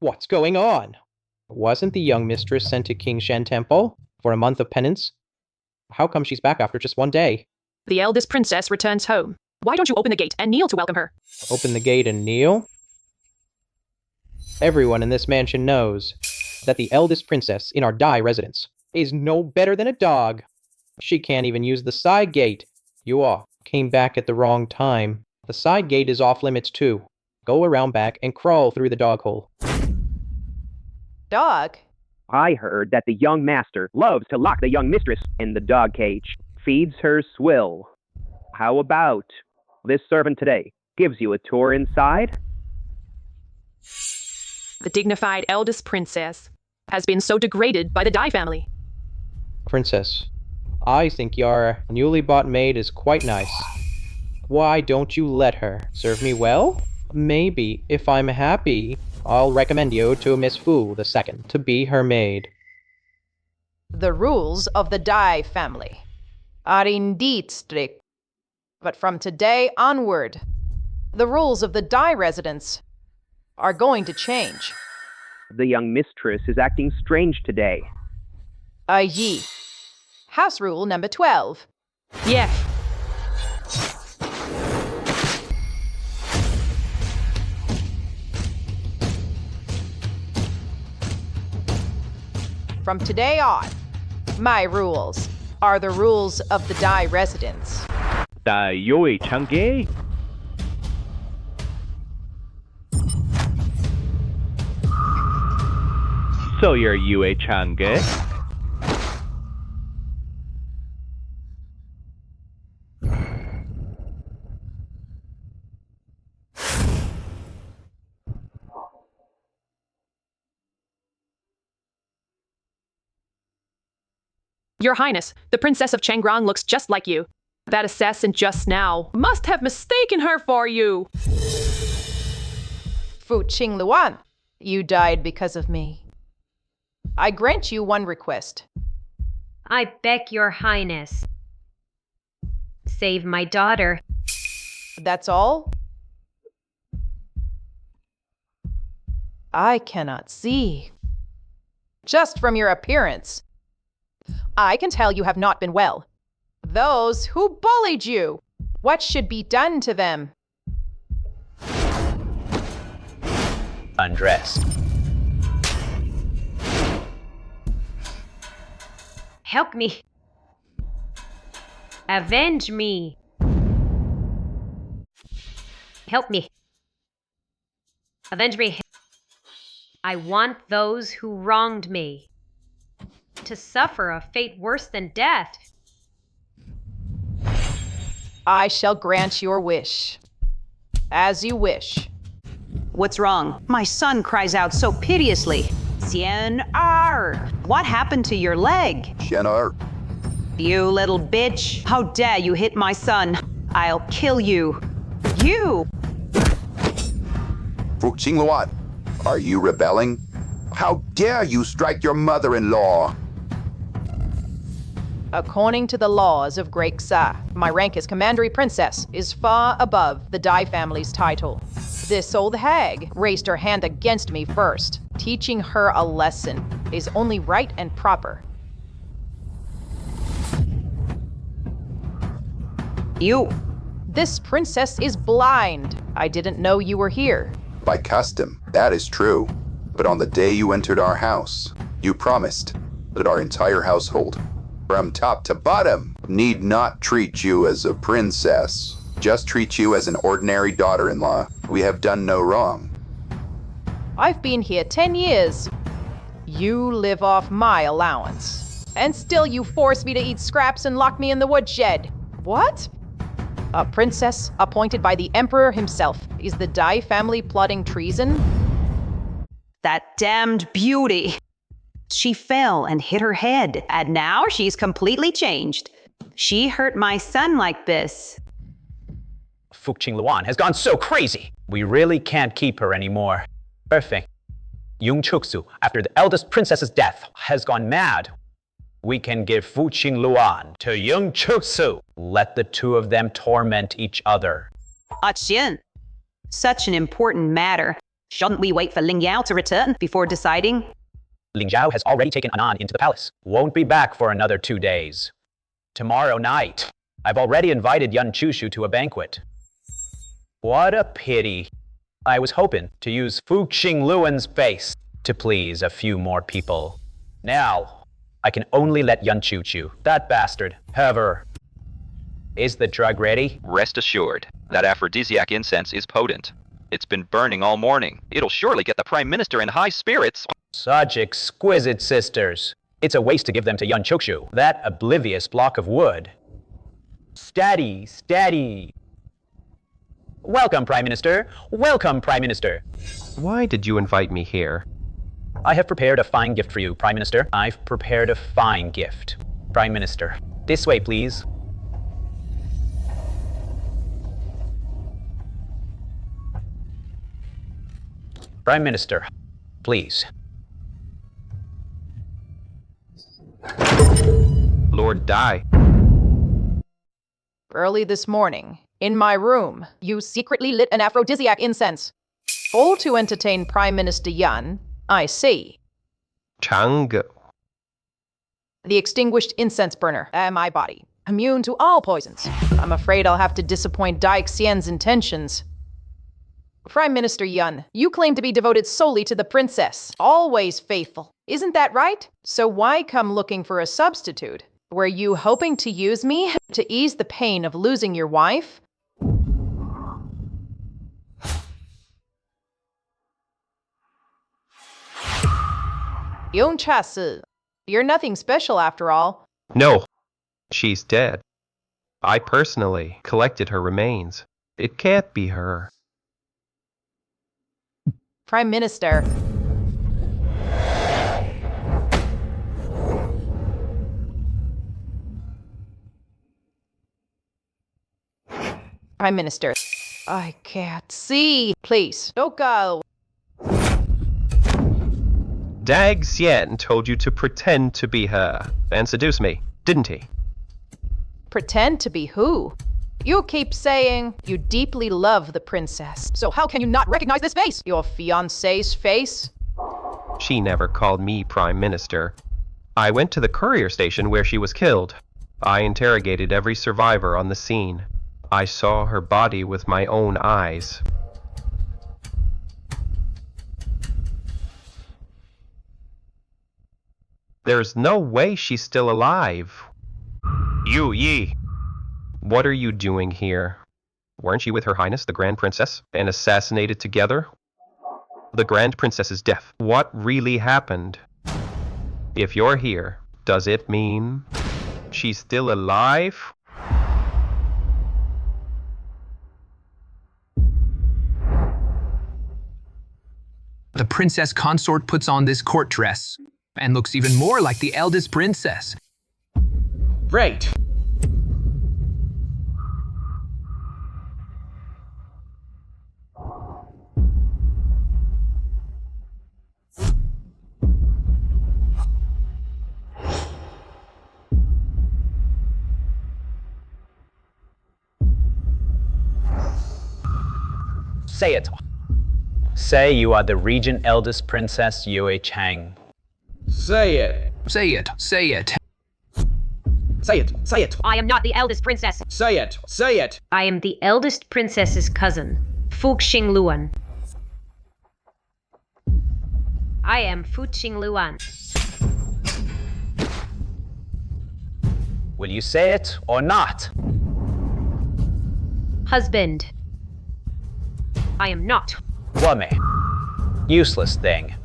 What's going on? Wasn't the young mistress sent to King Shen Temple for a month of penance? How come she's back after just one day? The eldest princess returns home. Why don't you open the gate and kneel to welcome her? Open the gate and kneel? Everyone in this mansion knows that the eldest princess in our Dai residence is no better than a dog. She can't even use the side gate. You all came back at the wrong time. The side gate is off limits too. Go around back and crawl through the dog hole. Dog? I heard that the young master loves to lock the young mistress in the dog cage, feeds her swill. How about this servant today gives you a tour inside? The dignified eldest princess has been so degraded by the Dai family. Princess, I think your newly bought maid is quite nice. Why don't you let her serve me well? Maybe, if I'm happy, I'll recommend you to Miss Fu the second to be her maid. The rules of the Dai family are indeed strict. But from today onward, the rules of the Dai residence are going to change. The young mistress is acting strange today. Yi. House rule number 12. Yeah. From today on, my rules are the rules of the Dai residence. 大요의 창계? So you're Yue Changge? Your Highness, the Princess of Changrang looks just like you. That assassin just now must have mistaken her for you. Fu Qingluan, you died because of me. I grant you one request. I beg your highness. Save my daughter. That's all? I cannot see. Just from your appearance, I can tell you have not been well. Those who bullied you, what should be done to them? Undressed. Help me. Avenge me. Help me. Avenge me. I want those who wronged me to suffer a fate worse than death. I shall grant your wish. As you wish. What's wrong? My son cries out so piteously. Xian R. What happened to your leg? Xian R. You little bitch. How dare you hit my son? I'll kill you. You! Fu Qingluan, are you rebelling? How dare you strike your mother-in-law? According to the laws of Great Xa, my rank as Commandery Princess is far above the Dai family's title. This old hag raised her hand against me first. Teaching her a lesson is only right and proper. You! This princess is blind. I didn't know you were here. By custom, that is true. But on the day you entered our house, you promised that our entire household, from top to bottom, need not treat you as a princess. Just treat you as an ordinary daughter-in-law. We have done no wrong. I've been here 10 years. You live off my allowance. And still you force me to eat scraps and lock me in the woodshed. What? A princess appointed by the emperor himself. Is the Dai family plotting treason? That damned beauty. She fell and hit her head, and now she's completely changed. She hurt my son like this. Fu Qingluan has gone so crazy. We really can't keep her anymore. Perfect. Yung Chuksu, after the eldest princess's death, has gone mad. We can give Fu Qingluan to Yung Chuksu. Let the two of them torment each other. Xian, such an important matter. Shouldn't we wait for Ling Yao to return before deciding? Ling Zhao has already taken Anan into the palace. Won't be back for another 2 days. Tomorrow night, I've already invited Yun Chushu to a banquet. What a pity. I was hoping to use Fu Xingluan's face to please a few more people. Now, I can only let Yun Chuchu, that bastard, have her. Is the drug ready? Rest assured, that aphrodisiac incense is potent. It's been burning all morning. It'll surely get the Prime Minister in high spirits. Such exquisite sisters. It's a waste to give them to Yun Chuchu, that oblivious block of wood. Steady, steady. Welcome, Prime Minister. Welcome, Prime Minister. Why did you invite me here? I have prepared a fine gift for you, Prime Minister. I've prepared a fine gift. Prime Minister, this way, please. Prime Minister, please. Lord Dai. Early this morning, in my room, you secretly lit an aphrodisiac incense. All to entertain Prime Minister Yun, I see. Chang'e. The extinguished incense burner at my body, immune to all poisons. I'm afraid I'll have to disappoint Dai Xian's intentions. Prime Minister Yun, you claim to be devoted solely to the princess, always faithful. Isn't that right? So why come looking for a substitute? Were you hoping to use me to ease the pain of losing your wife? Yong Cha-si, you're nothing special after all. No, she's dead. I personally collected her remains. It can't be her. Prime Minister. Prime Minister. I can't see. Please, don't go. Dag Xian told you to pretend to be her and seduce me, didn't he? Pretend to be who? You keep saying you deeply love the princess. So how can you not recognize this face? Your fiancé's face? She never called me Prime Minister. I went to the courier station where she was killed. I interrogated every survivor on the scene. I saw her body with my own eyes. There's no way she's still alive. Yu Yi, what are you doing here? Weren't you with Her Highness the Grand Princess and assassinated together? The Grand Princess's death. What really happened? If you're here, does it mean she's still alive? The princess consort puts on this court dress and looks even more like the eldest princess. Right. Say it. Say you are the regent eldest princess Yue Chang. Say it. Say it. Say it. Say it. Say it. I am not the eldest princess. Say it. Say it. I am the eldest princess's cousin, Fu Xingluan. I am Fu Xingluan. Will you say it or not? Husband. I am not. Wame. Useless thing.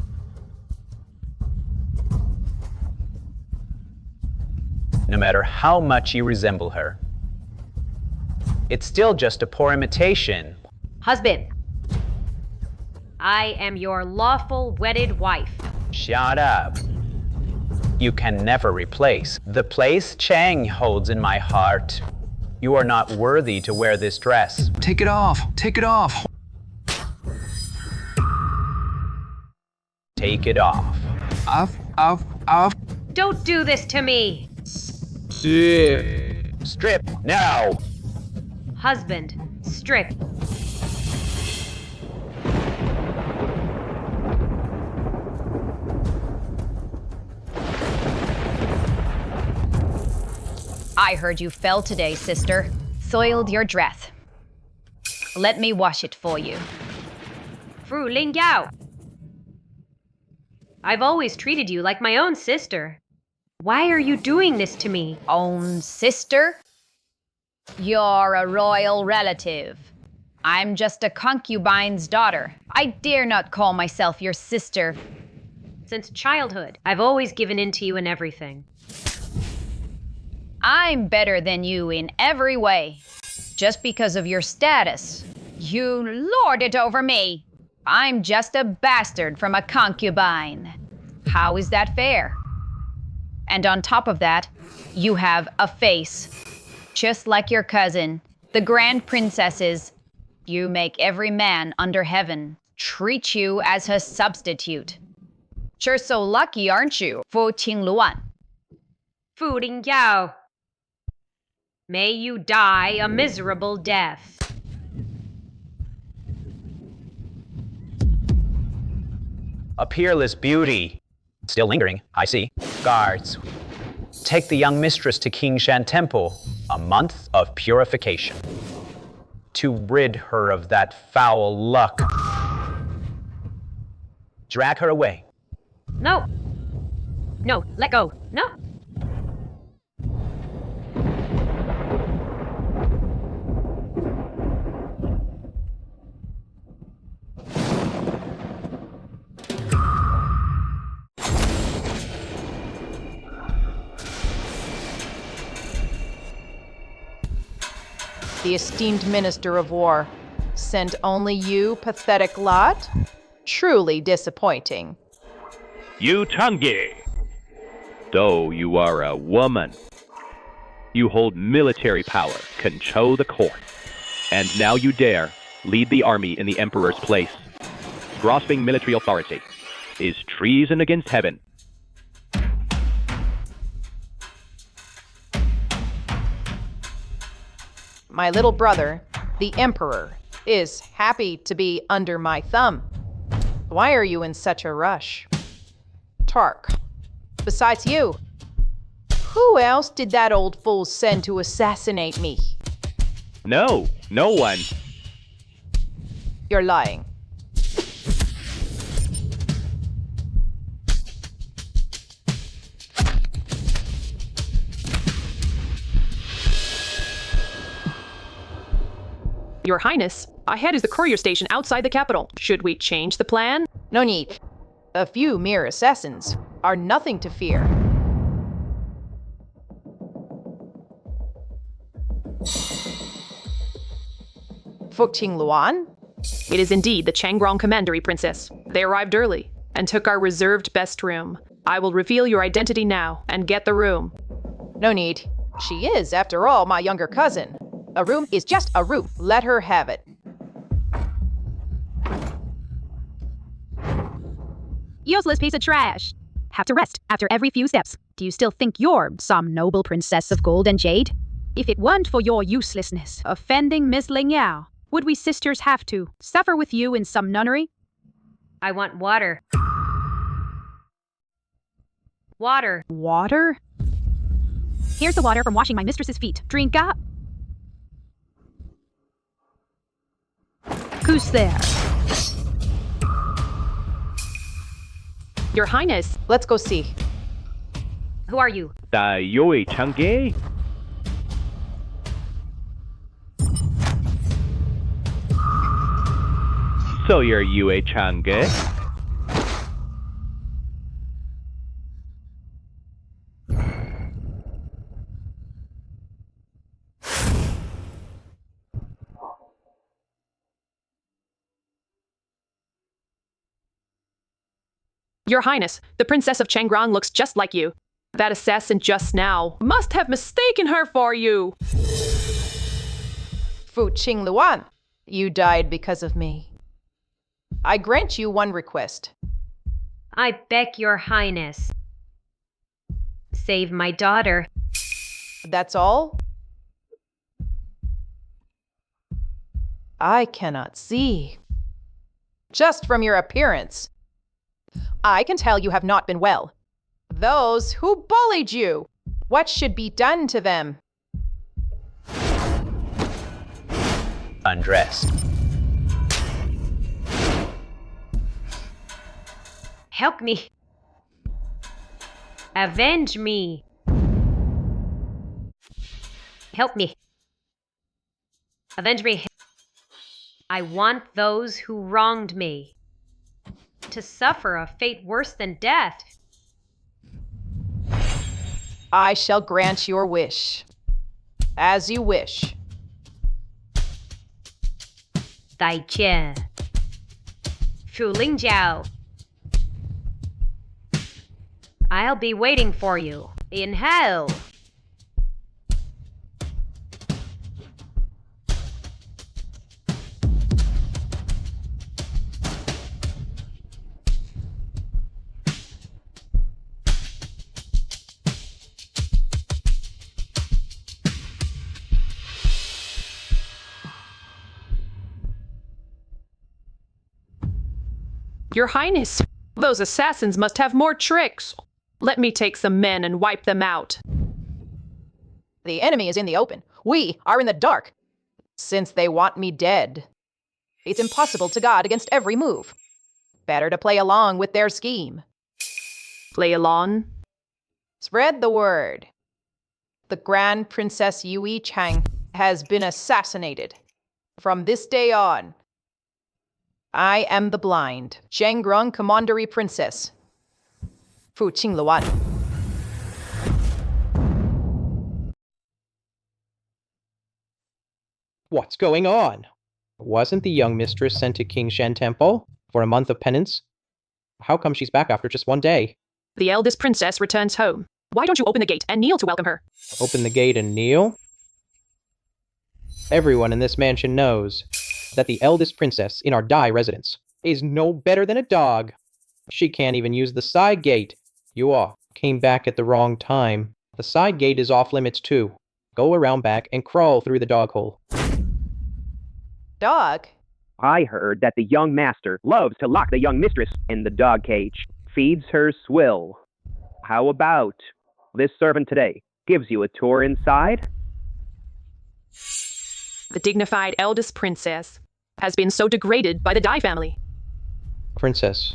No matter how much you resemble her, it's still just a poor imitation. Husband. I am your lawful wedded wife. Shut up. You can never replace the place Chang holds in my heart. You are not worthy to wear this dress. Take it off. Take it off. Take it off. Off. Don't do this to me. Strip now. Husband. Strip. I heard you fell today, sister. Soiled your dress. Let me wash it for you. Fu Ling Yao. I've always treated you like my own sister. Why are you doing this to me? Own sister? You're a royal relative. I'm just a concubine's daughter. I dare not call myself your sister. Since childhood, I've always given in to you in everything. I'm better than you in every way. Just because of your status, you lord it over me. I'm just a bastard from a concubine. How is that fair? And on top of that, you have a face. Just like your cousin, the grand princesses. You make every man under heaven treat you as her substitute. You're so lucky, aren't you, Fu Qingluan? Fu Ling Yao. May you die a miserable death. A peerless beauty. Still lingering, I see. Guards, take the young mistress to Qingshan Temple. A month of purification. To rid her of that foul luck. Drag her away. No. No, let go. No. The esteemed Minister of War sent only you, pathetic lot? Truly disappointing. You Changi. Though you are a woman, you hold military power, control the court, and now you dare lead the army in the emperor's place. Grasping military authority is treason against heaven. My little brother, the Emperor, is happy to be under my thumb. Why are you in such a rush? Tark, besides you, who else did that old fool send to assassinate me? No one. You're lying. Your Highness, ahead is the courier station outside the capital. Should we change the plan? No need. A few mere assassins are nothing to fear. Fu Qingluan? It is indeed the Changrong Commandery, Princess. They arrived early and took our reserved best room. I will reveal your identity now and get the room. No need. She is, after all, my younger cousin. A room is just a room. Let her have it. Useless piece of trash. Have to rest after every few steps. Do you still think you're some noble princess of gold and jade? If it weren't for your uselessness, offending Miss Ling Yao, would we sisters have to suffer with you in some nunnery? I want water. Water. Water? Here's the water from washing my mistress's feet. Drink up. Who's there? Your Highness. Let's go see. Who are you? Da Yui Changi. So you're Yue Changi. Your Highness, the Princess of Changrong looks just like you. That assassin just now must have mistaken her for you. Fu Qingluan, you died because of me. I grant you one request. I beg your highness. Save my daughter. That's all? I cannot see. Just from your appearance, I can tell you have not been well. Those who bullied you, what should be done to them? undressed. Help me. Avenge me. Help me. Avenge me. I want those who wronged me to suffer a fate worse than death. I shall grant your wish. As you wish. 再见，楚灵jiao. I'll be waiting for you in hell. Your Highness, those assassins must have more tricks. Let me take some men and wipe them out. The enemy is in the open. We are in the dark. Since they want me dead, it's impossible to guard against every move. Better to play along with their scheme. Play along? Spread the word. The Grand Princess Yui Chang has been assassinated. From this day on, I am the blind Zhengrong Commandery Princess, Fu Qingluan. What's going on? Wasn't the young mistress sent to King Shen Temple for a month of penance? How come she's back after just one day? The eldest princess returns home. Why don't you open the gate and kneel to welcome her? Open the gate and kneel? Everyone in this mansion knows that the eldest princess in our Dai residence is no better than a dog. She can't even use the side gate. You all came back at the wrong time. The side gate is off limits too. Go around back and crawl through the dog hole. Dog? I heard that the young master loves to lock the young mistress in the dog cage, feeds her swill. How about this servant today gives you a tour inside? The dignified eldest princess has been so degraded by the Dai family. Princess,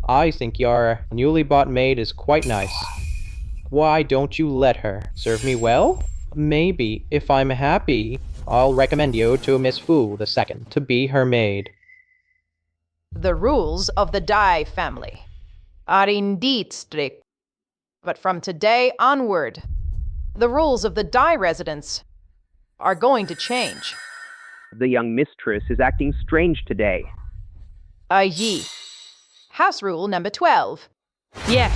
I think your newly bought maid is quite nice. Why don't you let her serve me well? Maybe, if I'm happy, I'll recommend you to Miss Fu II to be her maid. The rules of the Dai family are indeed strict. But from today onward, the rules of the Dai residence are going to change. The young mistress is acting strange today. Yi. House rule number 12. Yeah.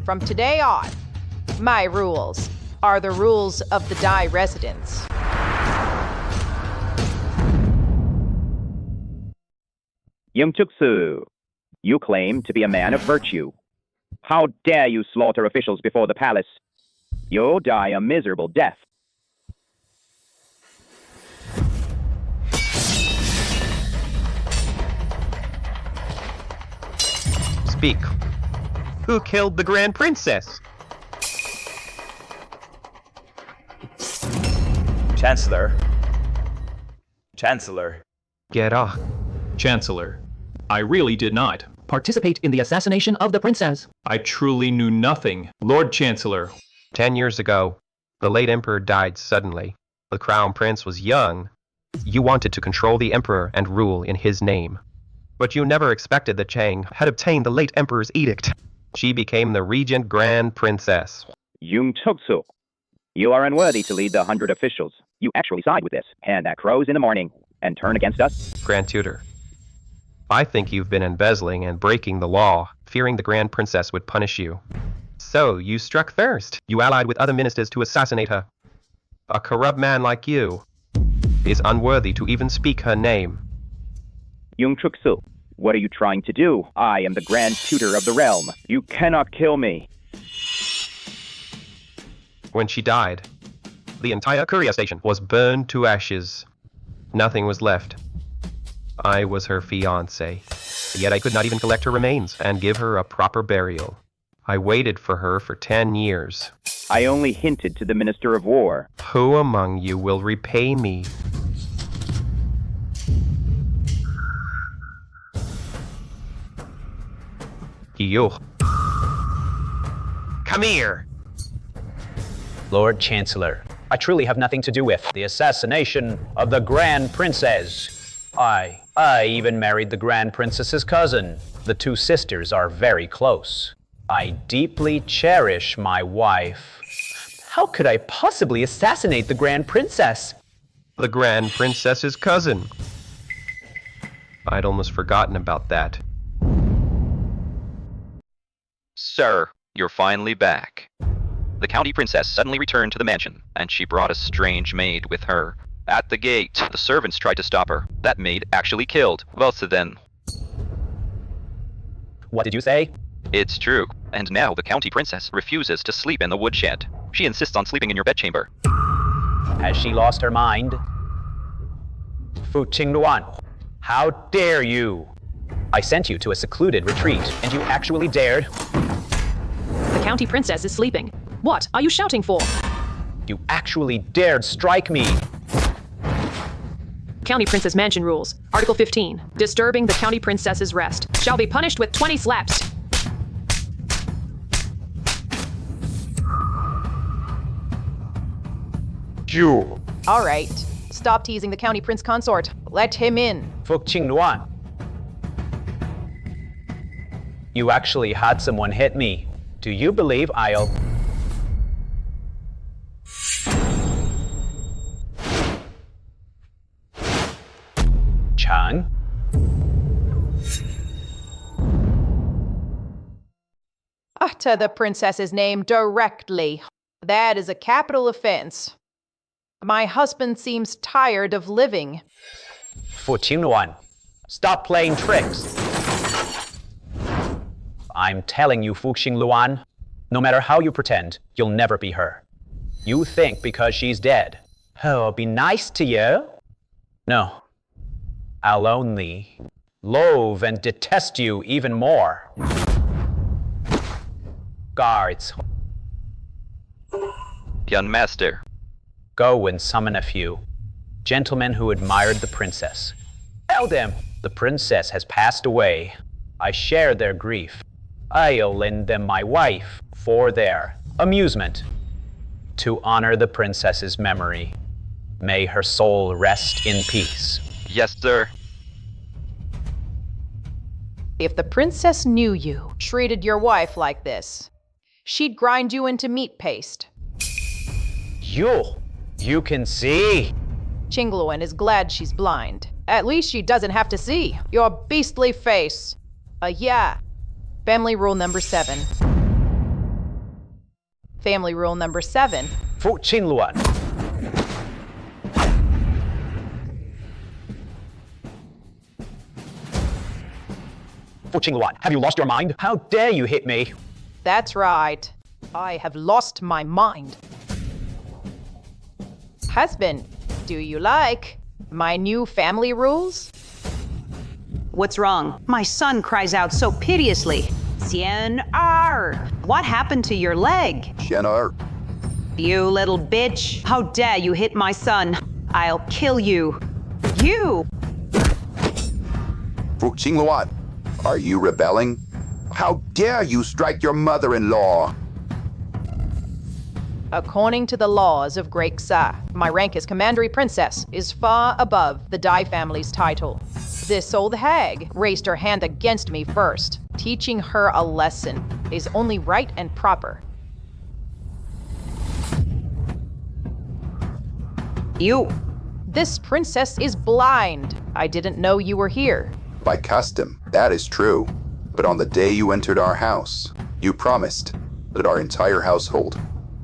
From today on, my rules are the rules of the Dai residence. Young Chuksu, you claim to be a man of virtue. How dare you slaughter officials before the palace? You'll die a miserable death. Speak. Who killed the Grand Princess? Chancellor. Chancellor. Get off. Chancellor, I really did not participate in the assassination of the princess. I truly knew nothing. Lord Chancellor. 10 years ago, the late emperor died suddenly. The crown prince was young. You wanted to control the emperor and rule in his name. But you never expected that Chang had obtained the late emperor's edict. She became the regent grand princess. Yung Chuksu, you are unworthy to lead the 100 officials. You actually side with this, and that crows in the morning, and turn against us. Grand Tutor, I think you've been embezzling and breaking the law, fearing the grand princess would punish you. So you struck first. You allied with other ministers to assassinate her. A corrupt man like you is unworthy to even speak her name. Yung Chuksu, what are you trying to do? I am the Grand Tutor of the realm. You cannot kill me. When she died, the entire courier station was burned to ashes. Nothing was left. I was her fiancé. Yet I could not even collect her remains and give her a proper burial. I waited for her for 10 years. I only hinted to the Minister of War. Who among you will repay me? You. Come here! Lord Chancellor, I truly have nothing to do with the assassination of the Grand Princess. I even married the Grand Princess's cousin. The two sisters are very close. I deeply cherish my wife. How could I possibly assassinate the Grand Princess? The Grand Princess's cousin. I'd almost forgotten about that. Sir, you're finally back. The county princess suddenly returned to the mansion, and she brought a strange maid with her. At the gate, the servants tried to stop her. That maid actually killed both of them. What did you say? It's true. And now the county princess refuses to sleep in the woodshed. She insists on sleeping in your bedchamber. Has she lost her mind? Fu Qingluan, how dare you? I sent you to a secluded retreat, and you actually dared? The county princess is sleeping. What are you shouting for? You actually dared strike me. County Princess Mansion Rules. Article 15. Disturbing the county princess's rest shall be punished with 20 slaps. You. All right. Stop teasing the county prince consort. Let him in. Fu Qingluan. You actually had someone hit me. Do you believe I'll... Chang? Utter the princess's name directly. That is a capital offense. My husband seems tired of living. Fu Qingluan, stop playing tricks. I'm telling you, Fu Qingluan, no matter how you pretend, you'll never be her. You think because she's dead, I'll be nice to you? No. I'll only loathe and detest you even more. Guards, Young master. go and summon a few gentlemen who admired the princess. Tell them the princess has passed away. I share their grief. I'll lend them my wife for their amusement. To honor the princess's memory, may her soul rest in peace. Yes, sir. If the princess knew you, treated your wife like this, she'd grind you into meat paste. You can see. Qingluan is glad she's blind. At least she doesn't have to see your beastly face. Yeah. Family rule number 7. Family rule number 7. Fu Qingluan. Fu Qingluan, have you lost your mind? How dare you hit me? That's right. I have lost my mind. Husband, do you like my new family rules? What's wrong? My son cries out so piteously. Xian R. What happened to your leg? Shenar, You little bitch. How dare you hit my son? I'll kill you. You! Fu Qingluan, are you rebelling? How dare you strike your mother-in-law? According to the laws of Great Xa, my rank as Commandery Princess is far above the Dai family's title. This old hag raised her hand against me first. Teaching her a lesson is only right and proper. You! This princess is blind. I didn't know you were here. By custom, that is true. But on the day you entered our house, you promised that our entire household,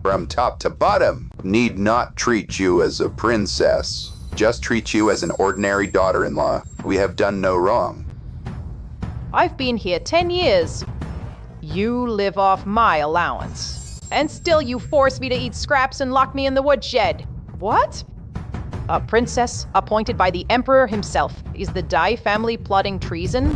from top to bottom, need not treat you as a princess. Just treat you as an ordinary daughter-in-law. We have done no wrong. I've been here 10 years. You live off my allowance. And still you force me to eat scraps and lock me in the woodshed. What? A princess appointed by the emperor himself. Is the Dai family plotting treason?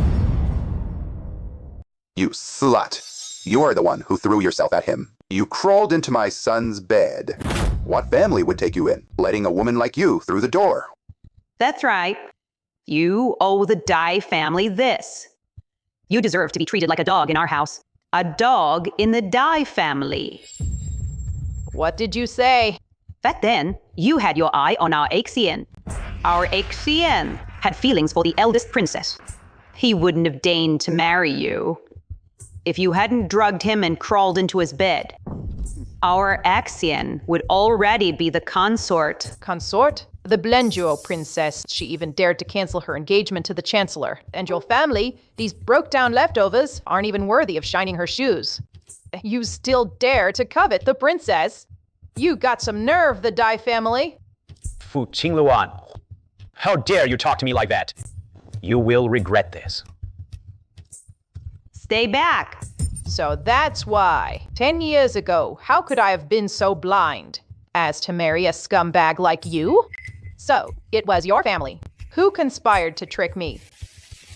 You slut. You are the one who threw yourself at him. You crawled into my son's bed. What family would take you in, letting a woman like you through the door? That's right. You owe the Dai family this. You deserve to be treated like a dog in our house. A dog in the Dai family. What did you say? Back then, you had your eye on our Axian. Our Axian had feelings for the eldest princess. He wouldn't have deigned to marry you if you hadn't drugged him and crawled into his bed. Our Axian would already be the consort. Consort? The Blenduo princess. She even dared to cancel her engagement to the chancellor. And your family, these broke-down leftovers, aren't even worthy of shining her shoes. You still dare to covet the princess? You got some nerve, the Dai family. Fu Qingluan, how dare you talk to me like that? You will regret this. Stay back. So that's why. 10 years ago, how could I have been so blind as to marry a scumbag like you? So, it was your family who conspired to trick me.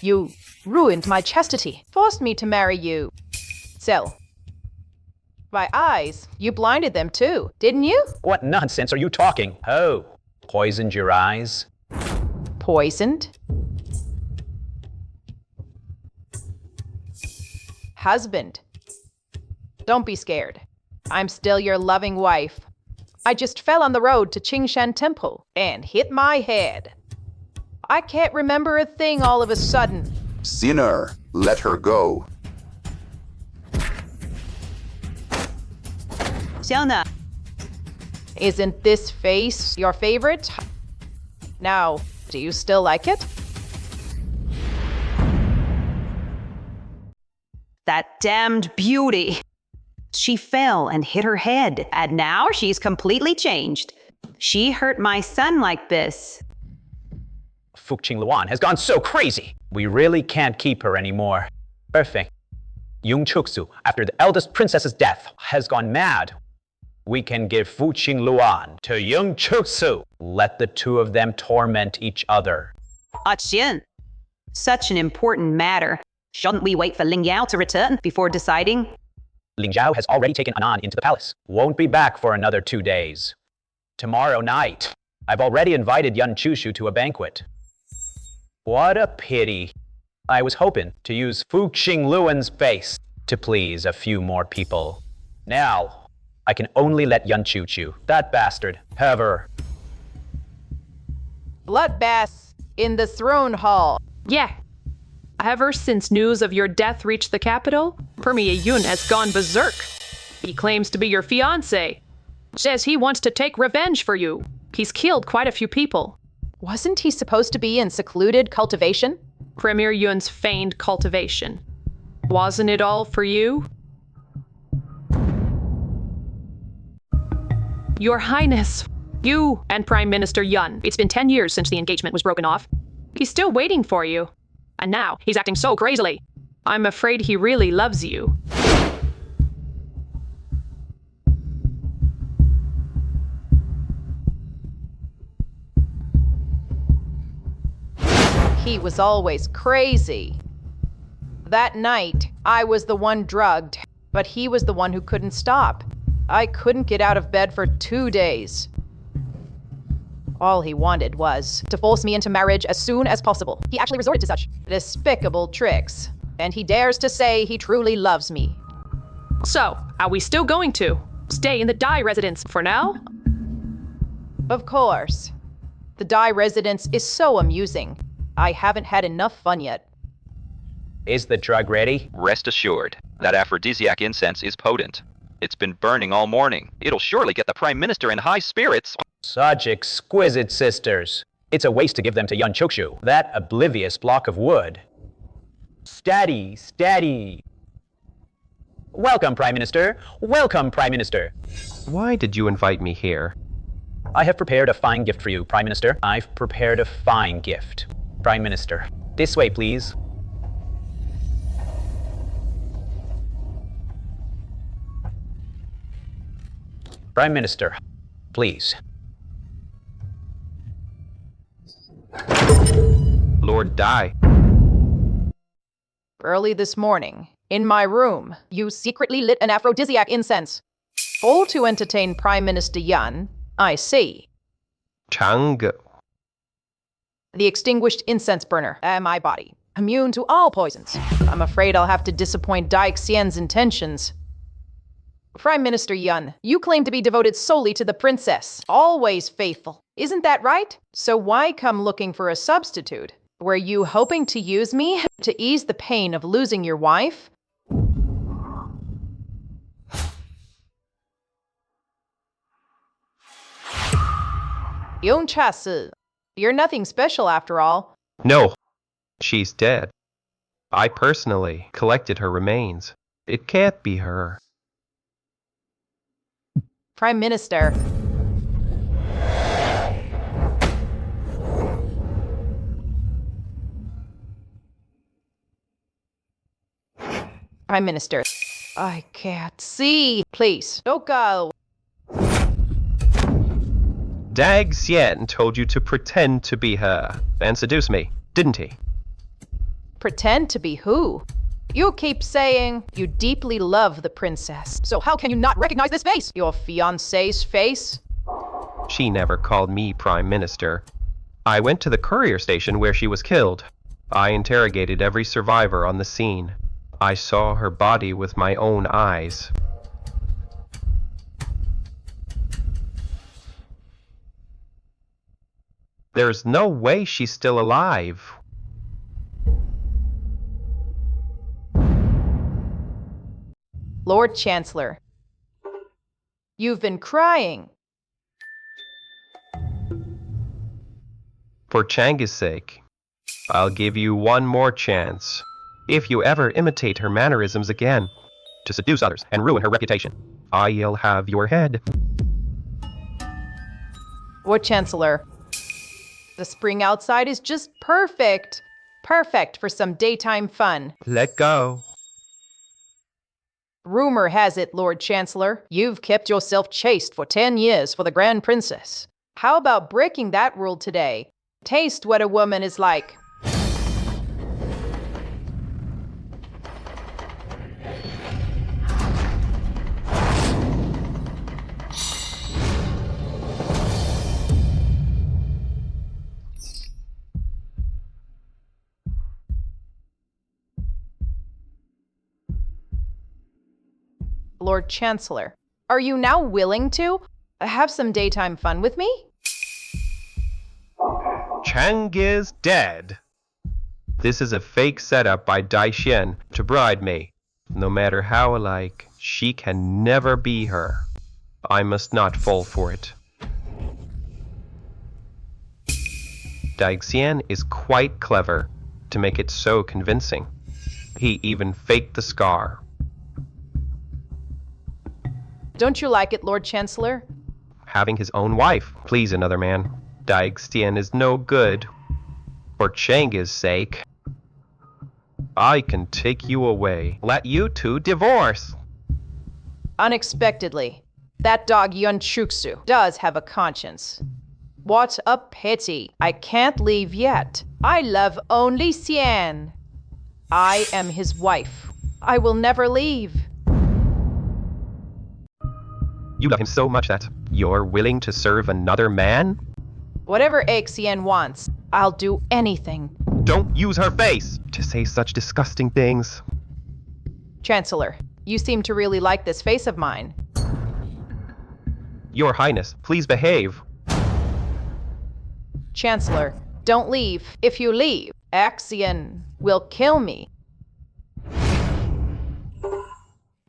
You ruined my chastity, forced me to marry you. So, my eyes, you blinded them too, didn't you? What nonsense are you talking? Oh, poisoned your eyes? Poisoned? Husband. Don't be scared. I'm still your loving wife. I just fell on the road to Qingshan Temple and hit my head. I can't remember a thing all of a sudden. Sinner, let her go. Xiaona. Isn't this face your favorite? Now, do you still like it? That damned beauty. She fell and hit her head, and now she's completely changed. She hurt my son like this. Fu Qingluan has gone so crazy. We really can't keep her anymore. Perfect. Yung Chuksu, after the eldest princess's death, has gone mad. We can give Fu Qingluan to Yung Chuksu. Let the two of them torment each other. Xian, such an important matter. Shouldn't we wait for Ling Yao to return before deciding? Ling Zhao has already taken Anan into the palace. Won't be back for another 2 days. Tomorrow night, I've already invited Yun Chushu to a banquet. What a pity. I was hoping to use Fu Qingluan's face to please a few more people. Now, I can only let Yun Chushu, that bastard, have her. Bloodbath in the throne hall. Yeah. Ever since news of your death reached the capital, Premier Yun has gone berserk. He claims to be your fiancé. Says he wants to take revenge for you. He's killed quite a few people. Wasn't he supposed to be in secluded cultivation? Premier Yun's feigned cultivation. Wasn't it all for you? Your Highness, you and Prime Minister Yun, it's been 10 years since the engagement was broken off. He's still waiting for you. And now he's acting so crazily. I'm afraid he really loves you. He was always crazy. That night, I was the one drugged, but he was the one who couldn't stop. I couldn't get out of bed for 2 days. All he wanted was to force me into marriage as soon as possible. He actually resorted to such despicable tricks. And he dares to say he truly loves me. So, are we still going to stay in the Dai residence for now? Of course. The Dai residence is so amusing. I haven't had enough fun yet. Is the drug ready? Rest assured, that aphrodisiac incense is potent. It's been burning all morning. It'll surely get the Prime Minister in high spirits. Such exquisite sisters. It's a waste to give them to Yun Chokshu, that oblivious block of wood. Steady, steady. Welcome, Prime Minister. Welcome, Prime Minister. Why did you invite me here? I have prepared a fine gift for you, Prime Minister. I've prepared a fine gift. Prime Minister, this way, please. Prime Minister, please. Lord Dai. Early this morning, In my room, you secretly lit an aphrodisiac incense. All to entertain Prime Minister Yun, I see. Chang. The extinguished incense burner at my body, immune to all poisons. I'm afraid I'll have to disappoint Dai Xian's intentions. Prime Minister Yun, you claim to be devoted solely to the princess, always faithful. Isn't that right? So why come looking for a substitute? Were you hoping to use me to ease the pain of losing your wife? Yung Chasu, you're nothing special after all. No, she's dead. I personally collected her remains. It can't be her. Prime Minister. Prime Minister. I can't see. Please, don't go. Dag Xian told you to pretend to be her and seduce me, didn't he? Pretend to be who? You keep saying you deeply love the princess. So how can you not recognize this face? Your fiancé's face? She never called me Prime Minister. I went to the courier station where she was killed. I interrogated every survivor on the scene. I saw her body with my own eyes. There's no way she's still alive. Lord Chancellor, you've been crying. For Chang's sake, I'll give you one more chance. If you ever imitate her mannerisms again, to seduce others and ruin her reputation, I'll have your head. Lord Chancellor, the spring outside is just perfect. Perfect for some daytime fun. Let go. Rumor has it, Lord Chancellor, you've kept yourself chaste for 10 years for the Grand Princess. How about breaking that rule today? Taste what a woman is like. Lord Chancellor, are you now willing to have some daytime fun with me? Chang is dead. This is a fake setup by Dai Xian to bribe me. No matter how alike, she can never be her. I must not fall for it. Dai Xian is quite clever to make it so convincing. He even faked the scar. Don't you like it, Lord Chancellor? Having his own wife please another man. Dai Xian is no good. For Chang's sake, I can take you away. Let you two divorce. Unexpectedly, that dog Yun Chuksu does have a conscience. What a pity. I can't leave yet. I love only Xian. I am his wife. I will never leave. You love him so much that you're willing to serve another man? Whatever Xian wants, I'll do anything. Don't use her face to say such disgusting things. Chancellor, you seem to really like this face of mine. Your Highness, please behave. Chancellor, don't leave. If you leave, Xian will kill me.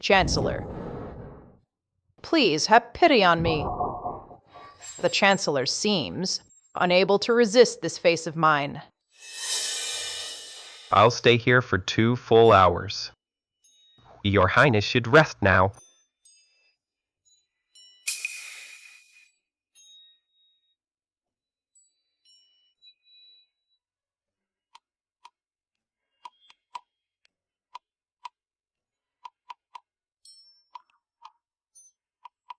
Chancellor, please have pity on me. The Chancellor seems unable to resist this face of mine. I'll stay here for 2 full hours. Your Highness should rest now.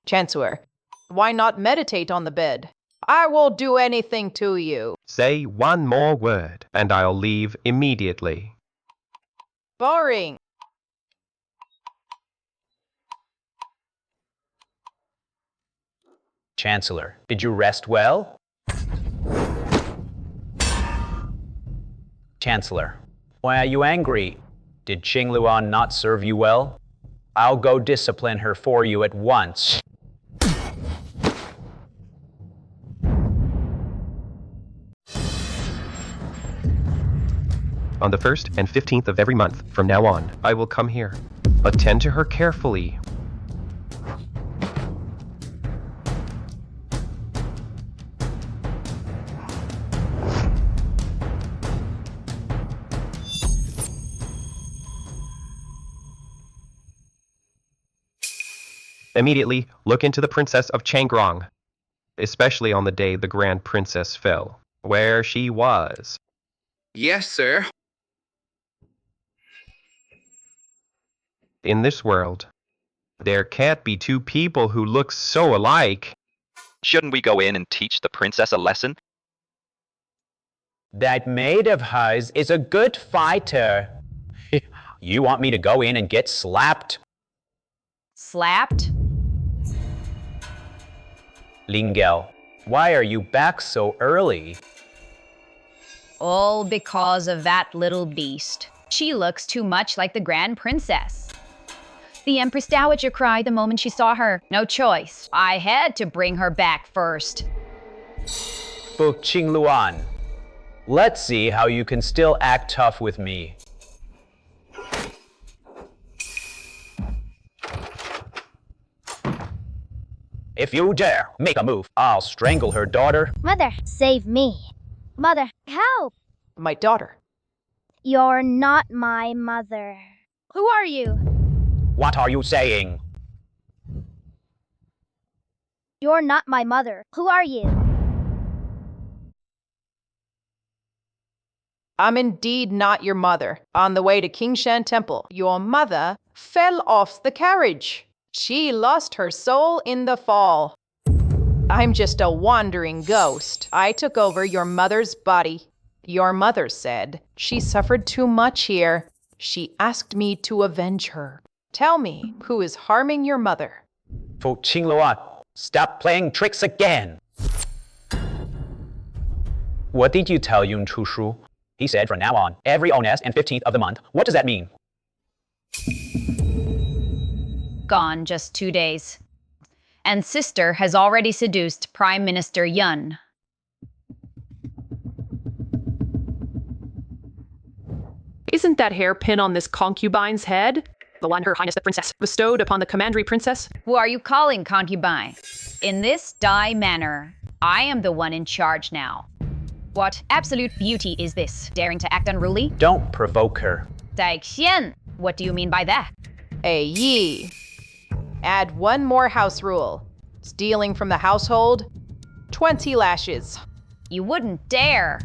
Chancellor, why not meditate on the bed? I will do anything to you. Say one more word, and I'll leave immediately. Boring. Chancellor, did you rest well? Chancellor, why are you angry? Did Qing Luan not serve you well? I'll go discipline her for you at once. On the 1st and 15th of every month from now on, I will come here. Attend to her carefully. Immediately, look into the Princess of Changrong, especially on the day the Grand Princess fell, where she was. Yes, sir. In this world, there can't be two people who look so alike. Shouldn't we go in and teach the princess a lesson? That maid of hers is a good fighter. You want me to go in and get slapped? Slapped? Lingel, why are you back so early? All because of that little beast. She looks too much like the Grand Princess. The Empress Dowager cried the moment she saw her. No choice. I had to bring her back first. Fu Qing Luan, let's see how you can still act tough with me. If you dare make a move, I'll strangle her daughter. Mother, save me. Mother, help! My daughter. You're not my mother. Who are you? What are you saying? You're not my mother. Who are you? I'm indeed not your mother. On the way to Kingshan Temple, your mother fell off the carriage. She lost her soul in the fall. I'm just a wandering ghost. I took over your mother's body. Your mother said she suffered too much here. She asked me to avenge her. Tell me, who is harming your mother? Fu Qing Luan, stop playing tricks again. What did you tell Yun Chushu? He said from now on, every onest and 15th of the month. What does that mean? Gone just 2 days. And sister has already seduced Prime Minister Yun. Isn't that hairpin on this concubine's head the one Her Highness the Princess bestowed upon the Commandery Princess? Who are you calling concubine? In this Dai manor, I am the one in charge now. What absolute beauty is this? Daring to act unruly? Don't provoke her. Dai Xian, what do you mean by that? Yi. Add one more house rule. Stealing from the household, 20 lashes. You wouldn't dare.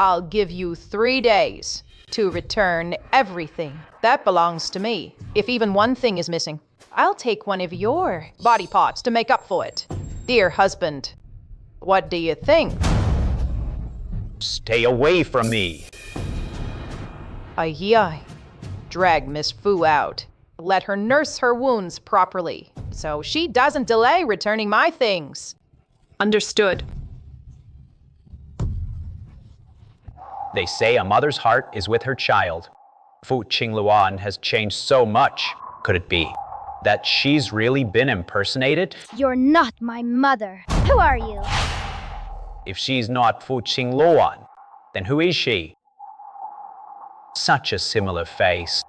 I'll give you 3 days to return everything that belongs to me. If even one thing is missing, I'll take one of your body parts to make up for it. Dear husband, what do you think? Stay away from me. Aye. Drag Miss Fu out. Let her nurse her wounds properly, so she doesn't delay returning my things. Understood. They say a mother's heart is with her child. Fu Qing Luan has changed so much. Could it be that she's really been impersonated? You're not my mother. Who are you? If she's not Fu Qing Luan, then who is she? Such a similar face.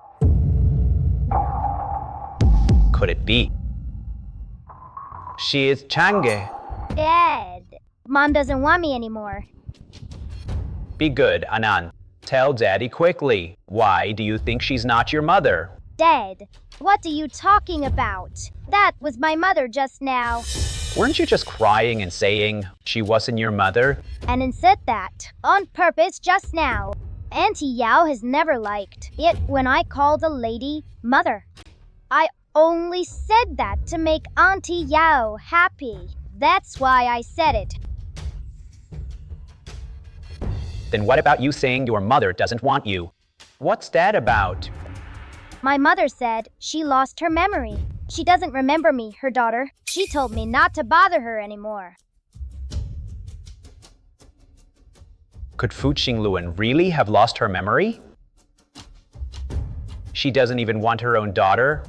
Could it be? She is Chang'e. Dad, Mom doesn't want me anymore. Be good, Anand. Tell Daddy quickly. Why do you think she's not your mother? dead. What are you talking about? That was my mother just now. Weren't you just crying and saying she wasn't your mother? And said that on purpose just now. Auntie Yao has never liked it when I called a lady mother. I only said that to make Auntie Yao happy. That's why I said it. Then what about you saying your mother doesn't want you? What's that about? My mother said she lost her memory. She doesn't remember me, her daughter. She told me not to bother her anymore. Could Fu Qingluan really have lost her memory? She doesn't even want her own daughter?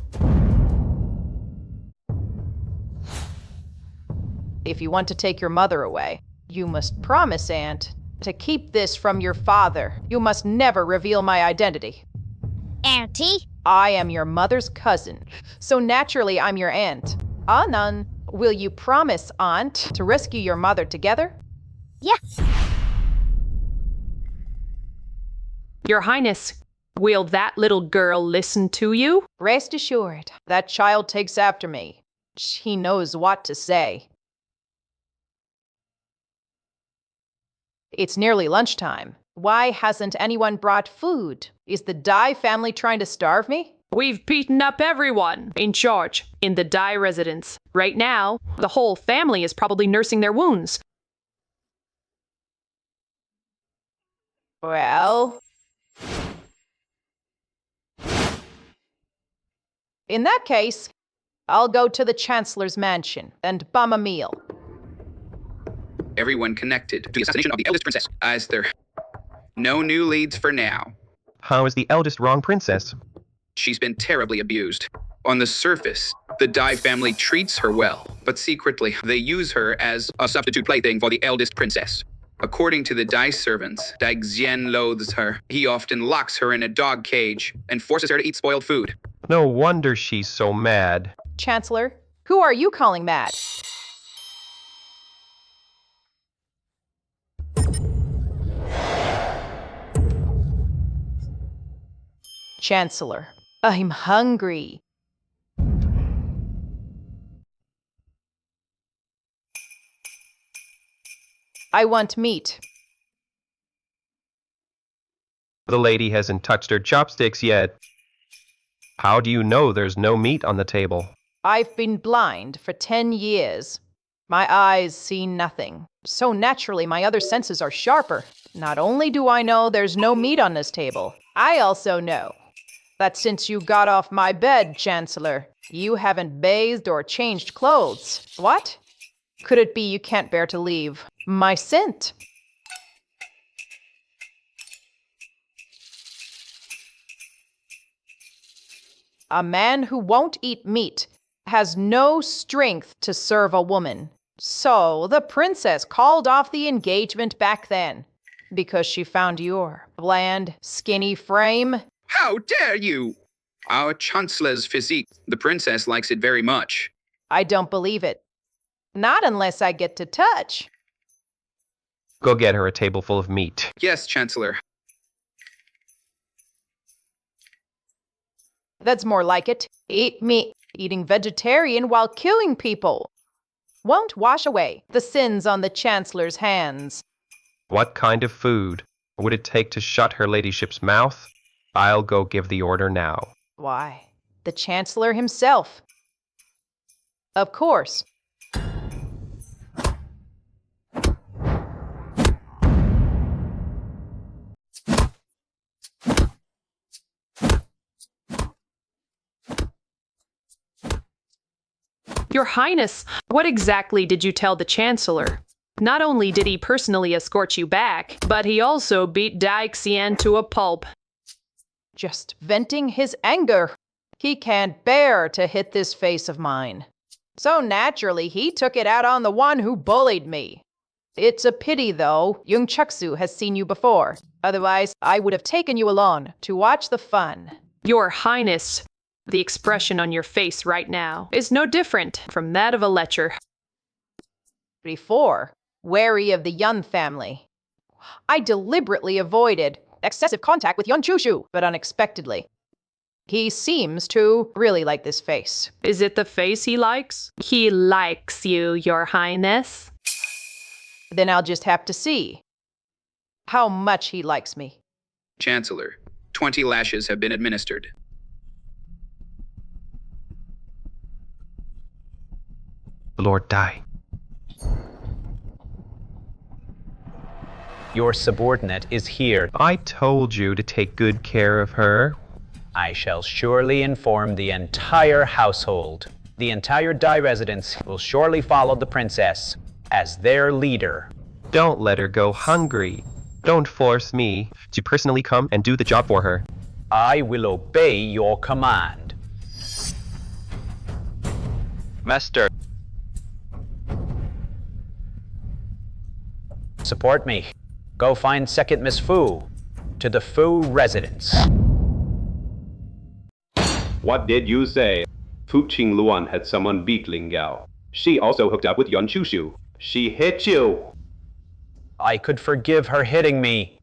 If you want to take your mother away, you must promise, Aunt, to keep this from your father. You must never reveal my identity. Auntie? I am your mother's cousin, so naturally I'm your aunt. Anan, will you promise, Aunt, to rescue your mother together? Yeah. Your Highness, will that little girl listen to you? Rest assured, that child takes after me. She knows what to say. It's nearly lunchtime. Why hasn't anyone brought food? Is the Dai family trying to starve me? We've beaten up everyone in charge in the Dai residence. Right now, the whole family is probably nursing their wounds. Well, in that case, I'll go to the Chancellor's mansion and bum a meal. Everyone connected to the assassination of the eldest princess. As there no new leads for now. How is the eldest wrong princess? She's been terribly abused. On the surface, the Dai family treats her well, but secretly, they use her as a substitute plaything for the eldest princess. According to the Dai servants, Dai Xian loathes her. He often locks her in a dog cage and forces her to eat spoiled food. No wonder she's so mad. Chancellor, who are you calling mad? Chancellor, I'm hungry. I want meat. The lady hasn't touched her chopsticks yet. How do you know there's no meat on the table? I've been blind for 10 years. My eyes see nothing, so naturally my other senses are sharper. Not only do I know there's no meat on this table, I also know that since you got off my bed, Chancellor, you haven't bathed or changed clothes. What? Could it be you can't bear to leave my scent? A man who won't eat meat has no strength to serve a woman. So the princess called off the engagement back then because she found your bland, skinny frame. How dare you! Our Chancellor's physique. The princess likes it very much. I don't believe it. Not unless I get to touch. Go get her a table full of meat. Yes, Chancellor. That's more like it. Eat meat. Eating vegetarian while killing people won't wash away the sins on the Chancellor's hands. What kind of food would it take to shut her ladyship's mouth? I'll go give the order now. Why, the Chancellor himself. Of course. Your Highness, what exactly did you tell the Chancellor? Not only did he personally escort you back, but he also beat Dai Xian to a pulp. Just venting his anger. He can't bear to hit this face of mine. So naturally, he took it out on the one who bullied me. It's a pity, though, Yung Chuksu has seen you before. Otherwise, I would have taken you along to watch the fun. Your Highness, the expression on your face right now is no different from that of a lecher. Before, wary of the Yun family, I deliberately avoided excessive contact with Yun Chushu, but unexpectedly, He seems to really like this face. Is it the face he likes? He likes you, Your Highness. Then I'll just have to see how much he likes me. Chancellor, 20 lashes have been administered. Lord Dai. Your subordinate is here. I told you to take good care of her. I shall surely inform the entire household. The entire Dai residence will surely follow the princess as their leader. Don't let her go hungry. Don't force me to personally come and do the job for her. I will obey your command. Master, Support me. Go find second Miss Fu to the Fu residence. What did you say? Fu Qingluan had someone beat Ling Yao. She also hooked up with Yuan Chushu. She hit you. I could forgive her hitting me,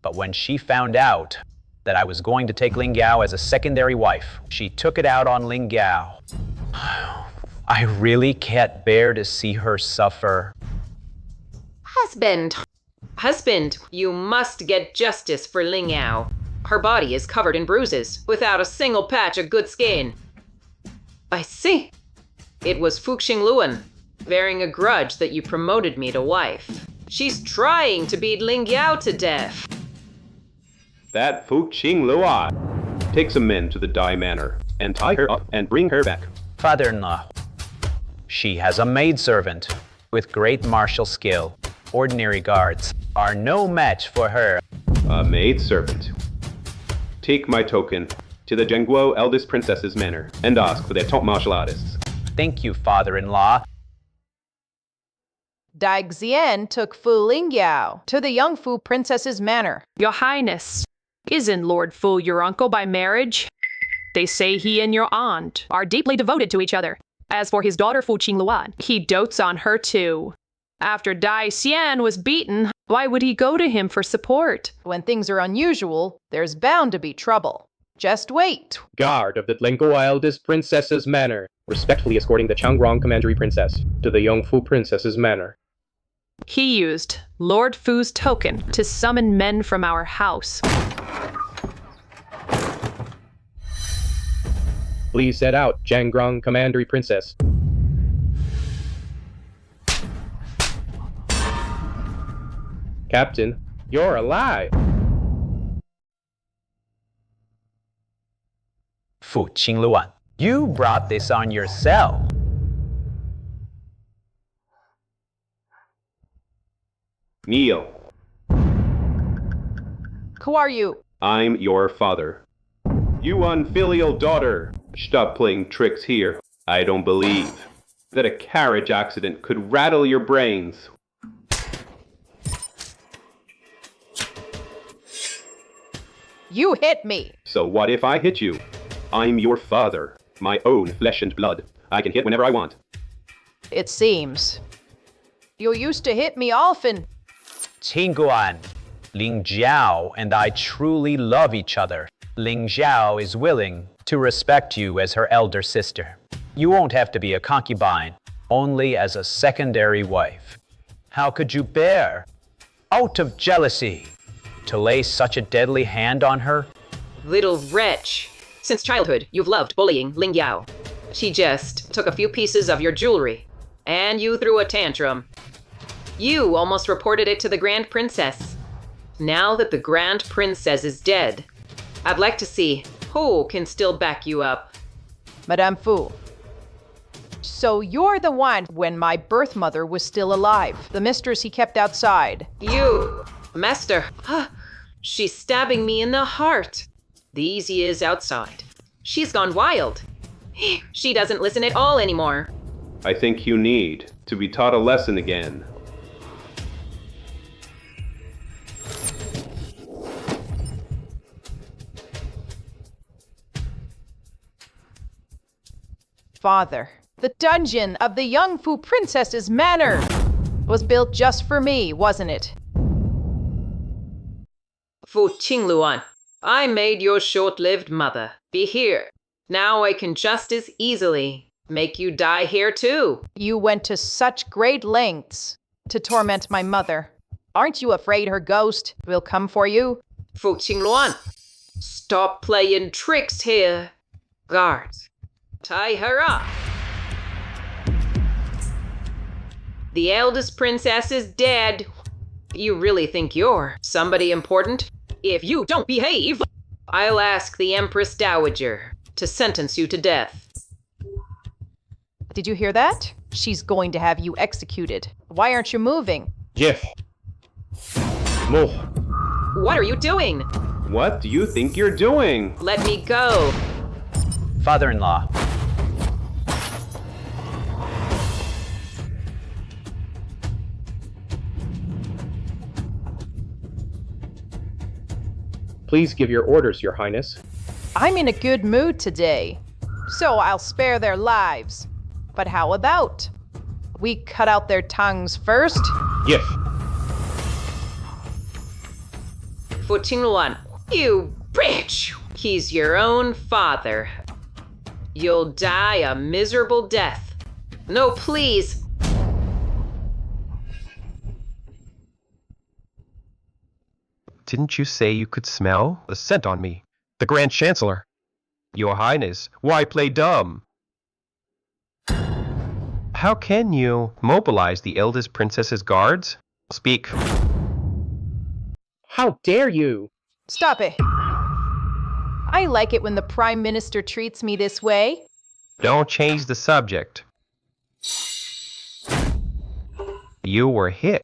but when she found out that I was going to take Ling Yao as a secondary wife, she took it out on Ling Yao. I really can't bear to see her suffer. Husband, you must get justice for Ling Yao. Her body is covered in bruises, without a single patch of good skin. I see. It was Fu Qingluan, bearing a grudge that you promoted me to wife. She's trying to beat Ling Yao to death. That Fu Qingluan. Take some men to the Dai Manor and tie her up and bring her back. Father-in-law, she has a maidservant with great martial skill. Ordinary guards are no match for her. A maidservant. Take my token to the Zhengguo eldest princess's manor and ask for their top martial artists. Thank you, father-in-law. Dai Xian took Fu Lingyao to the young Fu princess's manor. Your Highness, isn't Lord Fu your uncle by marriage? They say he and your aunt are deeply devoted to each other. As for his daughter Fu Qingluan, he dotes on her too. After Dai Xian was beaten, why would he go to him for support? When things are unusual, there's bound to be trouble. Just wait. Guard of the Zhengguo eldest princess's manor, respectfully escorting the Changrong commandery princess to the Yongfu princess's manor. He used Lord Fu's token to summon men from our house. Please set out, Changrong commandery princess. Captain, you're alive! Fu Qingluan, you brought this on yourself. Kneel. Who are you? I'm your father. You unfilial daughter! Stop playing tricks here. I don't believe that a carriage accident could rattle your brains. You hit me! So what if I hit you? I'm your father, my own flesh and blood. I can hit whenever I want. It seems. You used to hit me often. Qingguan, Ling Jiao and I truly love each other. Ling Jiao is willing to respect you as her elder sister. You won't have to be a concubine, only as a secondary wife. How could you bear, out of jealousy, to lay such a deadly hand on her? Little wretch. Since childhood, you've loved bullying Ling Yao. She just took a few pieces of your jewelry, and you threw a tantrum. You almost reported it to the Grand Princess. Now that the Grand Princess is dead, I'd like to see who can still back you up. Madame Fu. So you're the one when my birth mother was still alive, the mistress he kept outside. You, Master. She's stabbing me in the heart. The easy is outside. She's gone wild. She doesn't listen at all anymore. I think you need to be taught a lesson again. Father, the dungeon of the young Fu princess's manor was built just for me, wasn't it? Fu Qingluan, I made your short-lived mother. Be here. Now I can just as easily make you die here too. You went to such great lengths to torment my mother. Aren't you afraid her ghost will come for you? Fu Qingluan, stop playing tricks here. Guards, tie her up. The eldest princess is dead. You really think you're somebody important? If you don't behave, I'll ask the Empress Dowager to sentence you to death. Did you hear that? She's going to have you executed. Why aren't you moving? Jeff. Move. What are you doing? What do you think you're doing? Let me go. Father-in-law. Please give your orders, Your Highness. I'm in a good mood today, so I'll spare their lives. But how about we cut out their tongues first? Yes. Fu Qingluan, you bitch! He's your own father. You'll die a miserable death. No, please. Didn't you say you could smell the scent on me? The Grand Chancellor. Your Highness, why play dumb? How can you mobilize the eldest princess's guards? Speak. How dare you? Stop it. I like it when the Prime Minister treats me this way. Don't change the subject. You were hit.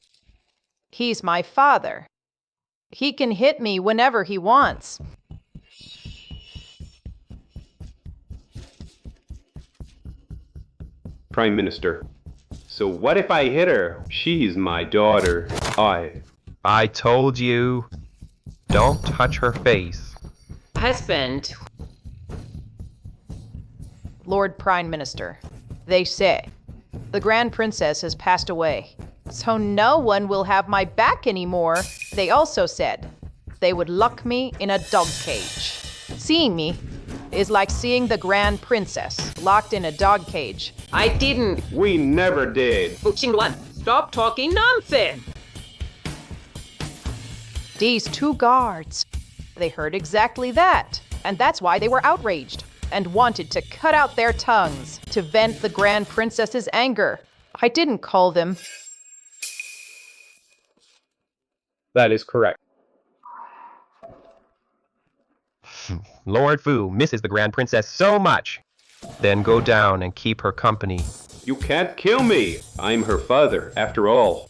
He's my father. He can hit me whenever he wants. Prime Minister. So what if I hit her? She's my daughter. I told you. Don't touch her face. Husband. Lord Prime Minister, they say the Grand Princess has passed away, so no one will have my back anymore. They also said they would lock me in a dog cage. Seeing me is like seeing the Grand Princess locked in a dog cage. I didn't. We never did. Fu Qingluan, stop talking nonsense. These two guards, they heard exactly that, and that's why they were outraged and wanted to cut out their tongues to vent the Grand Princess's anger. I didn't call them. That is correct. Lord Fu misses the Grand Princess so much. Then go down and keep her company. You can't kill me. I'm her father, after all.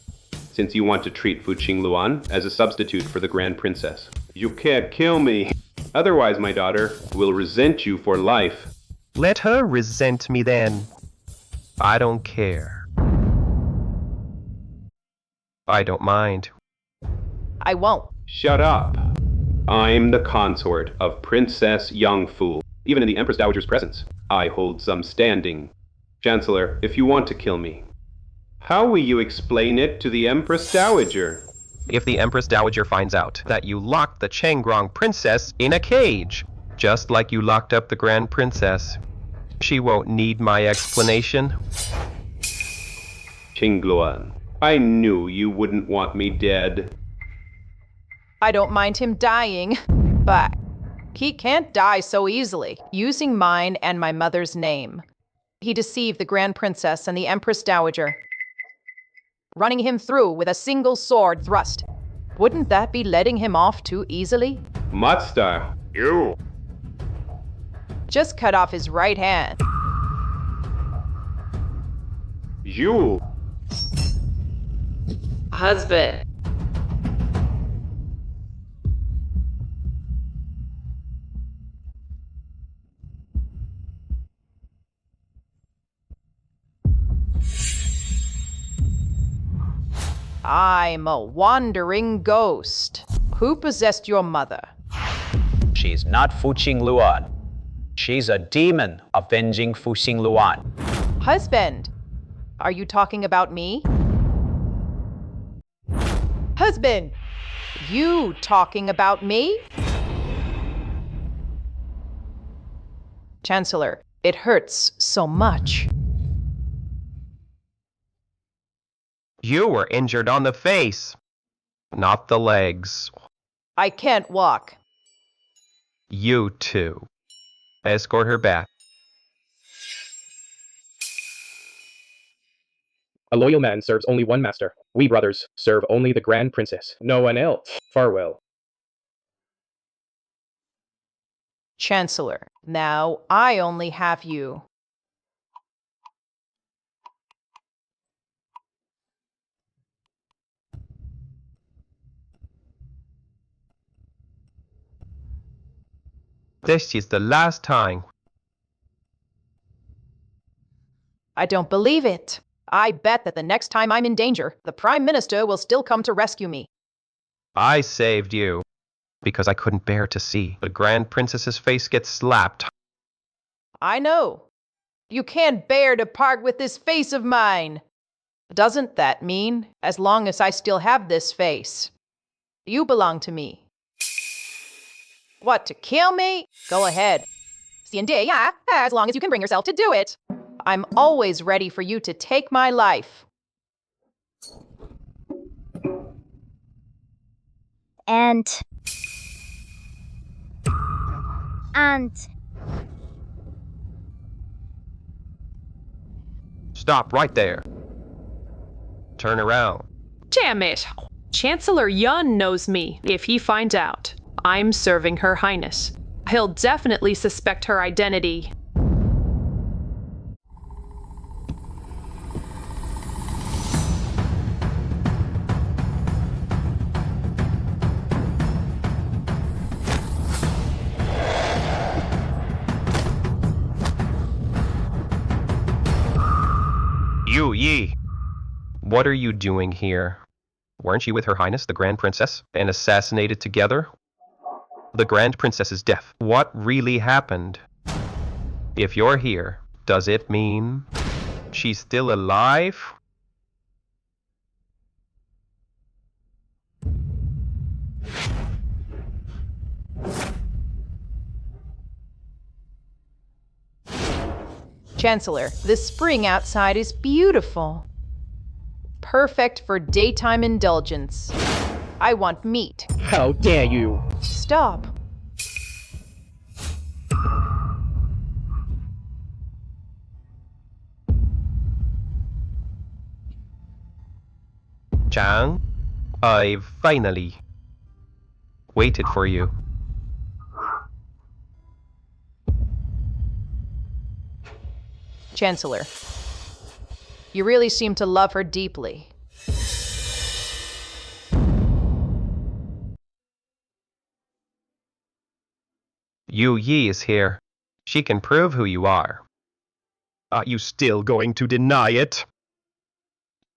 Since you want to treat Fu Qingluan as a substitute for the Grand Princess. You can't kill me. Otherwise, my daughter will resent you for life. Let her resent me then. I don't care. I don't mind. I won't. Shut up. I'm the consort of Princess Yangfu. Even in the Empress Dowager's presence, I hold some standing. Chancellor, if you want to kill me, how will you explain it to the Empress Dowager? If the Empress Dowager finds out that you locked the Changrong Princess in a cage, just like you locked up the Grand Princess, she won't need my explanation. Qingluan, I knew you wouldn't want me dead. I don't mind him dying, but he can't die so easily, using mine and my mother's name. He deceived the Grand Princess and the Empress Dowager, running him through with a single sword thrust. Wouldn't that be letting him off too easily? Matsuda, you. Just cut off his right hand. You. Husband. I'm a wandering ghost. Who possessed your mother? She's not Fu Qingluan. She's a demon avenging Fu Qingluan. Husband, are you talking about me? Husband, you talking about me? Chancellor, it hurts so much. You were injured on the face, not the legs. I can't walk. You too. Escort her back. A loyal man serves only one master. We brothers serve only the Grand Princess. No one else. Farewell. Chancellor, now I only have you. This is the last time. I don't believe it. I bet that the next time I'm in danger, the Prime Minister will still come to rescue me. I saved you because I couldn't bear to see the Grand Princess's face get slapped. I know. You can't bear to part with this face of mine. Doesn't that mean, as long as I still have this face, you belong to me? What, to kill me? Go ahead. Yeah, as long as you can bring yourself to do it. I'm always ready for you to take my life. And Stop right there. Turn around. Damn it! Chancellor Yun knows me. If he finds out I'm serving Her Highness, he'll definitely suspect her identity. You, Yi. What are you doing here? Weren't you with Her Highness, the Grand Princess, and assassinated together? The Grand Princess's death. What really happened? If you're here, does it mean she's still alive? Chancellor, this spring outside is beautiful. Perfect for daytime indulgence. I want meat. How dare you! Stop. Chang, I've finally waited for you. Chancellor, you really seem to love her deeply. Yu Yi is here. She can prove who you are. Are you still going to deny it?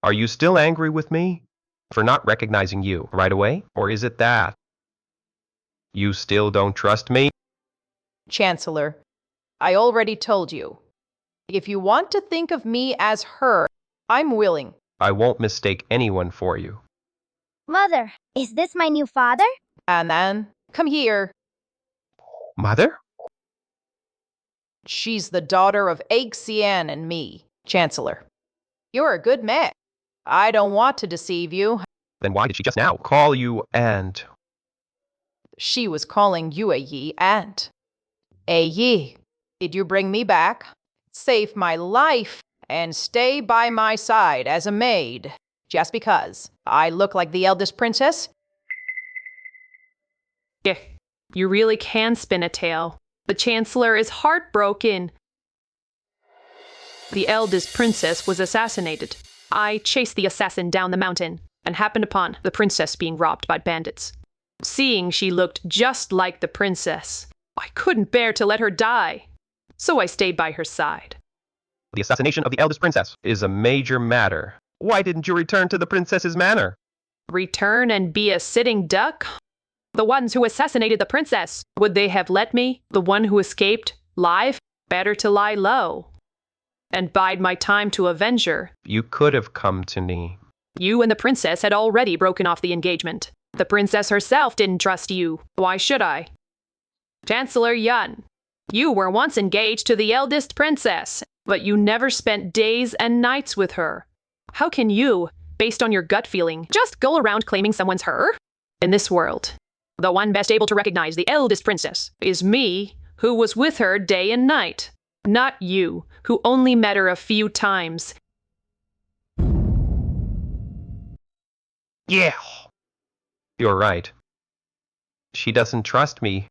Are you still angry with me for not recognizing you right away? Or is it that you still don't trust me? Chancellor, I already told you. If you want to think of me as her, I'm willing. I won't mistake anyone for you. Mother, is this my new father? Anan, come here. Mother? She's the daughter of Aixian and me, Chancellor. You're a good man. I don't want to deceive you. Then why did she just now call you Aunt? She was calling you a Yi Aunt. A Yi, did you bring me back, save my life, and stay by my side as a maid, just because I look like the eldest princess? Yeah, you really can spin a tale. The Chancellor is heartbroken. The eldest princess was assassinated. I chased the assassin down the mountain and happened upon the princess being robbed by bandits. Seeing she looked just like the princess, I couldn't bear to let her die, so I stayed by her side. The assassination of the eldest princess is a major matter. Why didn't you return to the princess's manor? Return and be a sitting duck? The ones who assassinated the princess, would they have let me, the one who escaped, live? Better to lie low and bide my time to avenge her. You could have come to me. You and the princess had already broken off the engagement. The princess herself didn't trust you. Why should I? Chancellor Yun, You were once engaged to the eldest princess, but you never spent days and nights with her. How can you, based on your gut feeling, just go around claiming someone's her? In this world, the one best able to recognize the eldest princess is me, who was with her day and night, not you, who only met her a few times. Yeah. You're right. She doesn't trust me.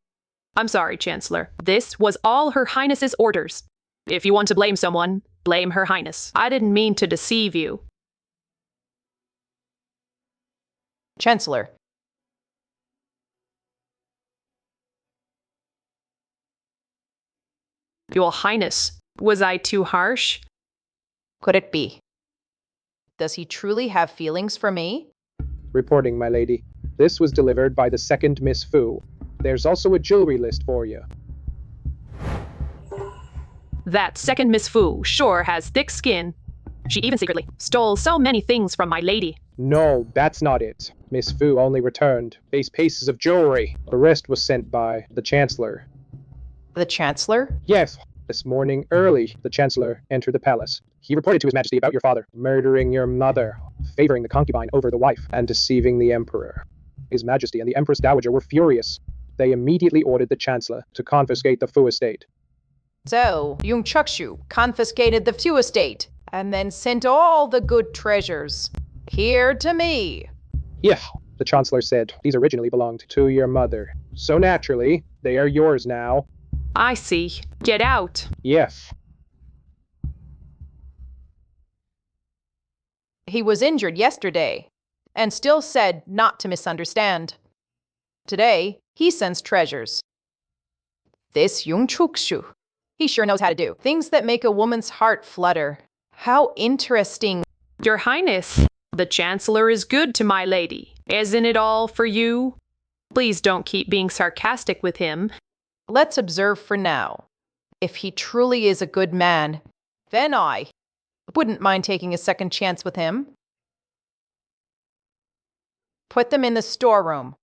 I'm sorry, Chancellor. This was all Her Highness's orders. If you want to blame someone, blame Her Highness. I didn't mean to deceive you. Chancellor. Your Highness, was I too harsh? Could it be? Does he truly have feelings for me? Reporting, my lady. This was delivered by the second Miss Fu. There's also a jewelry list for you. That second Miss Fu sure has thick skin. She even secretly stole so many things from my lady. No, that's not it. Miss Fu only returned base pieces of jewelry. The rest was sent by the Chancellor. The Chancellor? Yes. This morning early, the Chancellor entered the palace. He reported to His Majesty about your father murdering your mother, favoring the concubine over the wife, and deceiving the Emperor. His Majesty and the Empress Dowager were furious. They immediately ordered the Chancellor to confiscate the Fu estate. So, Yung Chukshu confiscated the Fu estate and then sent all the good treasures here to me. Yeah, the Chancellor said these originally belonged to your mother. So naturally, they are yours now. I see. Get out. Yes. He was injured yesterday and still said not to misunderstand. Today, he sends treasures. This Yung Chukshu, he sure knows how to do things that make a woman's heart flutter. How interesting. Your Highness, the Chancellor is good to my lady. Isn't it all for you? Please don't keep being sarcastic with him. Let's observe for now. If he truly is a good man, then I wouldn't mind taking a second chance with him. Put them in the storeroom.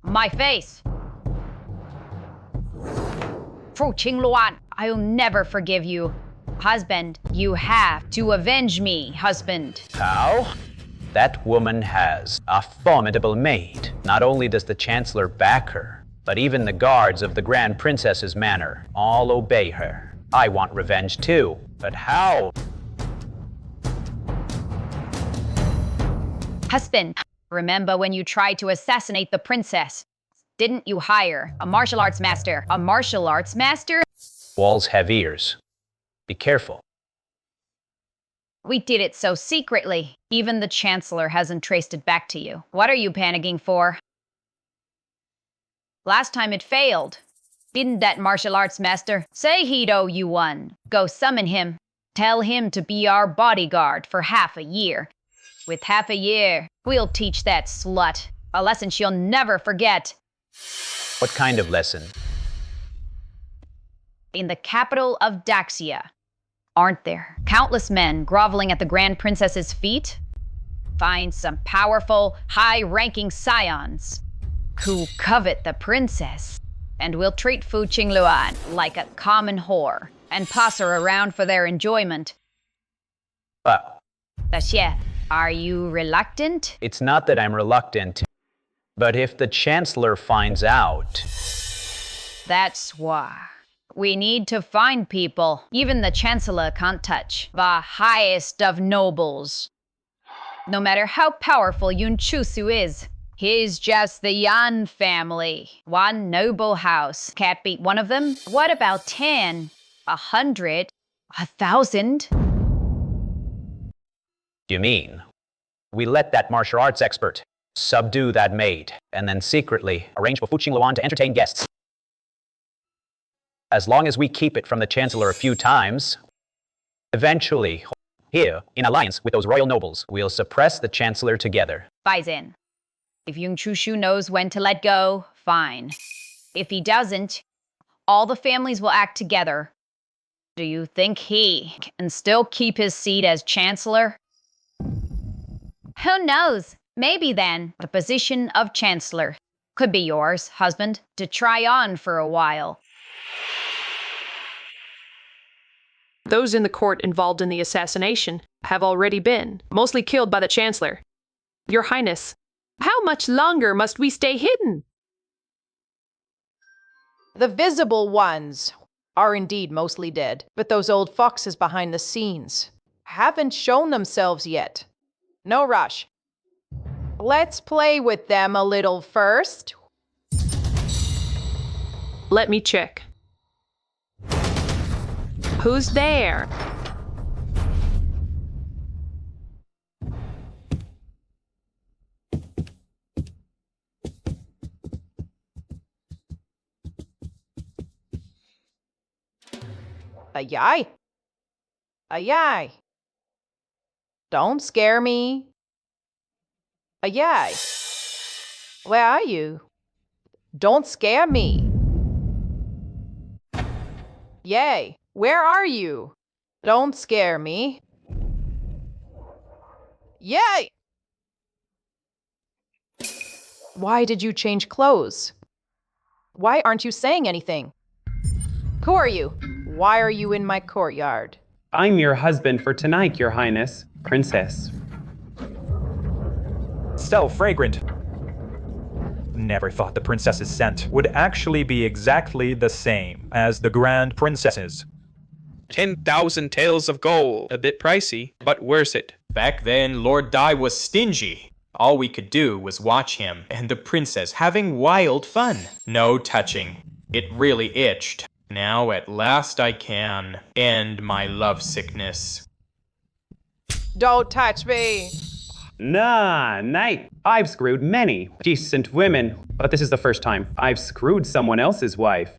My face! Fu Qingluan, I'll never forgive you. Husband, you have to avenge me, husband. How? That woman has a formidable maid. Not only does the Chancellor back her, but even the guards of the Grand Princess's manor all obey her. I want revenge too, but how? Husband, remember when you tried to assassinate the princess? Didn't you hire a martial arts master? A martial arts master? Walls have ears. Be careful. We did it so secretly. Even the Chancellor hasn't traced it back to you. What are you panicking for? Last time it failed. Didn't that martial arts master say he'd owe you one? Go summon him. Tell him to be our bodyguard for half a year. With half a year, we'll teach that slut a lesson she'll never forget. What kind of lesson? In the capital of Daxia, aren't there countless men groveling at the Grand Princess's feet? Find some powerful, high-ranking scions who covet the princess, and we'll treat Fu Qingluan like a common whore and pass her around for their enjoyment. Well, Xie, are you reluctant? it's not that I'm reluctant, but if the Chancellor finds out... That's why. We need to find people even the Chancellor can't touch. The highest of nobles. No matter how powerful Yun Chusu is, he's just the Yan family. One noble house. Can't beat one of them? What about 10? 100? 1,000? You mean, we let that martial arts expert subdue that maid, and then secretly arrange for Fu Qingluan to entertain guests? As long as we keep it from the Chancellor a few times, eventually, here, in alliance with those royal nobles, we'll suppress the Chancellor together. Faizin. If Yung Chushu knows when to let go, fine. If he doesn't, all the families will act together. Do you think he can still keep his seat as Chancellor? Who knows? Maybe then the position of Chancellor could be yours, husband, to try on for a while. Those in the court involved in the assassination have already been mostly killed by the Chancellor. Your Highness, how much longer must we stay hidden? The visible ones are indeed mostly dead, but those old foxes behind the scenes haven't shown themselves yet. No rush. Let's play with them a little first. Let me check. Who's there? Ayay. Ayay. Don't scare me. Ayay. Where are you? Don't scare me. Yay. Where are you? Don't scare me. Yay! Why did you change clothes? Why aren't you saying anything? Who are you? Why are you in my courtyard? I'm your husband for tonight, Your Highness, Princess. So fragrant. Never thought the princess's scent would actually be exactly the same as the Grand Princess's. 10,000 taels of gold. A bit pricey, but worth it. Back then, Lord Di was stingy. All we could do was watch him and the princess having wild fun. No touching. It really itched. Now at last I can end my lovesickness. Don't touch me! Nah, Knight. I've screwed many decent women, but this is the first time I've screwed someone else's wife.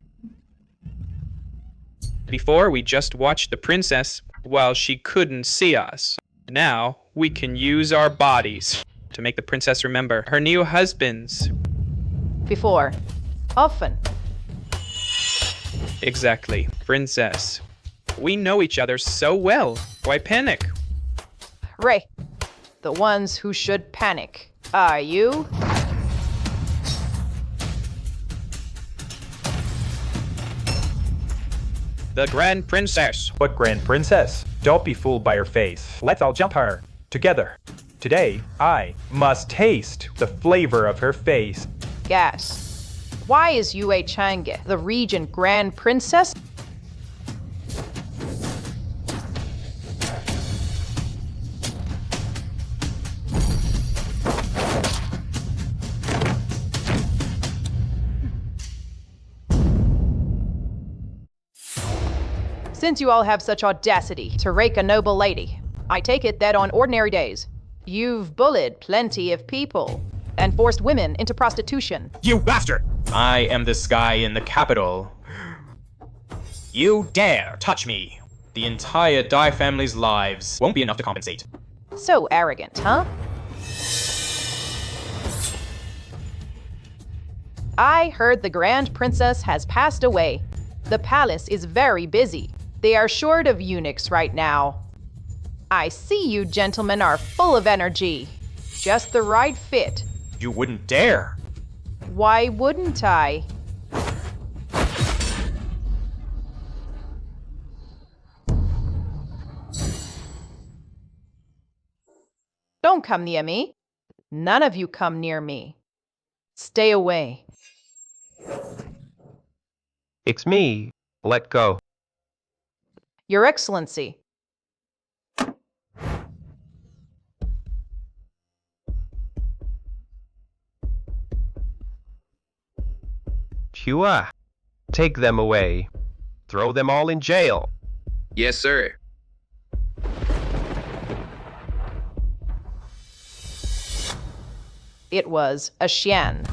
Before, we just watched the princess while she couldn't see us. Now, we can use our bodies to make the princess remember her new husbands. Before. Often. Exactly, princess. We know each other so well. Why panic? Ray. The ones who should panic are you? The Grand Princess. What Grand Princess? Don't be fooled by her face. Let's all jump her. Together. Today, I must taste the flavor of her face. Gas. Why is Yue Chang'e the Regent Grand Princess? Since you all have such audacity to rake a noble lady, I take it that on ordinary days, you've bullied plenty of people and forced women into prostitution. You bastard! I am this guy in the capital. You dare touch me! The entire Dai family's lives won't be enough to compensate. So arrogant, huh? I heard the Grand Princess has passed away. The palace is very busy. They are short of eunuchs right now. I see you gentlemen are full of energy. Just the right fit. You wouldn't dare! Why wouldn't I? Don't come near me. None of you come near me. Stay away. It's me. Let go. Your Excellency. Chua. Take them away. Throw them all in jail. Yes, sir. It was a Xian.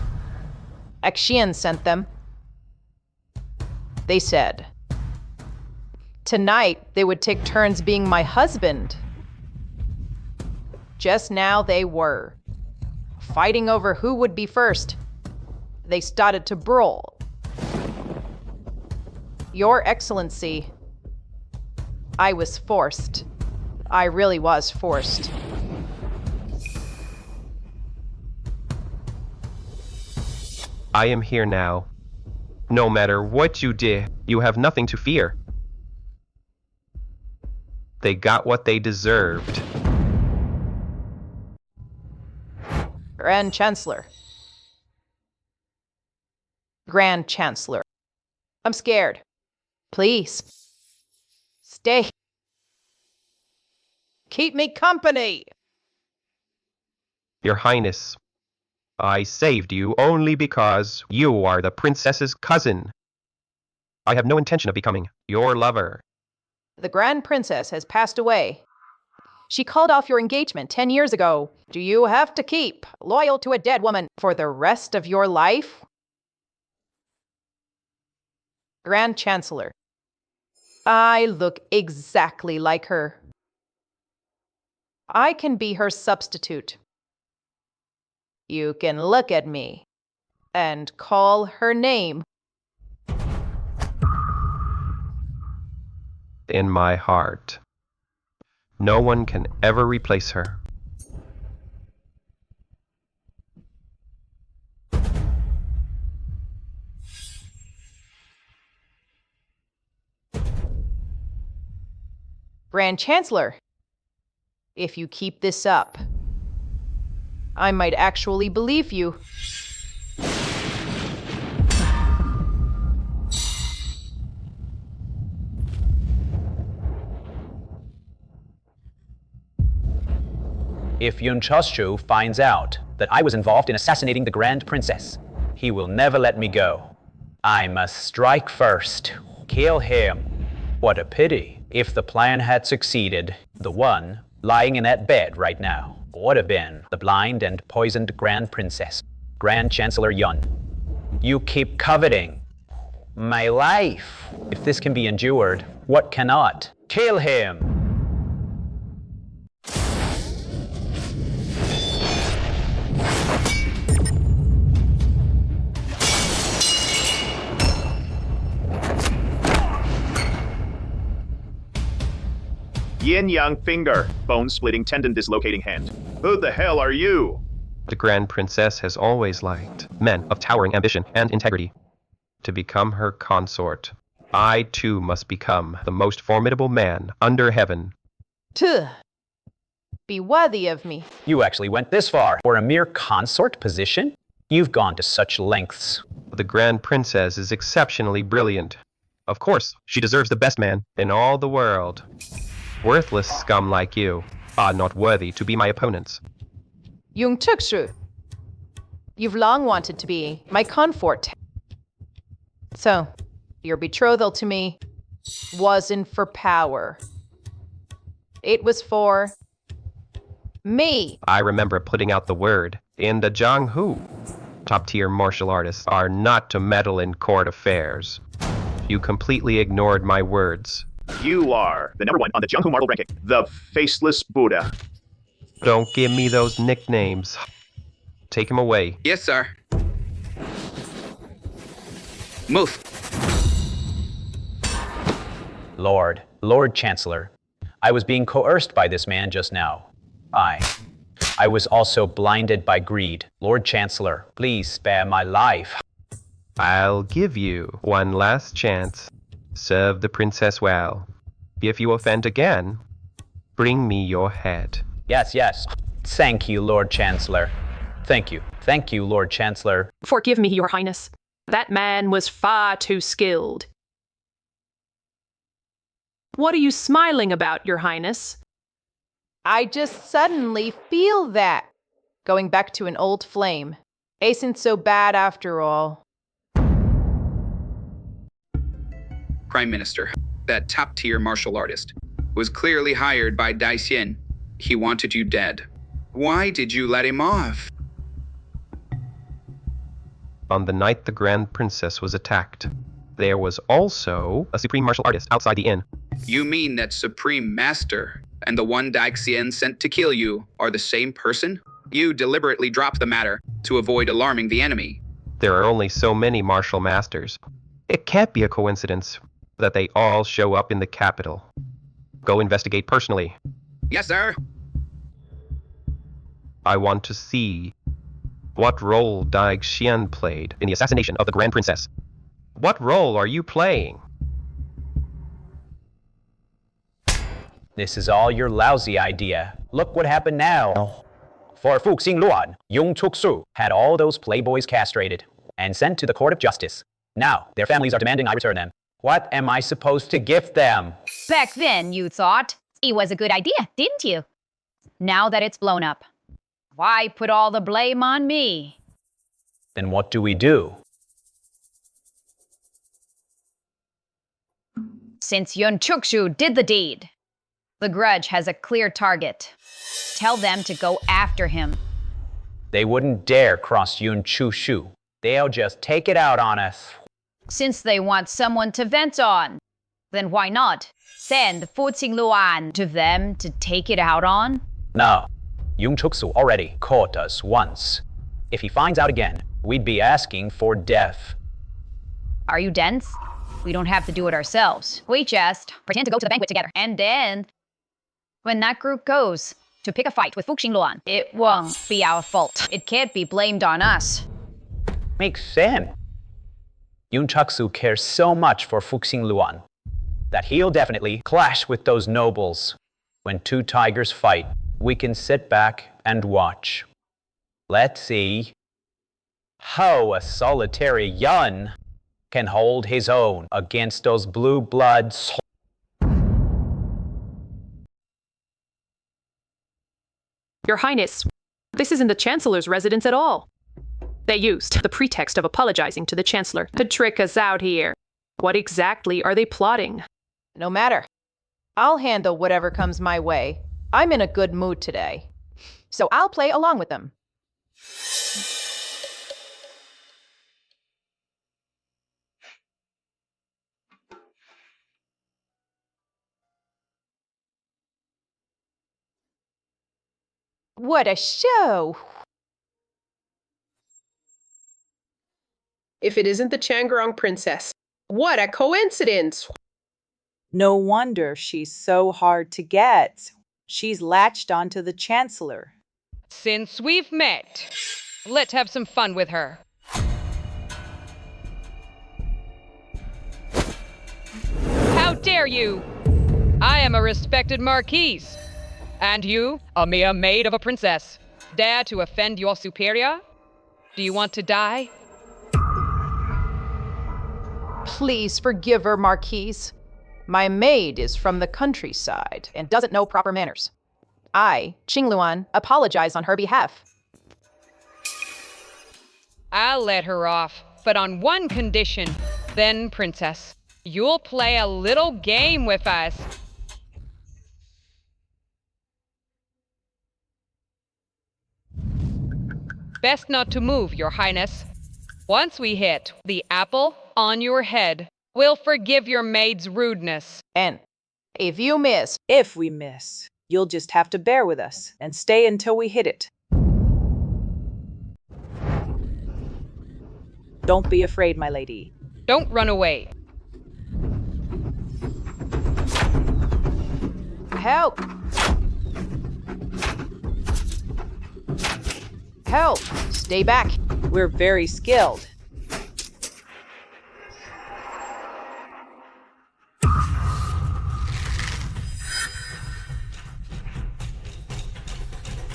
Xian sent them. They said, tonight they would take turns being my husband. Just now they were. Fighting over who would be first. They started to brawl. Your Excellency, I was forced. I really was forced. I am here now. No matter what you did, you have nothing to fear. They got what they deserved. Grand Chancellor. Grand Chancellor. I'm scared. Please. Stay. Keep me company. Your Highness, I saved you only because you are the princess's cousin. I have no intention of becoming your lover. The Grand Princess has passed away. She called off your engagement 10 years ago. Do you have to keep loyal to a dead woman for the rest of your life? Grand Chancellor. I look exactly like her. I can be her substitute. You can look at me and call her name. In my heart. No one can ever replace her. Grand Chancellor, if you keep this up, I might actually believe you. If Yun Choschu finds out that I was involved in assassinating the Grand Princess, he will never let me go. I must strike first. Kill him. What a pity. If the plan had succeeded, the one lying in that bed right now would have been the blind and poisoned Grand Princess, Grand Chancellor Yun. You keep coveting my life. If this can be endured, what cannot? Kill him! Yin Yang finger, bone-splitting, tendon-dislocating hand. Who the hell are you? The Grand Princess has always liked men of towering ambition and integrity. To become her consort, I too must become the most formidable man under heaven. Tuh. Be worthy of me. You actually went this far. For a mere consort position? You've gone to such lengths. The Grand Princess is exceptionally brilliant. Of course, she deserves the best man in all the world. Worthless scum like you are not worthy to be my opponents. Yung Tukshu, you've long wanted to be my comfort. So, your betrothal to me wasn't for power. It was for me. I remember putting out the word in the Jianghu. Top-tier martial artists are not to meddle in court affairs. You completely ignored my words. You are the #1 on the Jianghu Marble ranking, the Faceless Buddha. Don't give me those nicknames. Take him away. Yes, sir. Move. Lord Chancellor, I was being coerced by this man just now. I was also blinded by greed. Lord Chancellor, please spare my life. I'll give you one last chance. Serve the princess well. If you offend again, bring me your head. Yes. Thank you, Lord Chancellor. Thank you, Lord Chancellor. Forgive me, Your Highness. That man was far too skilled. What are you smiling about, Your Highness? I just suddenly feel that. Going back to an old flame. Ain't so bad after all. Prime Minister, that top-tier martial artist, was clearly hired by Dai Xian. He wanted you dead. Why did you let him off? On the night the Grand Princess was attacked, there was also a supreme martial artist outside the inn. You mean that Supreme Master and the one Dai Xian sent to kill you are the same person? You deliberately dropped the matter to avoid alarming the enemy. There are only so many martial masters. It can't be a coincidence that they all show up in the capital. Go investigate personally. Yes, sir. I want to see What role Dai Xian played in the assassination of the Grand Princess? What role are you playing? This is all your lousy idea. Look what happened now. For Fuxing Luan, Yung Chuk-su had all those playboys castrated and sent to the court of justice. Now, their families are demanding I return them. What am I supposed to gift them? Back then, you thought it was a good idea, didn't you? Now that it's blown up, why put all the blame on me? Then what do we do? Since Yun Chukshu did the deed, the grudge has a clear target. Tell them to go after him. They wouldn't dare cross Yun Chu-shu. They'll just take it out on us. Since they want someone to vent on, then why not send Fuxing Luan to them to take it out on? No. Yung Chuk-su already caught us once. If he finds out again, we'd be asking for death. Are you dense? We don't have to do it ourselves. We just pretend to go to the banquet together. And then, when that group goes to pick a fight with Fuxing Luan, it won't be our fault. It can't be blamed on us. Makes sense. Yun Chuk-su cares so much for Fuxing Luan that he'll definitely clash with those nobles. When two tigers fight, we can sit back and watch. Let's see how a solitary Yun can hold his own against those blue bloods. Your Highness, this isn't the Chancellor's residence at all. They used the pretext of apologizing to the Chancellor to trick us out here. What exactly are they plotting? No matter. I'll handle whatever comes my way. I'm in a good mood today. So I'll play along with them. What a show! If it isn't the Changrong princess, what a coincidence! No wonder she's so hard to get. She's latched onto the Chancellor. Since we've met, let's have some fun with her. How dare you! I am a respected marquise. And you, a mere maid of a princess, dare to offend your superior? Do you want to die? Please forgive her, Marquise. My maid is from the countryside and doesn't know proper manners. I, Qingluan, apologize on her behalf. I'll let her off, but on one condition. Then, princess, you'll play a little game with us. Best not to move, Your Highness. Once we hit the apple on your head, we'll forgive your maid's rudeness. And if you miss... If we miss, you'll just have to bear with us and stay until we hit it. Don't be afraid, my lady. Don't run away. Help! Help! Stay back. We're very skilled.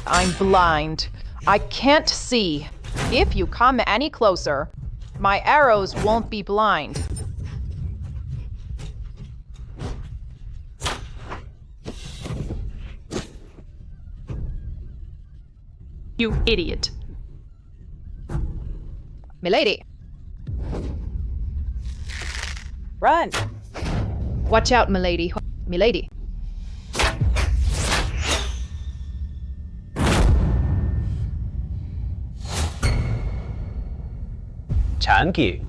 I'm blind. I can't see. If you come any closer, my arrows won't be blind. You idiot. Milady. Run. Watch out, milady. Milady. Thank you.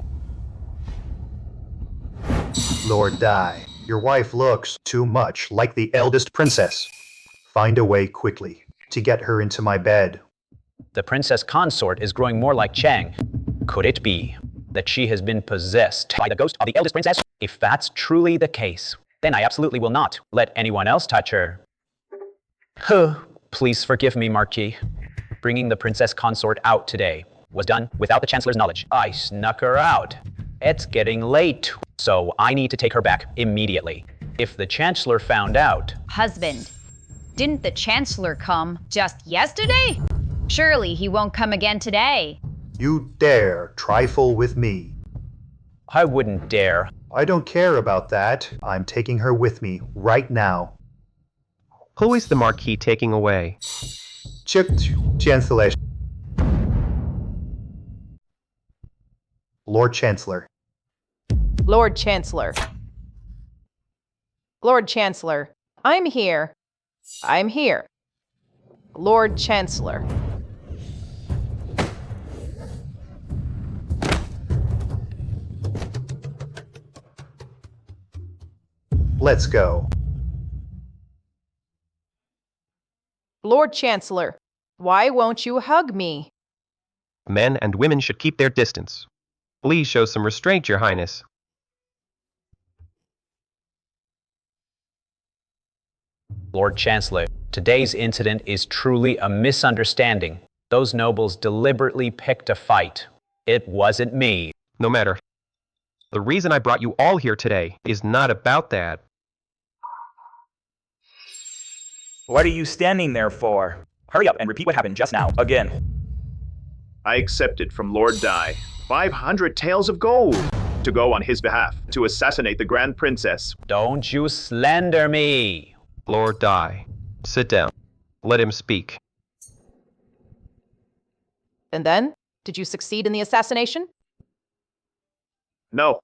Lord Dai, your wife looks too much like the eldest princess. Find a way quickly to get her into my bed. The princess consort is growing more like Chang. Could it be that she has been possessed by the ghost of the eldest princess? If that's truly the case, then I absolutely will not let anyone else touch her. Please forgive me, Marquis. Bringing the princess consort out today was done without the Chancellor's knowledge. I snuck her out. It's getting late, so I need to take her back immediately. If the Chancellor found out... Husband, didn't the Chancellor come just yesterday? Surely he won't come again today. You dare trifle with me. I wouldn't dare. I don't care about that. I'm taking her with me right now. Who is the Marquis taking away? Chancellor. Lord Chancellor. Lord Chancellor. Lord Chancellor, I'm here. I'm here. Lord Chancellor. Let's go. Lord Chancellor, why won't you hug me? Men and women should keep their distance. Please show some restraint, Your Highness. Lord Chancellor, today's incident is truly a misunderstanding. Those nobles deliberately picked a fight. It wasn't me. No matter. The reason I brought you all here today is not about that. What are you standing there for? Hurry up and repeat what happened just now, again. I accepted from Lord Dai 500 taels of gold to go on his behalf to assassinate the Grand Princess. Don't you slander me! Lord Dai, sit down. Let him speak. And then, did you succeed in the assassination? No.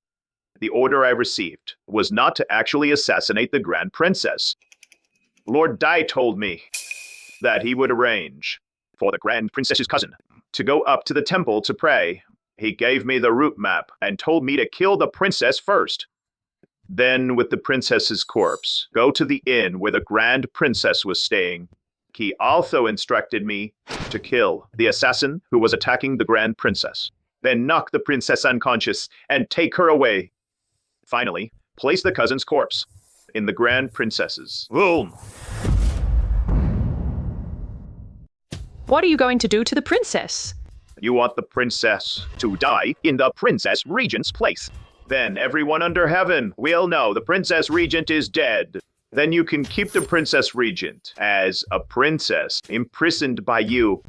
The order I received was not to actually assassinate the Grand Princess. Lord Dai told me that he would arrange for the Grand Princess's cousin to go up to the temple to pray. He gave me the route map and told me to kill the princess first. Then, with the princess's corpse, go to the inn where the Grand Princess was staying. He also instructed me to kill the assassin who was attacking the Grand Princess. Then knock the princess unconscious and take her away. Finally, place the cousin's corpse in the Grand Princess's room. What are you going to do to the princess? You want the princess to die in the Princess Regent's place. Then everyone under heaven will know the Princess Regent is dead. Then you can keep the Princess Regent as a princess imprisoned by you.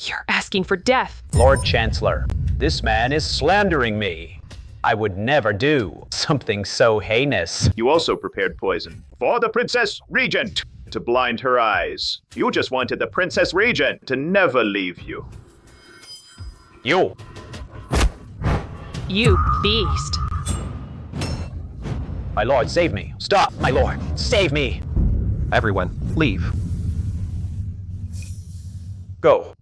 You're asking for death. Lord Chancellor, this man is slandering me. I would never do something so heinous. You also prepared poison for the Princess Regent to blind her eyes. You just wanted the Princess Regent to never leave you. You beast. My lord, save me. Stop, my lord. Save me. Everyone, leave. Go.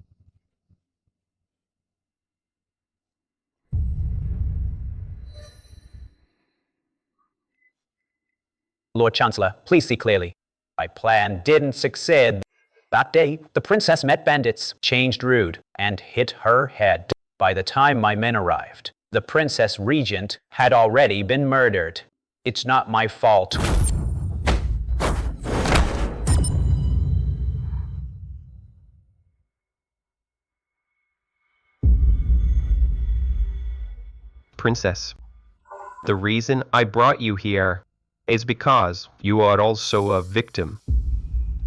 Lord Chancellor, please see clearly. My plan didn't succeed. That day, the princess met bandits, changed rude, and hit her head. By the time my men arrived, the Princess Regent had already been murdered. It's not my fault. Princess, the reason I brought you here is because you are also a victim.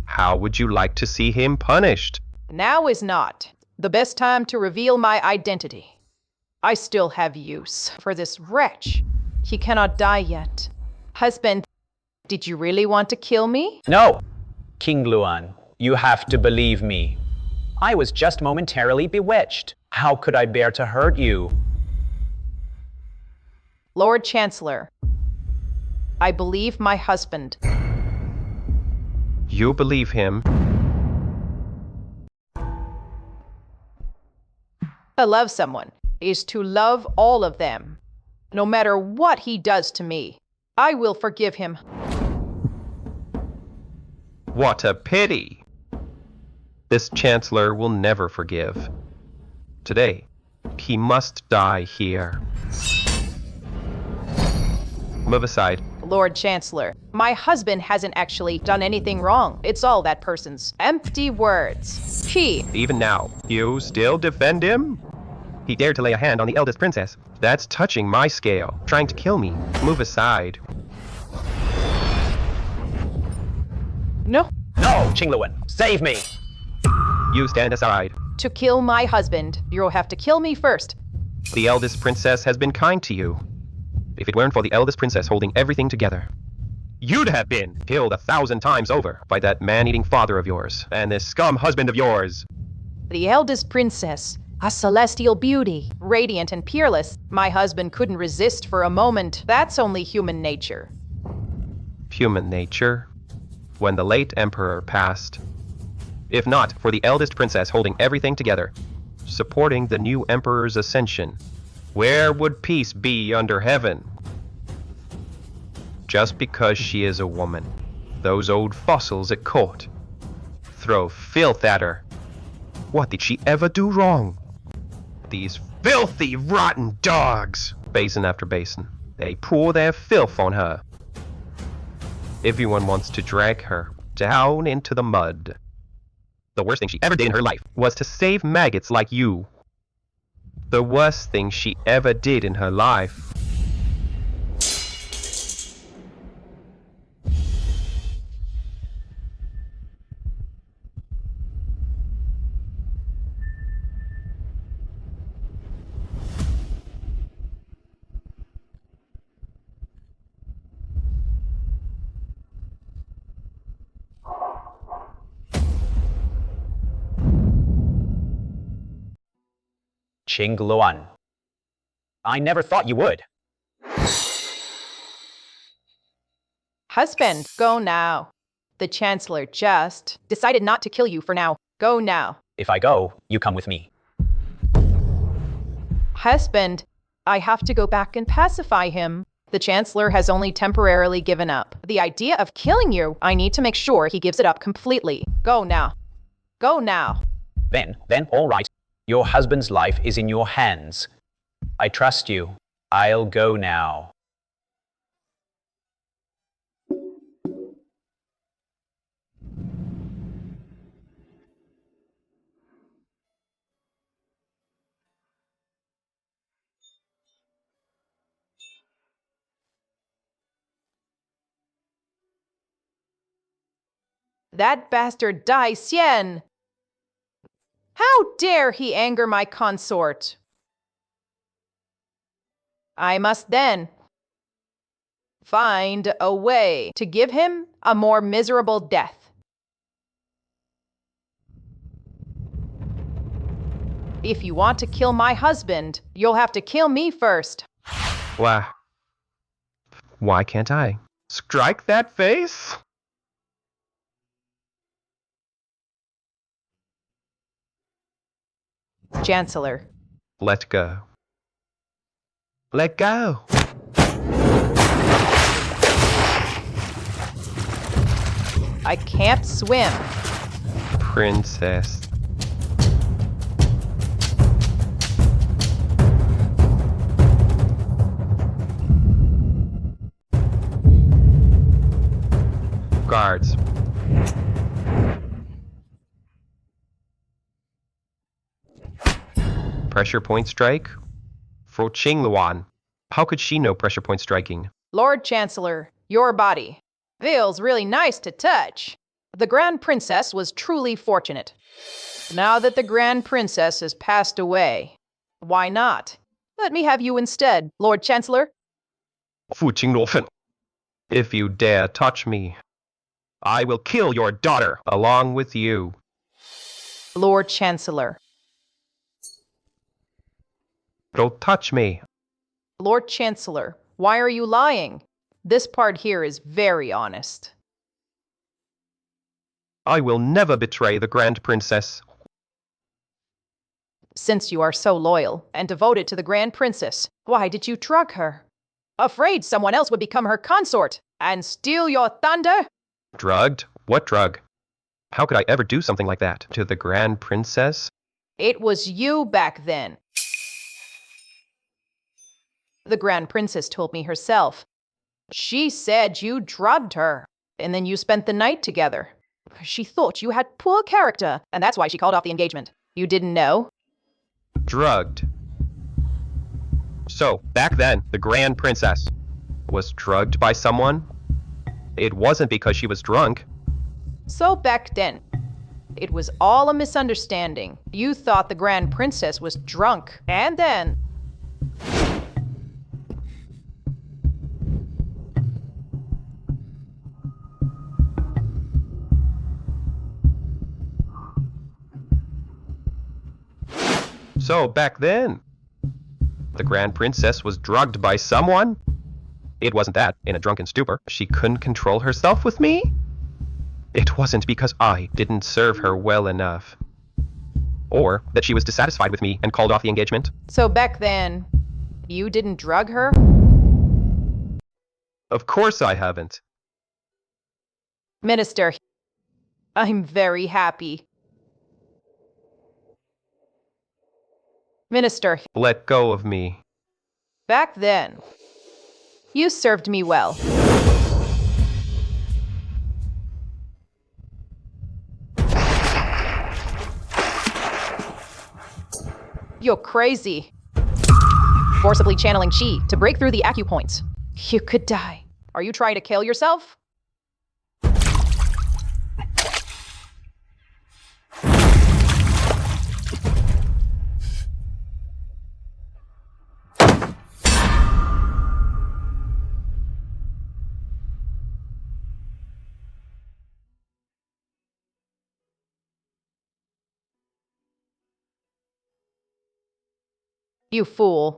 How would you like to see him punished? Now is not the best time to reveal my identity. I still have use for this wretch. He cannot die yet. Husband, did you really want to kill me? No! King Luan, you have to believe me. I was just momentarily bewitched. How could I bear to hurt you? Lord Chancellor, I believe my husband. You believe him? To love someone is to love all of them. No matter what he does to me, I will forgive him. What a pity! This Chancellor will never forgive. Today, he must die here. Move aside. Lord Chancellor, my husband hasn't actually done anything wrong. It's all that person's empty words. Even now, you still defend him? He dared to lay a hand on the eldest princess. That's touching my scale. Trying to kill me. Move aside. No. No, Qingluan, save me! You stand aside. To kill my husband, you'll have to kill me first. The eldest princess has been kind to you. If it weren't for the eldest princess holding everything together, you'd have been killed 1,000 times over by that man-eating father of yours and this scum husband of yours. The eldest princess, a celestial beauty, radiant and peerless. My husband couldn't resist for a moment. That's only human nature. Human nature? When the late emperor passed. If not for the eldest princess holding everything together, supporting the new emperor's ascension, where would peace be under heaven? Just because she is a woman, those old fossils at court throw filth at her. What did she ever do wrong? These filthy, rotten dogs! Basin after basin, they pour their filth on her. Everyone wants to drag her down into the mud. The worst thing she ever did in her life was to save maggots like you. The worst thing she ever did in her life. Qingluan, I never thought you would. Husband, go now. The Chancellor just decided not to kill you for now. Go now. If I go, you come with me. Husband, I have to go back and pacify him. The Chancellor has only temporarily given up. The idea of killing you, I need to make sure he gives it up completely. Go now. Go now. Then, all right. Your husband's life is in your hands. I trust you. I'll go now. That bastard Dai Xian! How dare he anger my consort? I must then find a way to give him a more miserable death. If you want to kill my husband, you'll have to kill me first. Why can't I? Strike that face? Chancellor. Let go. Let go. I can't swim. Princess. Guards. Pressure point strike? For Qingluan. How could she know pressure point striking? Lord Chancellor, your body feels really nice to touch. The Grand Princess was truly fortunate. Now that the Grand Princess has passed away, why not? Let me have you instead, Lord Chancellor. Fu Qingluan, if you dare touch me, I will kill your daughter along with you. Lord Chancellor. Don't touch me. Lord Chancellor, why are you lying? This part here is very honest. I will never betray the Grand Princess. Since you are so loyal and devoted to the Grand Princess, why did you drug her? Afraid someone else would become her consort and steal your thunder? Drugged? What drug? How could I ever do something like that to the Grand Princess? It was you back then. The Grand Princess told me herself. She said you drugged her, and then you spent the night together. She thought you had poor character, and that's why she called off the engagement. You didn't know? Drugged. So, back then, the Grand Princess was drugged by someone? It wasn't because she was drunk. So back then, it was all a misunderstanding. You thought the Grand Princess was drunk, and then... So, back then, the Grand Princess was drugged by someone? It wasn't that, in a drunken stupor, she couldn't control herself with me? It wasn't because I didn't serve her well enough. Or that she was dissatisfied with me and called off the engagement. So back then, you didn't drug her? Of course I haven't. Minister, I'm very happy. Minister, Let go of me. back then, you served me well. You're crazy. Forcibly channeling chi to break through the acupoints. You could die. Are you trying to kill yourself? You fool.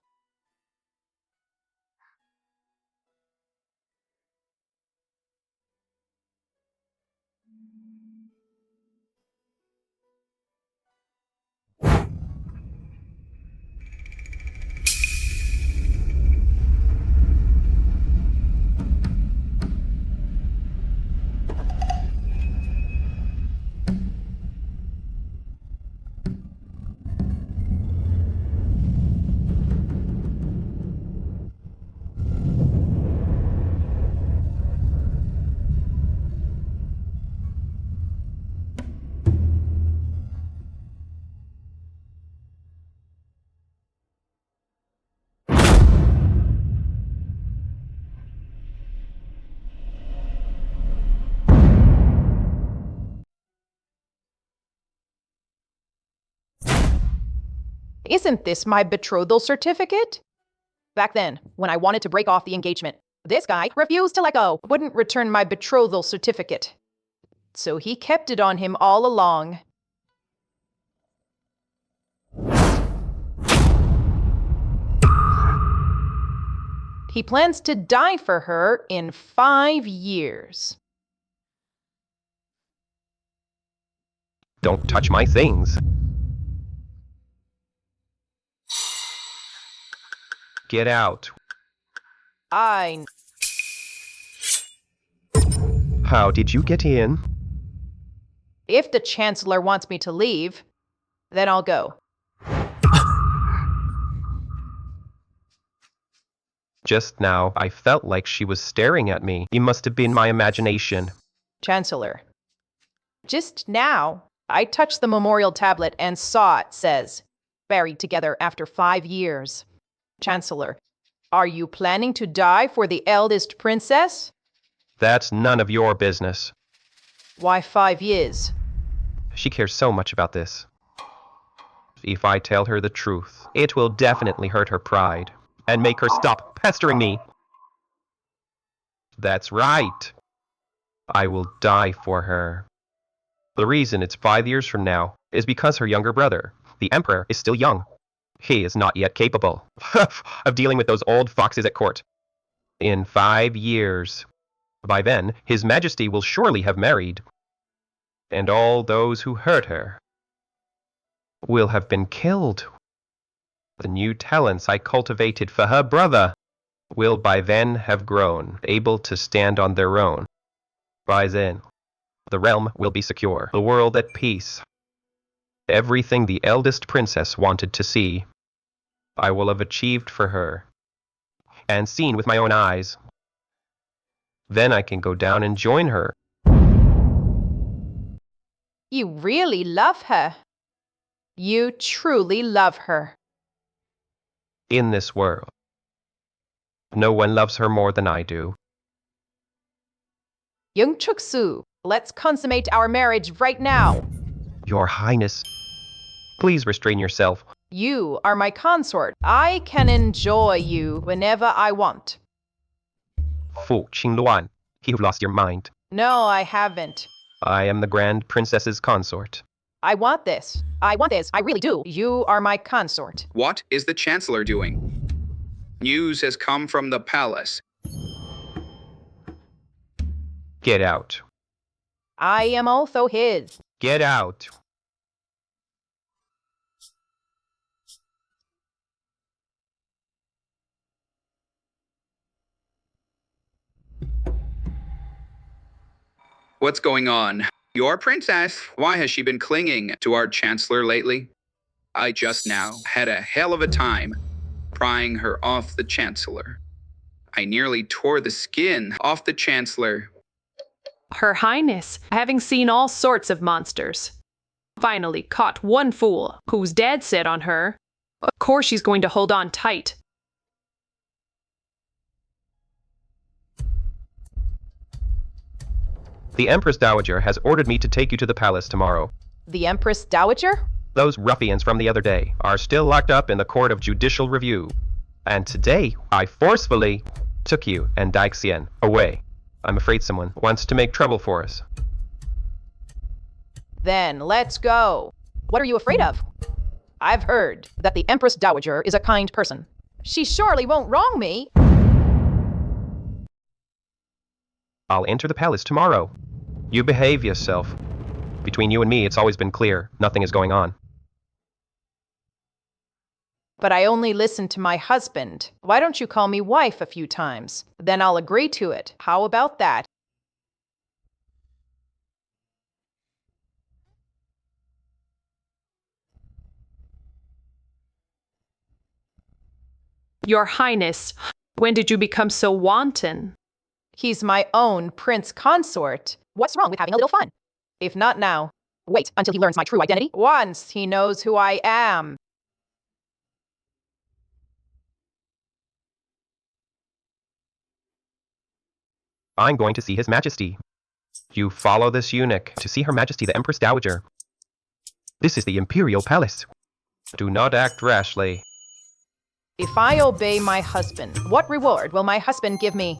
Isn't this my betrothal certificate? Back then, when I wanted to break off the engagement, this guy refused to let go, wouldn't return my betrothal certificate. So he kept it on him all along. He plans to die for her in 5 years. Don't touch my things. Get out. I... How did you get in? If the Chancellor wants me to leave, then I'll go. Just now, I felt like she was staring at me. It must have been my imagination. Chancellor. Just now, I touched the memorial tablet and saw it says, buried together after 5 years. Chancellor, are you planning to die for the eldest princess? That's none of your business. Why 5 years? She cares so much about this. If I tell her the truth, it will definitely hurt her pride and make her stop pestering me. That's right. I will die for her. The reason it's 5 years from now is because her younger brother, the Emperor, is still young. He is not yet capable of dealing with those old foxes at court. In 5 years, by then, His Majesty will surely have married, and all those who hurt her will have been killed. The new talents I cultivated for her brother will by then have grown, able to stand on their own. By then, the realm will be secure, the world at peace. Everything the eldest princess wanted to see, I will have achieved for her, and seen with my own eyes. Then I can go down and join her. You really love her. You truly love her. In this world, no one loves her more than I do. Young Chuk-su, let's consummate our marriage right now. Your Highness, please restrain yourself. You are my consort. I can enjoy you whenever I want. Fu Qingluan, you've lost your mind. No, I haven't. I am the Grand Princess's consort. I want this. I want this. I really do. You are my consort. What is the Chancellor doing? News has come from the palace. Get out. I am also his. Get out. What's going on? Your princess? Why has she been clinging to our Chancellor lately? I just now had a hell of a time prying her off the Chancellor. I nearly tore the skin off the Chancellor. Her Highness, having seen all sorts of monsters, finally caught one fool who's dead set on her. Of course she's going to hold on tight. The Empress Dowager has ordered me to take you to the palace tomorrow. The Empress Dowager? Those ruffians from the other day are still locked up in the Court of Judicial Review. And today, I forcefully took you and Daixien away. I'm afraid someone wants to make trouble for us. Then let's go. What are you afraid of? I've heard that the Empress Dowager is a kind person. She surely won't wrong me. I'll enter the palace tomorrow. You behave yourself. Between you and me, it's always been clear. Nothing is going on. But I only listen to my husband. Why don't you call me wife a few times? Then I'll agree to it. How about that? Your Highness, when did you become so wanton? He's my own prince consort. What's wrong with having a little fun? If not now, wait until he learns my true identity. Once he knows who I am. I'm going to see His Majesty. You follow this eunuch to see Her Majesty the Empress Dowager. This is the Imperial Palace. Do not act rashly. If I obey my husband, what reward will my husband give me?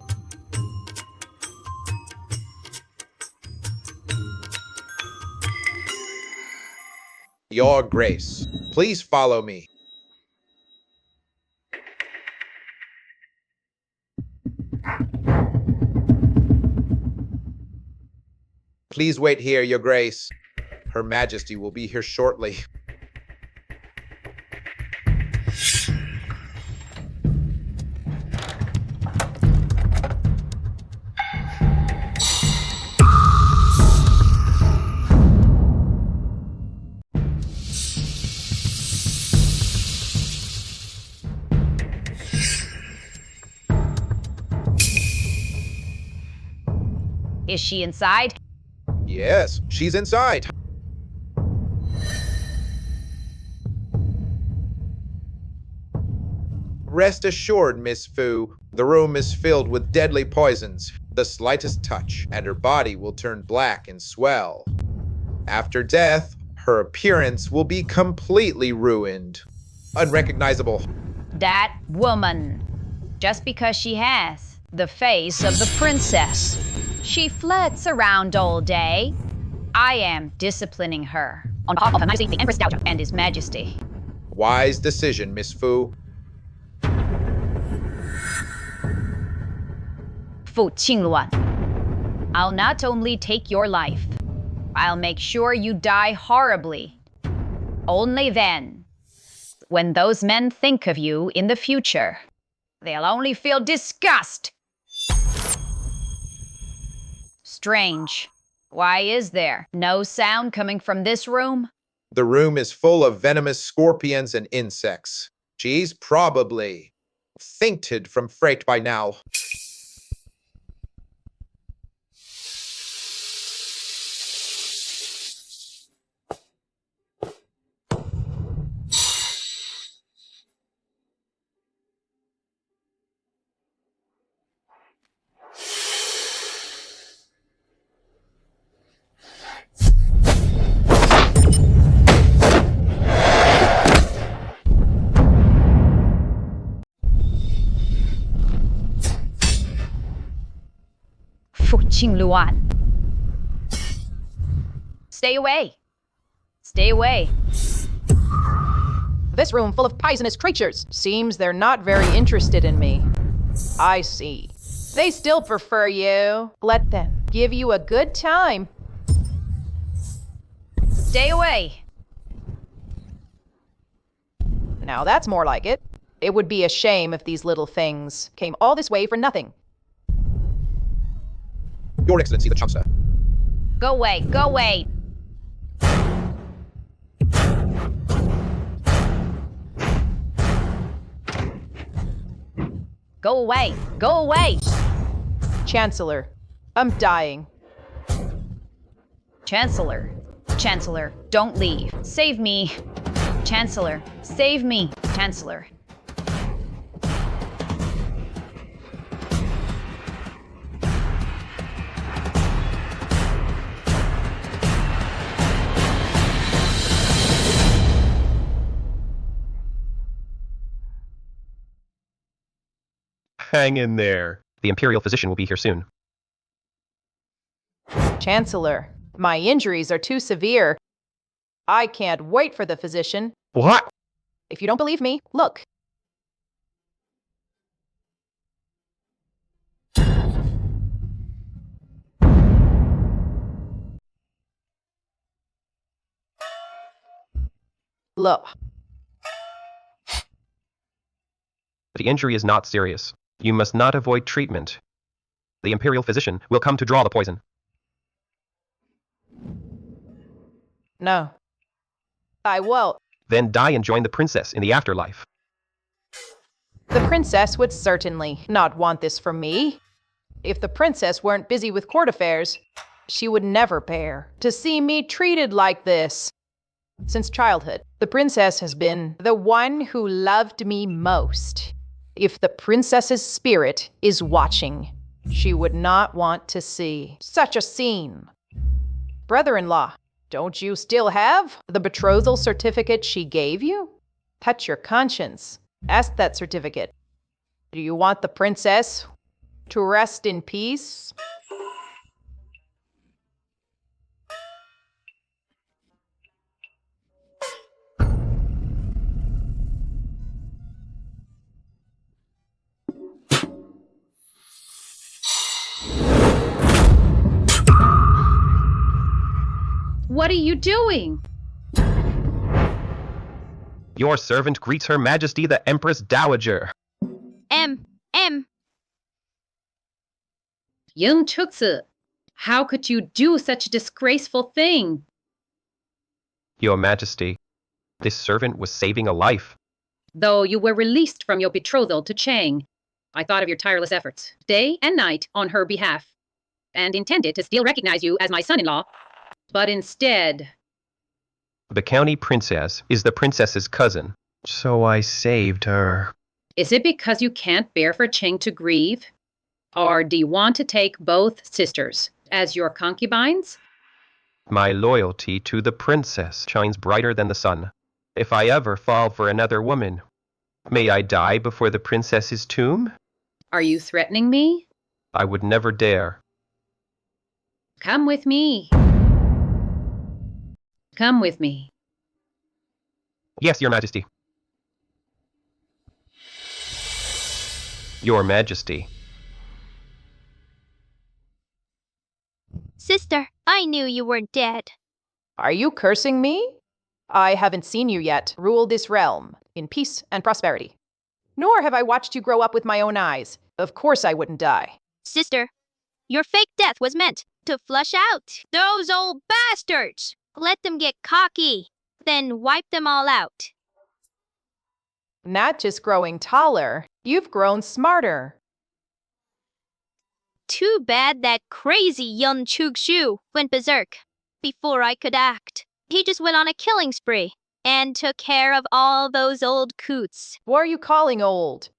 Your Grace, please follow me. Please wait here, Your Grace. Her Majesty will be here shortly. Is she inside? Yes, she's inside. Rest assured, Miss Fu, the room is filled with deadly poisons. The slightest touch, and her body will turn black and swell. After death, her appearance will be completely ruined. Unrecognizable. That woman. Just because she has the face of the princess. She flirts around all day. I am disciplining her on behalf of Her Majesty the Empress Dowager and His Majesty. Wise decision, Miss Fu. Fu Qingluan, I'll not only take your life, I'll make sure you die horribly. Only then, when those men think of you in the future, they'll only feel disgust. Strange. Why is there no sound coming from this room? The room is full of venomous scorpions and insects. She's probably fainted from fright by now. Fuqing Luan. Stay away. Stay away. This room full of poisonous creatures. Seems they're not very interested in me. I see. They still prefer you. Let them give you a good time. Stay away. Now that's more like it. It would be a shame if these little things came all this way for nothing. Your Excellency, the Chancellor. Go away. Go away. Go away. Go away. Chancellor, I'm dying. Chancellor. Chancellor, don't leave. Save me. Chancellor, save me. Chancellor. Hang in there. The Imperial physician will be here soon. Chancellor, my injuries are too severe. I can't wait for the physician. What? If you don't believe me, look. Look. The injury is not serious. You must not avoid treatment. The Imperial physician will come to draw the poison. No. I won't. Then die and join the princess in the afterlife. The princess would certainly not want this from me. If the princess weren't busy with court affairs, she would never bear to see me treated like this. Since childhood, the princess has been the one who loved me most. If the princess's spirit is watching, she would not want to see such a scene. Brother-in-law, don't you still have the betrothal certificate she gave you? Touch your conscience. Ask that certificate. Do you want the princess to rest in peace? What are you doing? Your servant greets Her Majesty the Empress Dowager. Young Chuksu, how could you do such a disgraceful thing? Your Majesty, this servant was saving a life. Though you were released from your betrothal to Chang, I thought of your tireless efforts, day and night, on her behalf, and intended to still recognize you as my son-in-law. But instead... The county princess is the princess's cousin, so I saved her. Is it because you can't bear for Chang to grieve? Or do you want to take both sisters as your concubines? My loyalty to the princess shines brighter than the sun. If I ever fall for another woman, may I die before the princess's tomb? Are you threatening me? I would never dare. Come with me. Come with me. Yes, Your Majesty. Your Majesty. Sister, I knew you weren't dead. Are you cursing me? I haven't seen you yet rule this realm in peace and prosperity. Nor have I watched you grow up with my own eyes. Of course I wouldn't die. Sister, your fake death was meant to flush out those old bastards. Let them get cocky, then wipe them all out. Not just growing taller, you've grown smarter. Too bad that crazy Yun Chug-shu went berserk before I could act. He just went on a killing spree and took care of all those old coots. What are you calling old?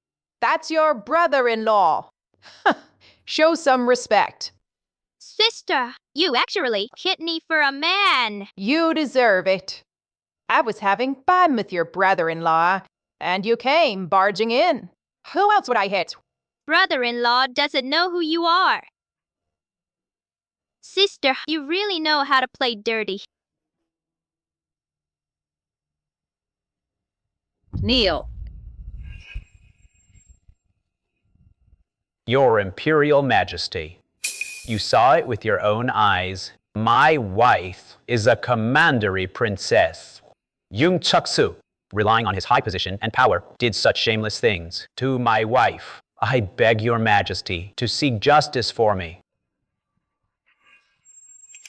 That's your brother-in-law. Show some respect. Sister, you actually hit me for a man. You deserve it. I was having fun with your brother-in-law, and you came barging in. Who else would I hit? Brother-in-law doesn't know who you are. Sister, you really know how to play dirty. Kneel. Your Imperial Majesty, you saw it with your own eyes. My wife is a commandery princess. Yung Chuk-su, relying on his high position and power, did such shameless things to my wife. I beg your majesty to seek justice for me.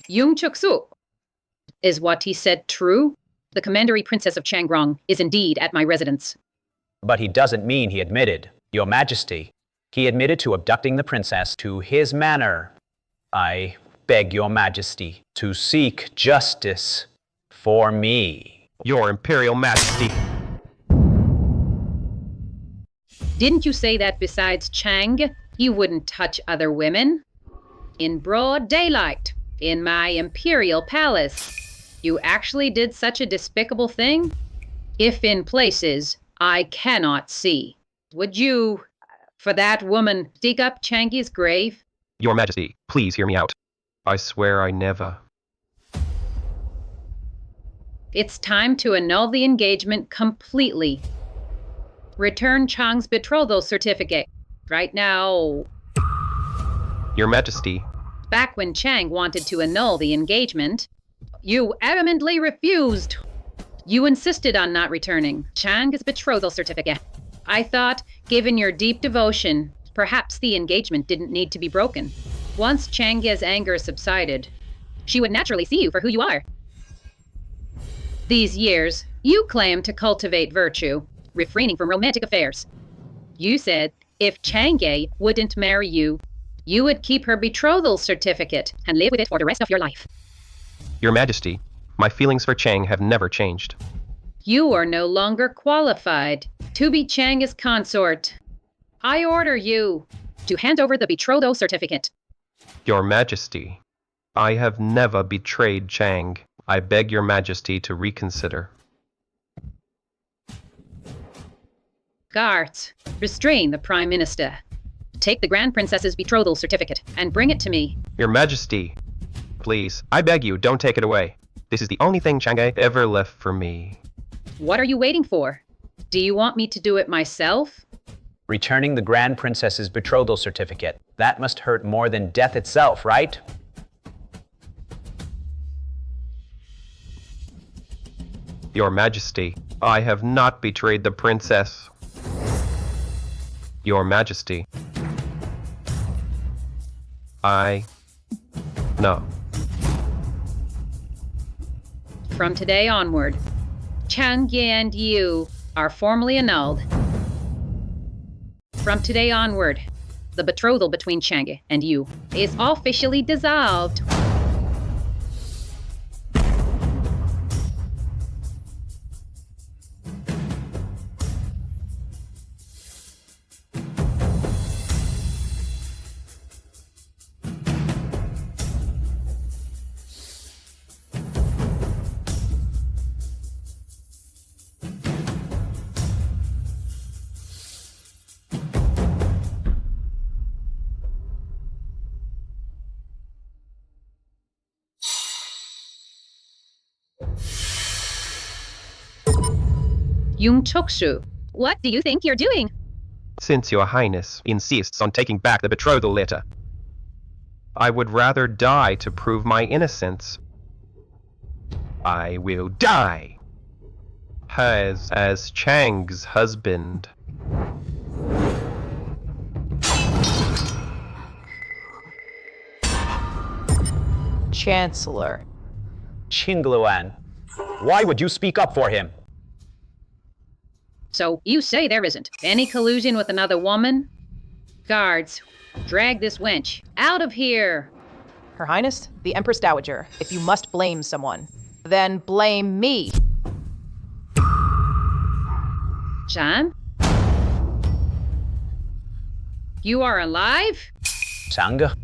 Yung Chuk-su. Is what he said true? The commandery princess of Changrong is indeed at my residence. But he doesn't mean he admitted. Your majesty, he admitted to abducting the princess to his manor. I beg your majesty to seek justice for me. Your Imperial Majesty. Didn't you say that besides Chang, you wouldn't touch other women? In broad daylight, in my imperial palace, you actually did such a despicable thing? If in places I cannot see, would you, for that woman, dig up Changi's grave? Your Majesty, please hear me out. I swear I never. It's time to annul the engagement completely. Return Chang's betrothal certificate. Right now. Your Majesty. Back when Chang wanted to annul the engagement, you adamantly refused. You insisted on not returning Chang's betrothal certificate. I thought, given your deep devotion, perhaps the engagement didn't need to be broken. Once Chang's anger subsided, she would naturally see you for who you are. These years, you claimed to cultivate virtue, refraining from romantic affairs. You said if Chang'e wouldn't marry you, you would keep her betrothal certificate and live with it for the rest of your life. Your Majesty, my feelings for Chang have never changed. You are no longer qualified to be Chang's consort. I order you to hand over the betrothal certificate. Your Majesty, I have never betrayed Chang. I beg your Majesty to reconsider. Guards, restrain the Prime Minister. Take the Grand Princess's betrothal certificate and bring it to me. Your Majesty, please, I beg you, don't take it away. This is the only thing Chang'e ever left for me. What are you waiting for? Do you want me to do it myself? Returning the Grand Princess's betrothal certificate. That must hurt more than death itself, right? Your Majesty, I have not betrayed the princess. Your Majesty, No. From today onward, Chang'e and you are formally annulled. From today onward, the betrothal between Chang'e and you is officially dissolved. Yung Chok-su, what do you think you're doing? Since your Highness insists on taking back the betrothal letter, I would rather die to prove my innocence. I will die as Chang's husband. Chancellor. Qingluan, why would you speak up for him? So you say there isn't any collusion with another woman? Guards, drag this wench out of here. Her Highness, the Empress Dowager, if you must blame someone, then blame me. Chan? You are alive? Chang'e?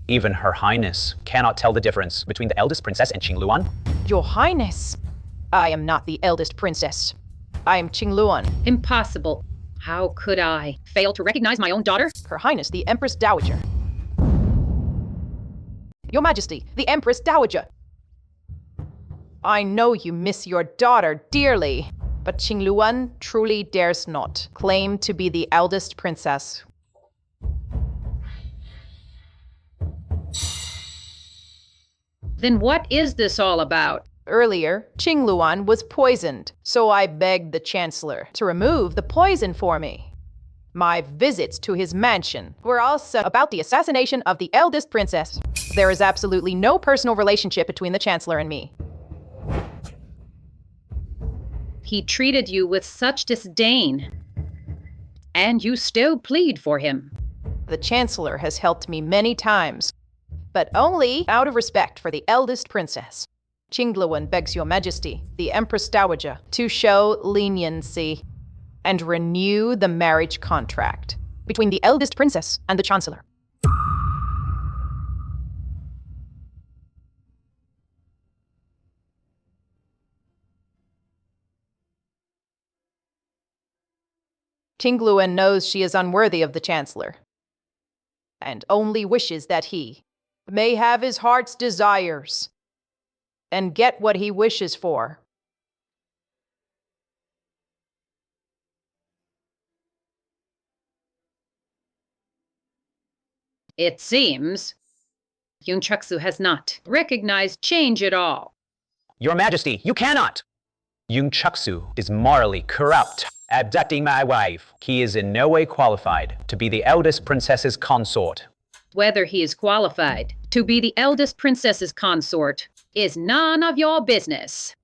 Even Her Highness cannot tell the difference between the eldest princess and Qingluan? Your Highness, I am not the eldest princess. I am Qingluan. Impossible. How could I fail to recognize my own daughter? Her Highness, the Empress Dowager. Your Majesty, the Empress Dowager. I know you miss your daughter dearly, but Qingluan truly dares not claim to be the eldest princess. Then what is this all about? Earlier, Qingluan was poisoned, so I begged the Chancellor to remove the poison for me. My visits to his mansion were also about the assassination of the eldest princess. There is absolutely no personal relationship between the Chancellor and me. He treated you with such disdain, and you still plead for him. The Chancellor has helped me many times, but only out of respect for the eldest princess. Qingluan begs Your Majesty, the Empress Dowager, to show leniency and renew the marriage contract between the eldest princess and the Chancellor. Qingluan knows she is unworthy of the Chancellor, and only wishes that he may have his heart's desires and get what he wishes for. It seems Yung Chuksu has not recognized change at all. Your Majesty, you cannot! Yung Chuksu is morally corrupt, abducting my wife. He is in no way qualified to be the eldest princess's consort. Whether he is qualified to be the eldest princess's consort is none of your business.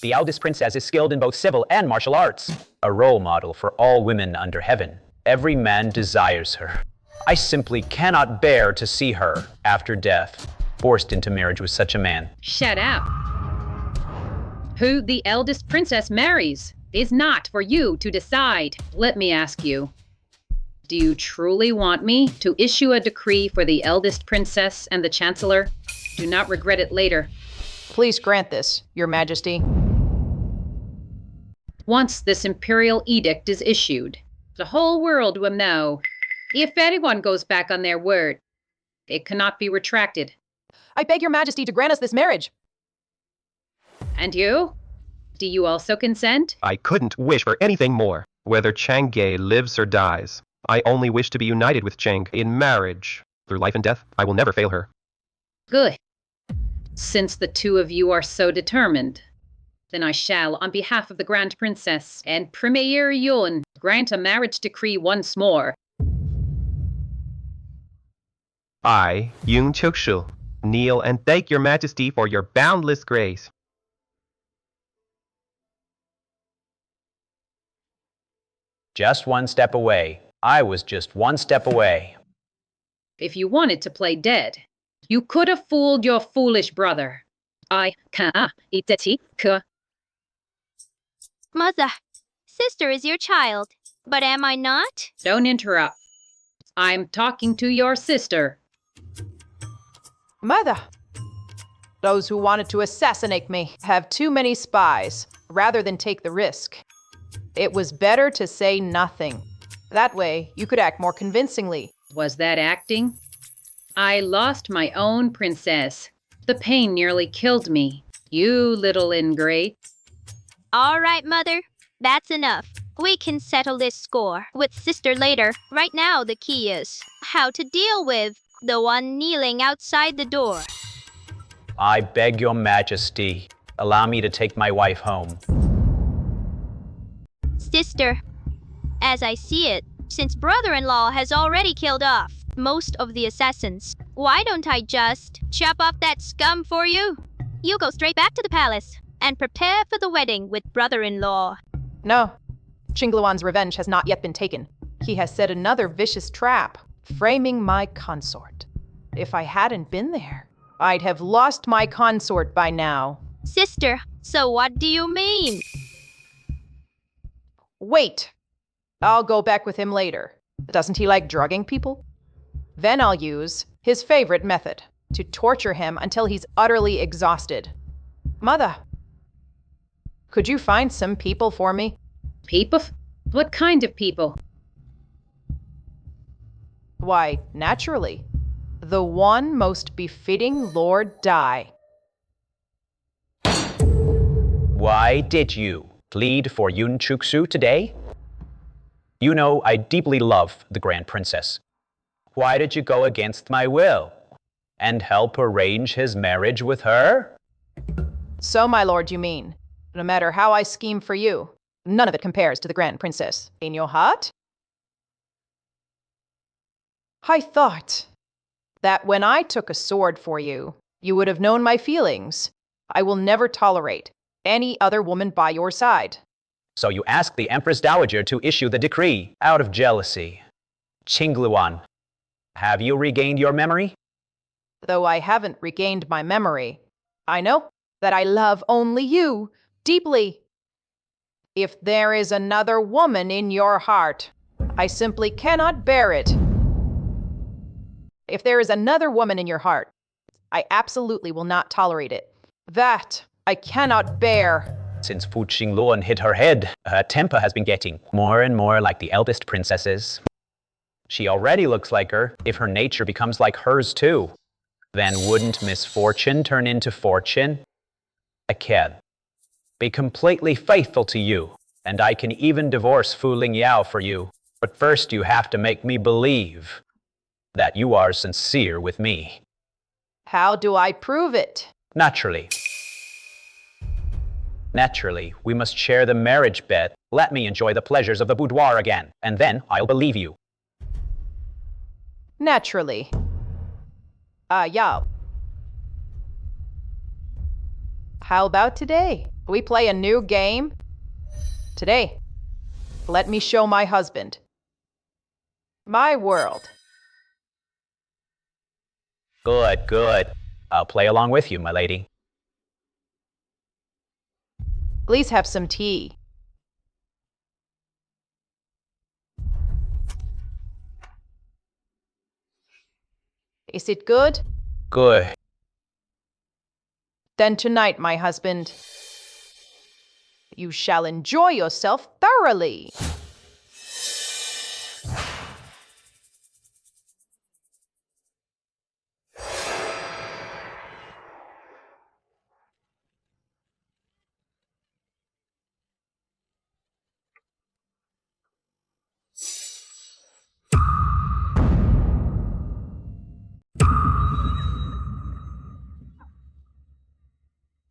The eldest princess is skilled in both civil and martial arts, a role model for all women under heaven. Every man desires her. I simply cannot bear to see her, after death, forced into marriage with such a man. Shut up. Who the eldest princess marries is not for you to decide. Let me ask you, do you truly want me to issue a decree for the eldest princess and the Chancellor? Do not regret it later. Please grant this, Your Majesty. Once this imperial edict is issued, the whole world will know. If anyone goes back on their word, it cannot be retracted. I beg Your Majesty to grant us this marriage. And you? Do you also consent? I couldn't wish for anything more. Whether Chang Ge lives or dies, I only wish to be united with Chang in marriage. Through life and death, I will never fail her. Good. Since the two of you are so determined, then I shall, on behalf of the Grand Princess and Premier Yun, grant a marriage decree once more. I, Yung Chukshul, kneel and thank Your Majesty for your boundless grace. Just one step away. I was just one step away. If you wanted to play dead, you could have fooled your foolish brother. Mother, sister is your child, but am I not? Don't interrupt. I'm talking to your sister. Mother, those who wanted to assassinate me have too many spies. Rather than take the risk, it was better to say nothing. That way, you could act more convincingly. Was that acting? I lost my own princess. The pain nearly killed me. You little ingrate. All right, Mother. That's enough. We can settle this score with sister later. Right now, the key is how to deal with the one kneeling outside the door. I beg Your Majesty, allow me to take my wife home. Sister, as I see it, since brother-in-law has already killed off most of the assassins, why don't I just chop off that scum for you? You go straight back to the palace and prepare for the wedding with brother-in-law. No, Qingluan's revenge has not yet been taken. He has set another vicious trap, framing my consort. If I hadn't been there, I'd have lost my consort by now. Sister, so what do you mean? Wait! I'll go back with him later. Doesn't he like drugging people? Then I'll use his favorite method, to torture him until he's utterly exhausted. Mother, could you find some people for me? People? What kind of people? Why, naturally. The one most befitting Lord Dai. Why did you plead for Yun Chuksu today? You know I deeply love the Grand Princess. Why did you go against my will and help arrange his marriage with her? So, my lord, you mean, no matter how I scheme for you, none of it compares to the Grand Princess. In your heart? I thought that when I took a sword for you, you would have known my feelings. I will never tolerate any other woman by your side. So you asked the Empress Dowager to issue the decree out of jealousy. Qingluan, have you regained your memory? Though I haven't regained my memory, I know that I love only you deeply. If there is another woman in your heart, I simply cannot bear it. If there is another woman in your heart, I absolutely will not tolerate it. That I cannot bear. Since Fu Qingluan hit her head, her temper has been getting more and more like the eldest princess's. She already looks like her. If her nature becomes like hers too, then wouldn't misfortune turn into fortune? I can be completely faithful to you, and I can even divorce Fu Lingyao for you. But first you have to make me believe that you are sincere with me. How do I prove it? Naturally. Naturally, we must share the marriage bed. Let me enjoy the pleasures of the boudoir again, and then I'll believe you. Naturally. Yao. How about today? We play a new game? Today, let me show my husband my world. Good, good. I'll play along with you, my lady. Please have some tea. Is it good? Good. Then tonight, my husband, you shall enjoy yourself thoroughly.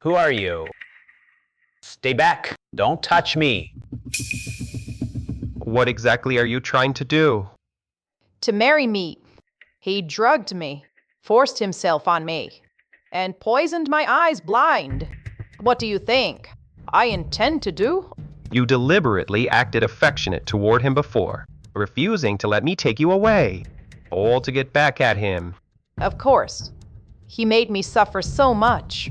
Who are you? Stay back. Don't touch me. What exactly are you trying to do? To marry me. He drugged me, forced himself on me, and poisoned my eyes blind. What do you think I intend to do? You deliberately acted affectionate toward him before, refusing to let me take you away, all to get back at him. Of course. He made me suffer so much.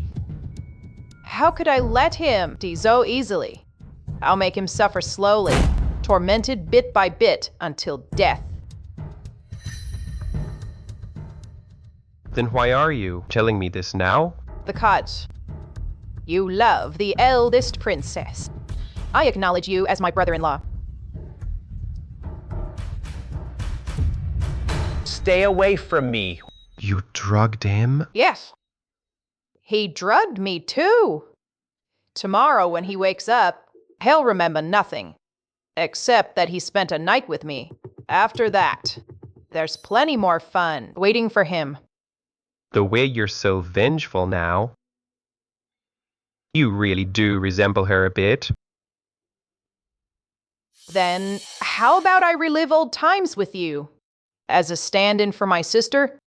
How could I let him die so easily? I'll make him suffer slowly, tormented bit by bit until death. Then why are you telling me this now? Because you love the eldest princess. I acknowledge you as my brother-in-law. Stay away from me. You drugged him? Yes. He drugged me too. Tomorrow when he wakes up, he'll remember nothing, except that he spent a night with me. After that, there's plenty more fun waiting for him. The way you're so vengeful now. You really do resemble her a bit. Then how about I relive old times with you? As a stand-in for my sister?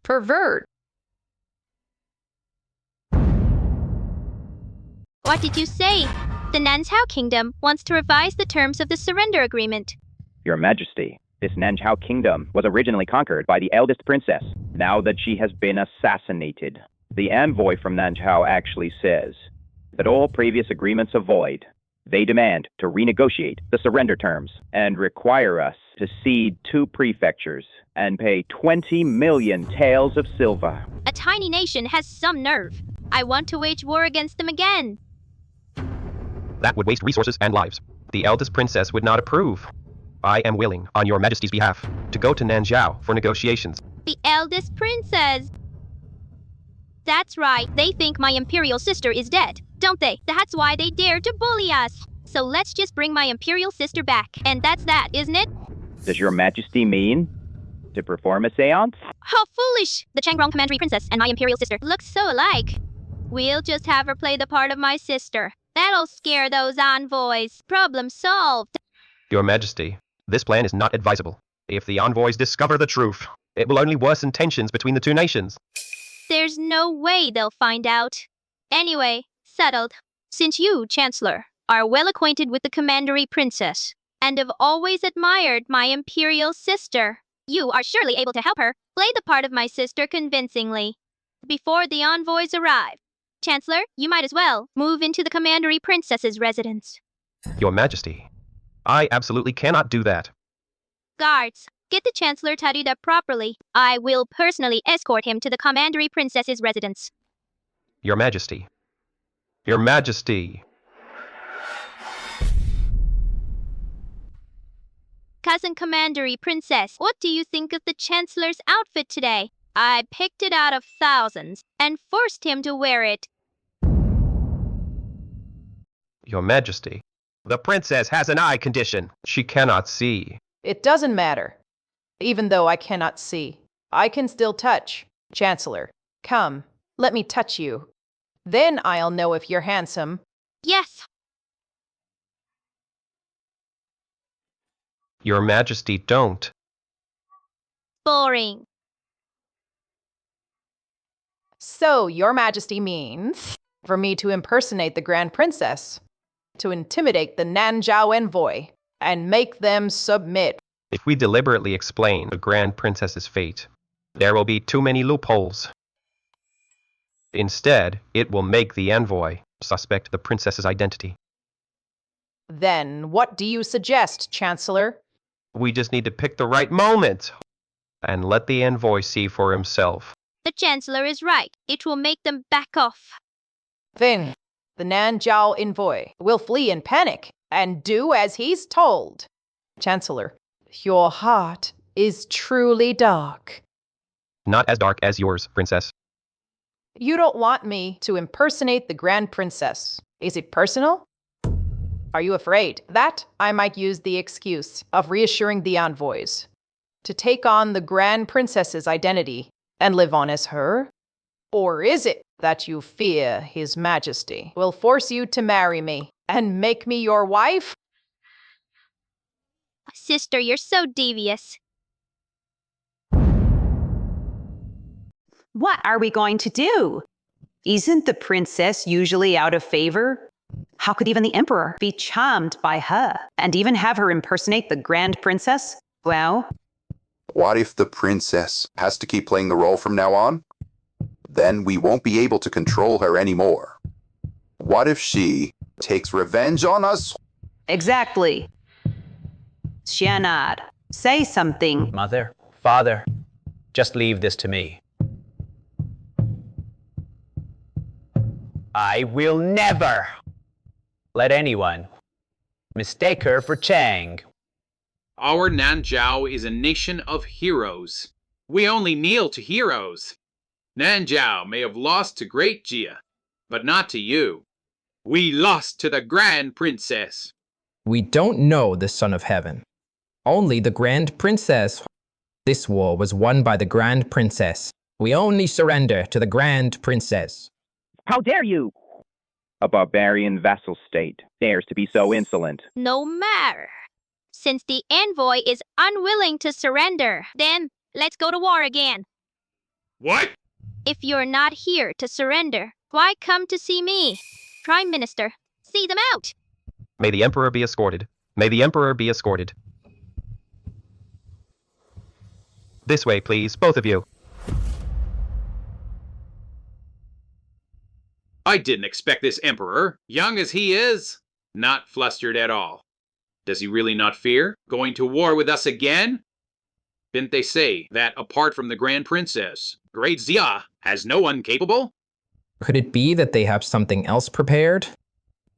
Pervert. What did you say? The Nanzhao Kingdom wants to revise the terms of the surrender agreement. Your Majesty, this Nanzhao Kingdom was originally conquered by the eldest princess. Now that she has been assassinated, the envoy from Nanzhao actually says that all previous agreements are void. They demand to renegotiate the surrender terms and require us to cede 2 prefectures and pay 20 million taels of silver. A tiny nation has some nerve. I want to wage war against them again. That would waste resources and lives. The eldest princess would not approve. I am willing, on your majesty's behalf, to go to Nanjiao for negotiations. The eldest princess. That's right, they think my imperial sister is dead, don't they? That's why they dare to bully us. So let's just bring my imperial sister back. And that's that, isn't it? Does your majesty mean to perform a seance? How foolish! The Changrong commandery princess and my imperial sister look so alike. We'll just have her play the part of my sister. That'll scare those envoys. Problem solved. Your majesty, this plan is not advisable. If the envoys discover the truth, it will only worsen tensions between the two nations. There's no way they'll find out. Anyway, settled. Since you, Chancellor, are well acquainted with the commandery princess, and have always admired my imperial sister, you are surely able to help her play the part of my sister convincingly. Before the envoys arrive, Chancellor, you might as well move into the commandery princess's residence. Your majesty, I absolutely cannot do that. Guards, get the Chancellor tidied up properly. I will personally escort him to the commandery princess's residence. Your majesty. Your majesty. Cousin Commandery Princess, what do you think of the Chancellor's outfit today? I picked it out of thousands and forced him to wear it. Your majesty. The princess has an eye condition. She cannot see. It doesn't matter. Even though I cannot see, I can still touch. Chancellor, come, let me touch you. Then I'll know if you're handsome. Yes. Your majesty, don't. Boring. So, your majesty means for me to impersonate the Grand Princess, to intimidate the Nanjiao envoy, and make them submit. If we deliberately explain the Grand Princess's fate, there will be too many loopholes. Instead, it will make the envoy suspect the princess's identity. Then, what do you suggest, Chancellor? We just need to pick the right moment and let the envoy see for himself. The Chancellor is right. It will make them back off. Then, the Nanjiao envoy will flee in panic and do as he's told. Chancellor, your heart is truly dark. Not as dark as yours, princess. You don't want me to impersonate the Grand Princess. Is it personal? Are you afraid that I might use the excuse of reassuring the envoys to take on the Grand Princess's identity and live on as her? Or is it that you fear His Majesty will force you to marry me and make me your wife? Sister, you're so devious. What are we going to do? Isn't the princess usually out of favor? How could even the emperor be charmed by her and even have her impersonate the Grand Princess? Well, what if the princess has to keep playing the role from now on? Then we won't be able to control her anymore. What if she takes revenge on us? exactly. Xianad, say something. Mother, father, just leave this to me. I will never let anyone mistake her for Chang. Our Nanjiao is a nation of heroes. We only kneel to heroes. Nanjiao may have lost to Great Jia, but not to you. We lost to the Grand Princess. We don't know the Son of Heaven. Only the Grand Princess. This war was won by the Grand Princess. We only surrender to the Grand Princess. How dare you? A barbarian vassal state dares to be so insolent. No matter. Since the envoy is unwilling to surrender, then let's go to war again. What? If you're not here to surrender, why come to see me? Prime Minister, see them out. May the Emperor be escorted. May the Emperor be escorted. This way, please, both of you. I didn't expect this emperor, young as he is, not flustered at all. Does he really not fear going to war with us again? Didn't they say that apart from the Grand Princess, Great Xia has no one capable? Could it be that they have something else prepared?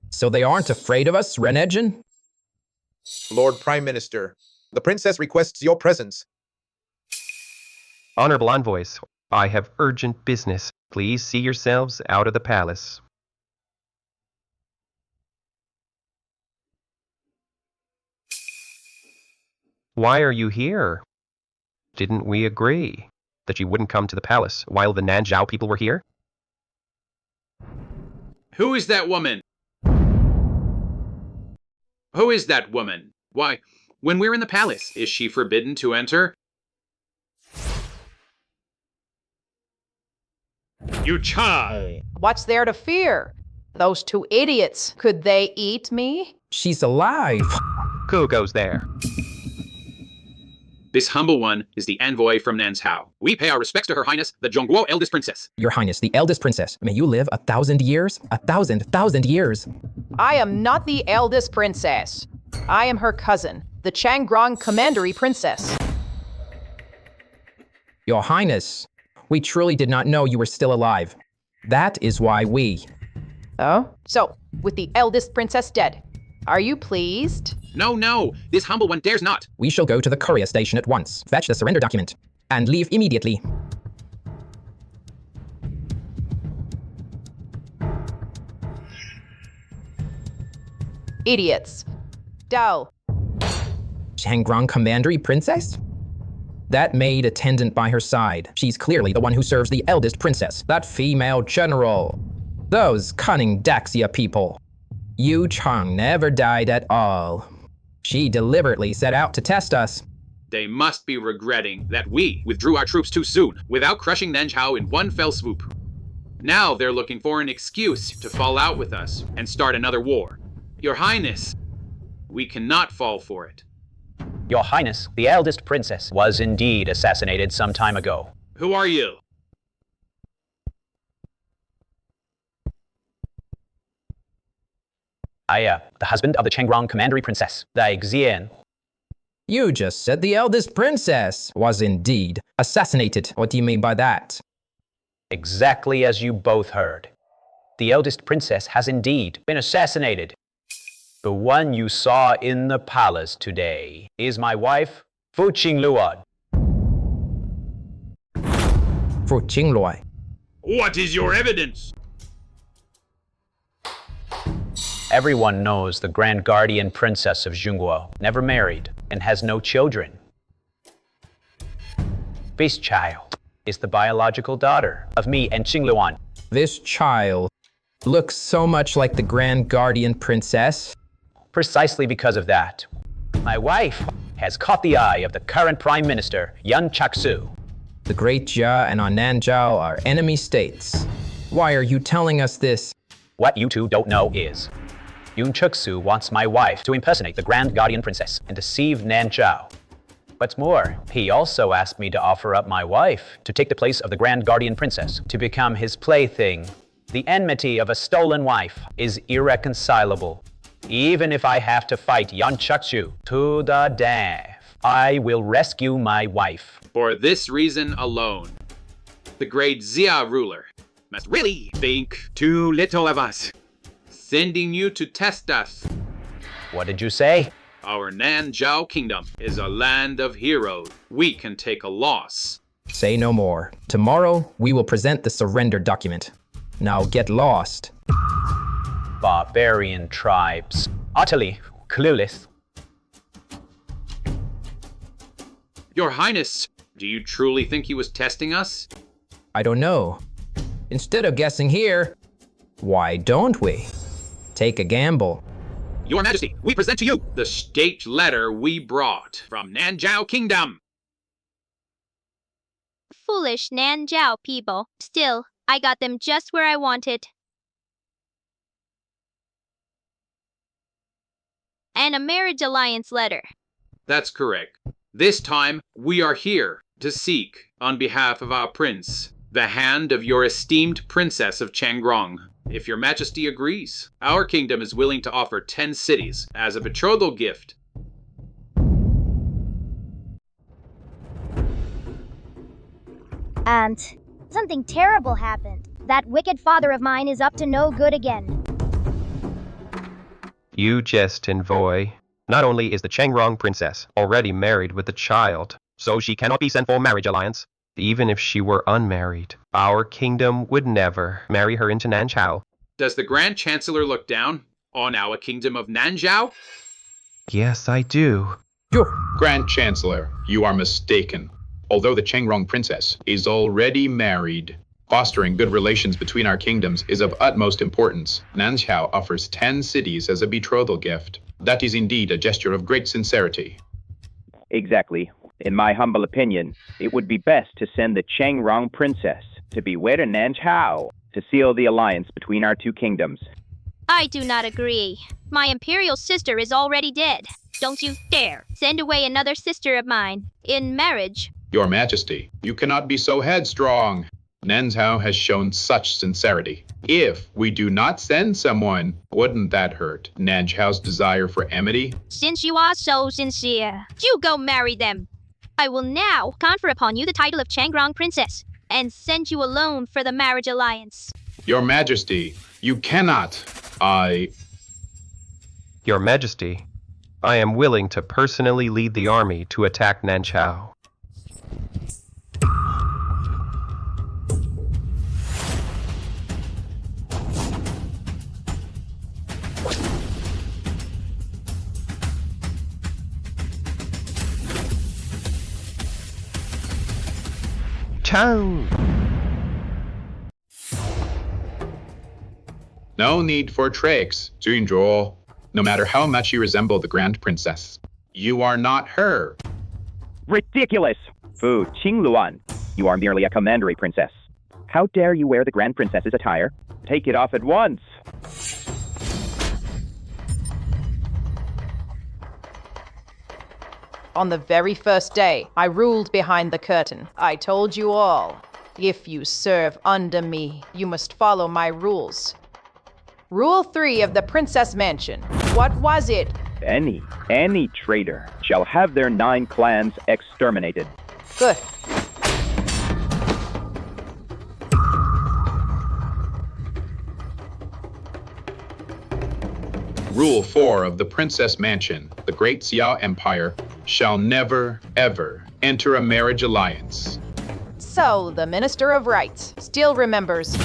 So they aren't afraid of us, Renegin? Lord Prime Minister, the princess requests your presence. Honorable envoys, I have urgent business. Please see yourselves out of the palace. Why are you here? Didn't we agree that you wouldn't come to the palace while the Nanjiao people were here? Who is that woman? Who is that woman? Why, when we're in the palace, is she forbidden to enter? You cha! What's there to fear? Those two idiots, could they eat me? She's alive. Who goes there? This humble one is the envoy from Nanzhao. We pay our respects to Her Highness, the Zhongguo eldest princess. Your Highness, the eldest princess, may you live 1,000 years? 1,000 years. I am not the eldest princess. I am her cousin, the Changrong Commandery Princess. Your Highness, we truly did not know you were still alive. That is why we... Oh? So, with the eldest princess dead, are you pleased? No, this humble one dares not. We shall go to the courier station at once, fetch the surrender document, and leave immediately. Idiots. Dull. Changrong Commandery Princess? That maid attendant by her side. She's clearly the one who serves the eldest princess. That female general. Those cunning Daxia people. Yu Chang never died at all. She deliberately set out to test us. They must be regretting that we withdrew our troops too soon without crushing Nanzhao in one fell swoop. Now they're looking for an excuse to fall out with us and start another war. Your Highness, we cannot fall for it. Your Highness, the eldest princess was indeed assassinated some time ago. Who are you? The husband of the Changrong Commandery Princess, Dai Xian. You just said the eldest princess was indeed assassinated. What do you mean by that? Exactly as you both heard. The eldest princess has indeed been assassinated. The one you saw in the palace today is my wife, Fu Qingluan. Fu Qingluan. What is your evidence? Everyone knows the Grand Guardian Princess of Zhongguo never married and has no children. This child is the biological daughter of me and Qingluan. This child looks so much like the Grand Guardian Princess. Precisely because of that, my wife has caught the eye of the current Prime Minister, Yan Chaksu. The Great Jia and Nanzhao are enemy states. Why are you telling us this? What you two don't know is, Yun Chuksu wants my wife to impersonate the Grand Guardian Princess and deceive Nanzhao. What's more, he also asked me to offer up my wife to take the place of the Grand Guardian Princess, to become his plaything. The enmity of a stolen wife is irreconcilable. Even if I have to fight Yan Chuksu to the death, I will rescue my wife. For this reason alone, the great Xia ruler must really think too little of us, sending you to test us. What did you say? Our Nanzhao kingdom is a land of heroes. We can take a loss. Say no more. Tomorrow, we will present the surrender document. Now get lost. Barbarian tribes, utterly clueless. Your Highness, do you truly think he was testing us? I don't know. Instead of guessing here, why don't we take a gamble? Your Majesty, we present to you the state letter we brought from Nanzhao Kingdom. Foolish Nanzhao people. Still, I got them just where I wanted. And a marriage alliance letter. That's correct. This time, we are here to seek, on behalf of our prince, the hand of your esteemed princess of Changrong. If your Majesty agrees, our kingdom is willing to offer 10 cities as a betrothal gift. And something terrible happened. That wicked father of mine is up to no good again. You jest, envoy. Not only is the Changrong princess already married with a child, so she cannot be sent for marriage alliance. Even if she were unmarried, our kingdom would never marry her into Nanchao. Does the Grand Chancellor look down on our kingdom of Nanzhao? Yes, I do. Grand Chancellor, you are mistaken. Although the Changrong princess is already married, fostering good relations between our kingdoms is of utmost importance. Nanzhao offers 10 cities as a betrothal gift. That is indeed a gesture of great sincerity. Exactly. In my humble opinion, it would be best to send the Changrong princess to be wed to Nanzhao to seal the alliance between our two kingdoms. I do not agree. My imperial sister is already dead. Don't you dare send away another sister of mine in marriage. Your Majesty, you cannot be so headstrong. Nanzhao has shown such sincerity. If we do not send someone, wouldn't that hurt Nanzhao's desire for amity? Since you are so sincere, you go marry them. I will now confer upon you the title of Changrong Princess and send you alone for the marriage alliance. Your Majesty, you cannot. Your Majesty, I am willing to personally lead the army to attack Nanchao. No need for tricks, Junzhuo. No matter how much you resemble the Grand Princess, you are not her. Ridiculous! Fu Qingluan, you are merely a commandery princess. How dare you wear the Grand Princess's attire? Take it off at once! On the very first day, I ruled behind the curtain. I told you all, if you serve under me, you must follow my rules. Rule 3 of the Princess Mansion. What was it? Any traitor shall have their 9 clans exterminated. Good. Rule 4 of the Princess Mansion, the Great Xiao Empire, shall never, ever enter a marriage alliance. So, the Minister of Rights still remembers.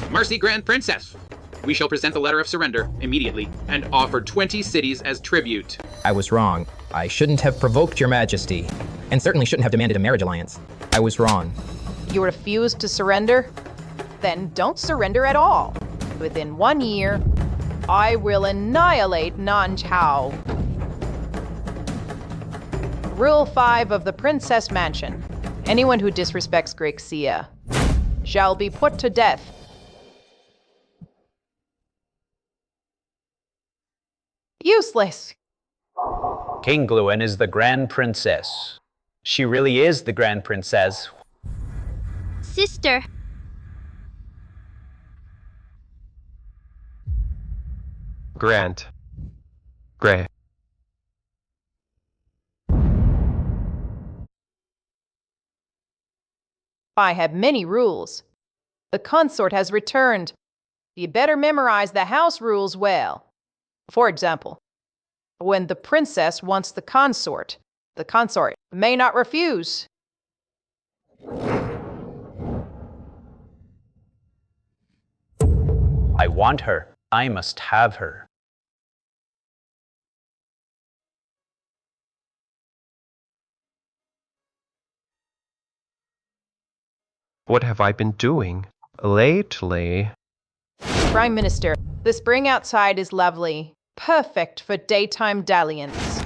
Mercy, Grand Princess! We shall present the letter of surrender immediately and offer 20 cities as tribute. I was wrong. I shouldn't have provoked your majesty, and certainly shouldn't have demanded a marriage alliance. I was wrong. You refuse to surrender? Then don't surrender at all. Within 1 year, I will annihilate Nanchao. Rule 5 of the Princess Mansion. Anyone who disrespects Great Xia shall be put to death. Useless. King Gluin is the Grand Princess. She really is the Grand Princess. Sister. Grant. Gray. I have many rules. The consort has returned. You better memorize the house rules well. For example, when the princess wants the consort may not refuse. I want her. I must have her. What have I been doing lately? Prime Minister, the spring outside is lovely. Perfect for daytime dalliance.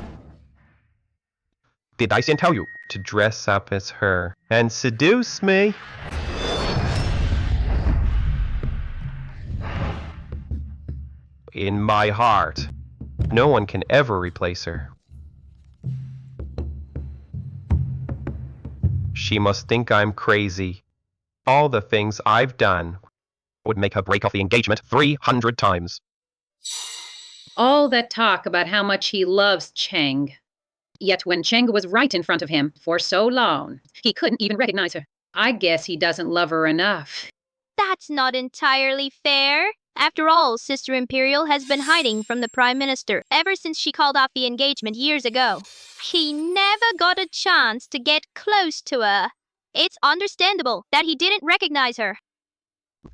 Did I tell you to dress up as her and seduce me? In my heart, no one can ever replace her. She must think I'm crazy. All the things I've done would make her break off the engagement 300 times. All that talk about how much he loves Cheng. Yet when Cheng was right in front of him for so long, he couldn't even recognize her. I guess he doesn't love her enough. That's not entirely fair. After all, Sister Imperial has been hiding from the Prime Minister ever since she called off the engagement years ago. He never got a chance to get close to her. It's understandable that he didn't recognize her.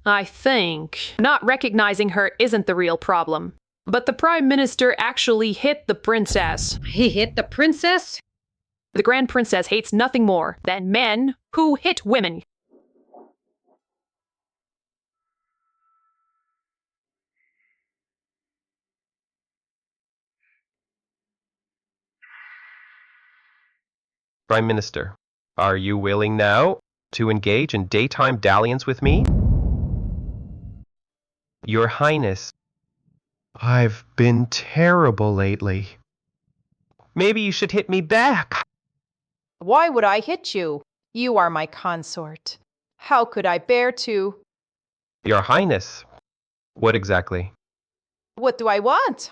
I think not recognizing her isn't the real problem. But the Prime Minister actually hit the princess. He hit the princess? The Grand Princess hates nothing more than men who hit women. Prime Minister, are you willing now to engage in daytime dalliance with me? Your Highness, I've been terrible lately. Maybe you should hit me back. Why would I hit you? You are my consort. How could I bear to? Your Highness, what exactly? What do I want?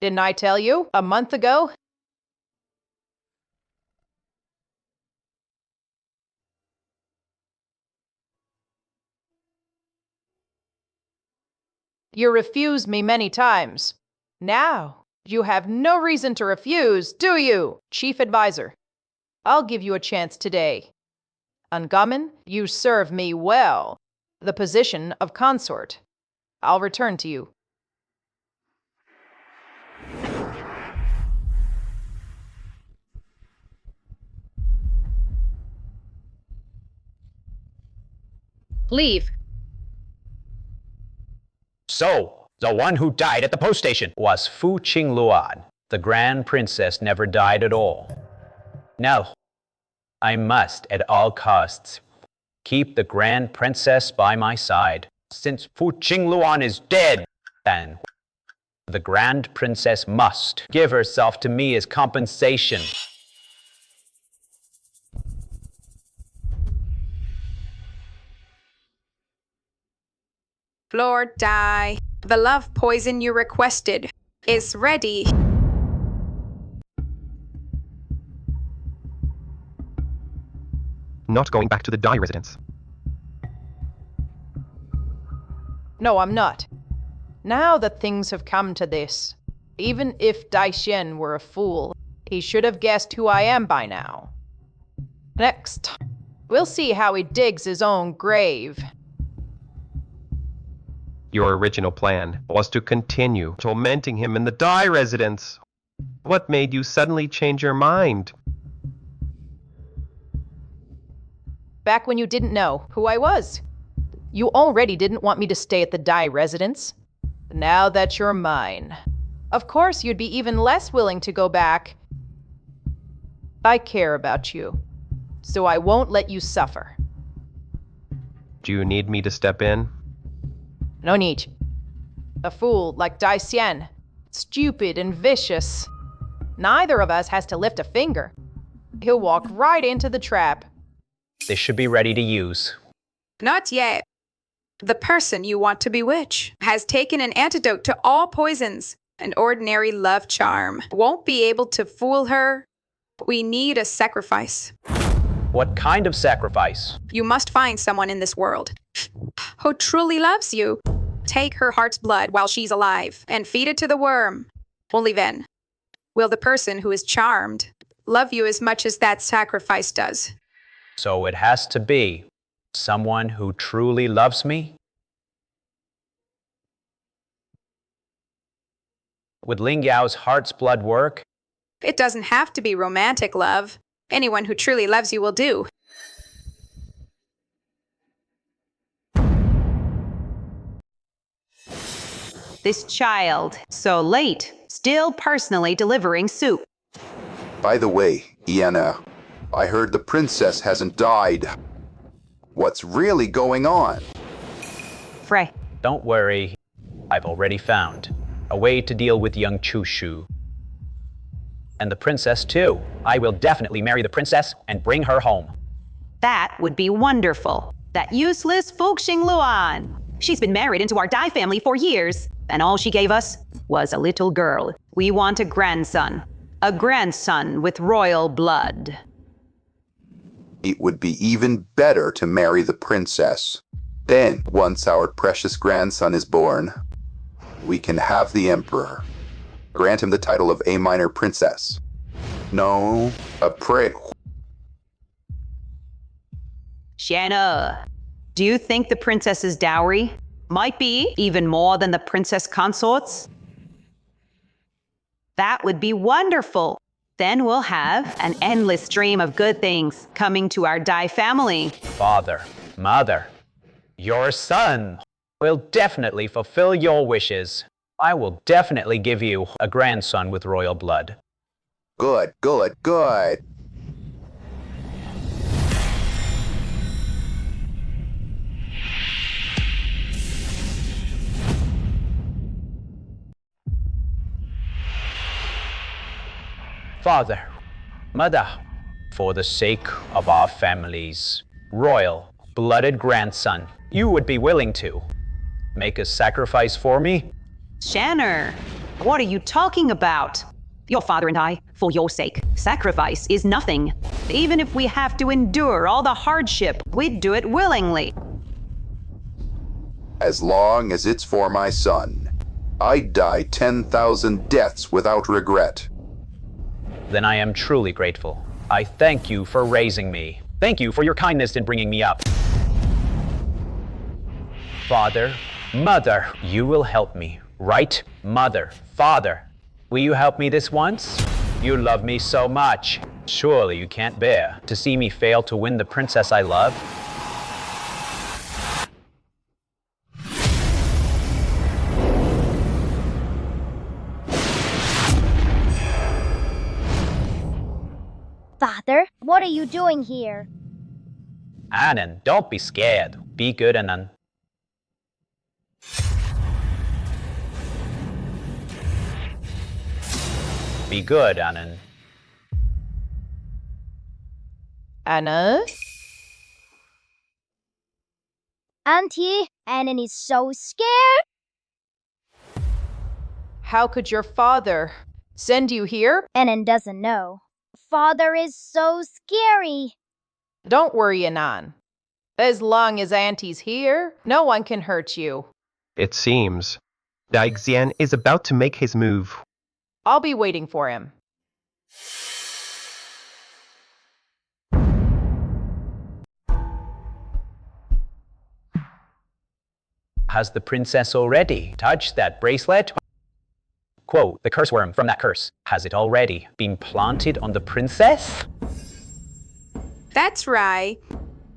Didn't I tell you a month ago? You refused me many times. Now, you have no reason to refuse, do you, Chief Advisor? I'll give you a chance today. Ungamin, you serve me well. The position of consort. I'll return to you. Leave. So, the one who died at the post station was Fu Qingluan. The Grand Princess never died at all. No, I must, at all costs, keep the Grand Princess by my side. Since Fu Qingluan is dead, then the Grand Princess must give herself to me as compensation. Lord Dai, the love poison you requested is ready. Not going back to the Dai residence. No, I'm not. Now that things have come to this, even if Dai Xian were a fool, he should have guessed who I am by now. Next, we'll see how he digs his own grave. Your original plan was to continue tormenting him in the Dai residence. What made you suddenly change your mind? Back when you didn't know who I was. You already didn't want me to stay at the Dai residence. Now that you're mine, of course you'd be even less willing to go back. I care about you, so I won't let you suffer. Do you need me to step in? No need. A fool like Dai Xian, stupid and vicious. Neither of us has to lift a finger. He'll walk right into the trap. They should be ready to use. Not yet. The person you want to bewitch has taken an antidote to all poisons. An ordinary love charm won't be able to fool her. We need a sacrifice. What kind of sacrifice? You must find someone in this world who truly loves you. Take her heart's blood while she's alive and feed it to the worm. Only then will the person who is charmed love you as much as that sacrifice does. So it has to be someone who truly loves me? Would Ling Yao's heart's blood work? It doesn't have to be romantic love. Anyone who truly loves you will do. This child, so late, still personally delivering soup. By the way, Iena, I heard the princess hasn't died. What's really going on? Frey. Don't worry. I've already found a way to deal with young Chushu. And the princess, too. I will definitely marry the princess and bring her home. That would be wonderful. That useless Fu Qingluan. She's been married into our Dai family for years, and all she gave us was a little girl. We want a grandson with royal blood. It would be even better to marry the princess. Then, once our precious grandson is born, we can have the Emperor grant him the title of A minor princess. No, a pray. Shanna, do you think the princess's dowry might be even more than the princess consorts? That would be wonderful. Then we'll have an endless stream of good things coming to our Dai family. Father, mother, your son will definitely fulfill your wishes. I will definitely give you a grandson with royal blood. Good, good, good. Father, mother, for the sake of our family's royal blooded grandson, you would be willing to make a sacrifice for me? Shanna, what are you talking about? Your father and I, for your sake, sacrifice is nothing. Even if we have to endure all the hardship, we'd do it willingly. As long as it's for my son, I'd die 10,000 deaths without regret. Then I am truly grateful. I thank you for raising me. Thank you for your kindness in bringing me up. Father, mother, you will help me, right? Mother, father, will you help me this once? You love me so much. Surely you can't bear to see me fail to win the princess I love. Father, what are you doing here? Anand, don't be scared. Be good, Anand. Be good, Anand. Anna? Auntie, Annan is so scared. How could your father send you here? Annan doesn't know. Father is so scary. Don't worry, Anan. As long as Auntie's here, no one can hurt you. It seems Daixuan is about to make his move. I'll be waiting for him. Has the princess already touched that bracelet? Quote, the curse worm from that curse. Has it already been planted on the princess? That's right.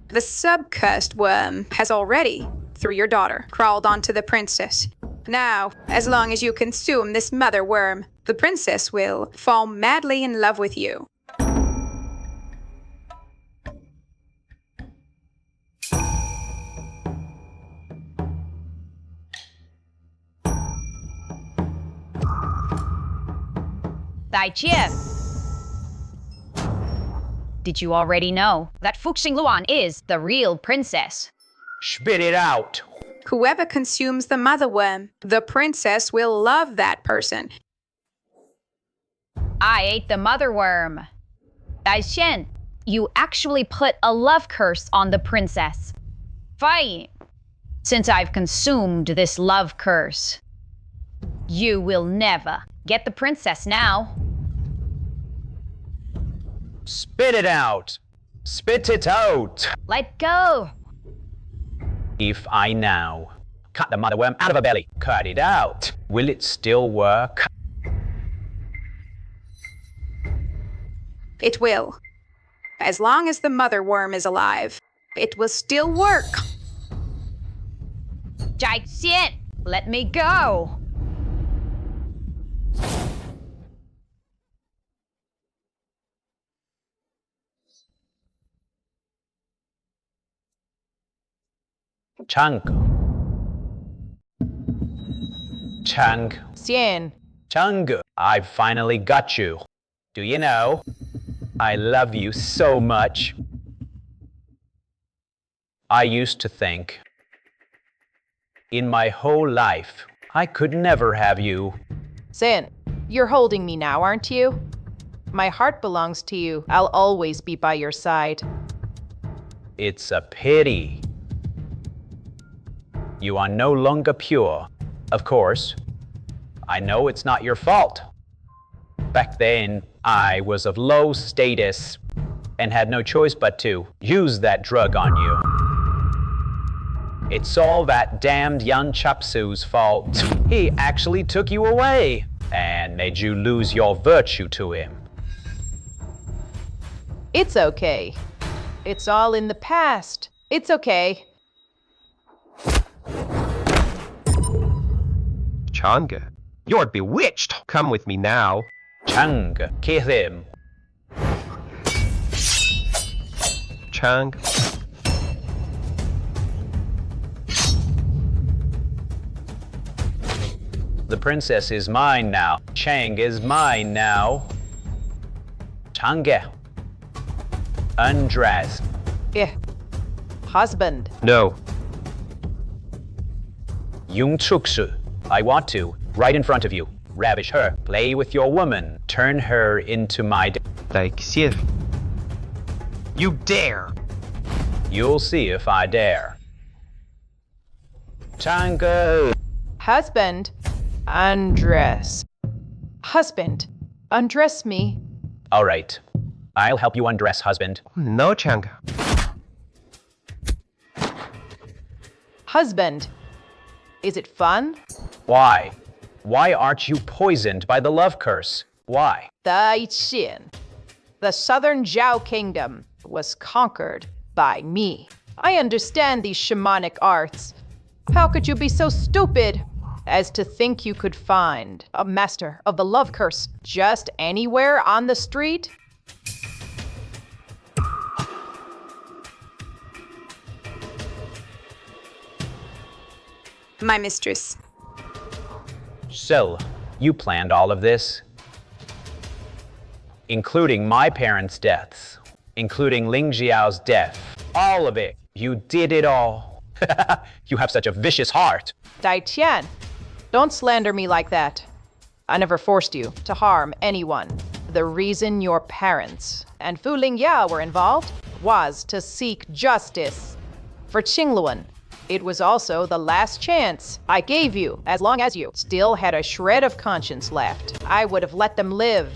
The sub-cursed worm has already, through your daughter, crawled onto the princess. Now, as long as you consume this mother worm, the princess will fall madly in love with you. Daiqian! Did you already know that Fuxing Luan is the real princess? Spit it out! Whoever consumes the mother worm, the princess will love that person. I ate the mother worm. Daiqian, you actually put a love curse on the princess. Fine. Since I've consumed this love curse, you will never get the princess now. Spit it out! Spit it out! Let go! If I now cut the mother worm out of her belly, cut it out, will it still work? It will. As long as the mother worm is alive, it will still work. Daiqian, let me go! Chang. Chang. Xian. Chang, I've finally got you. Do you know? I love you so much. I used to think, in my whole life, I could never have you. Xian, you're holding me now, aren't you? My heart belongs to you. I'll always be by your side. It's a pity. You are no longer pure. Of course, I know it's not your fault. Back then, I was of low status and had no choice but to use that drug on you. It's all that damned young Chapsu's fault. He actually took you away and made you lose your virtue to him. It's okay. It's all in the past. It's okay. Changa, you're bewitched. Come with me now. Changa, kiss him. Chang. The princess is mine now. Chang is mine now. Changa. Undress. Yeah. Husband. No. Yung Chuksu. I want to, right in front of you, ravish her, play with your woman, turn her into my... Like Sif. You dare! You'll see if I dare. Changa. Husband. Undress. Husband. Undress me. All right. I'll help you undress, husband. No, Changa. Husband. Is it fun? Why? Why aren't you poisoned by the love curse? Why? Daichin. The southern Zhao kingdom was conquered by me. I understand these shamanic arts. How could you be so stupid as to think you could find a master of the love curse just anywhere on the street? My mistress. So, you planned all of this? Including my parents' deaths, including Ling Jiao's death. All of it. You did it all. You have such a vicious heart. Dai Tian, don't slander me like that. I never forced you to harm anyone. The reason your parents and Fu Lingyao were involved was to seek justice. For Qingluan, it was also the last chance I gave you. As long as you still had a shred of conscience left, I would have let them live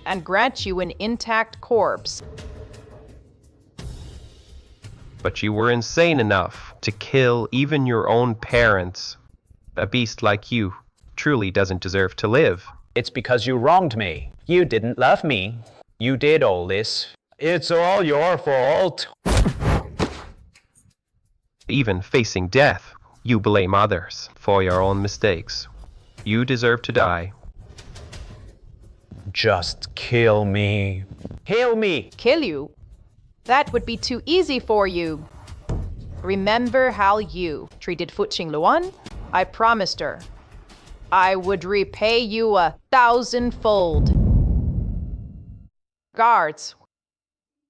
and grant you an intact corpse. But you were insane enough to kill even your own parents. A beast like you truly doesn't deserve to live. It's because you wronged me. You didn't love me. You did all this. It's all your fault. Even facing death, you blame others for your own mistakes. You deserve to die. Just kill me. Kill me. Kill you? That would be too easy for you. Remember how you treated Fu Qingluan? I promised her I would repay you 1,000-fold. Guards.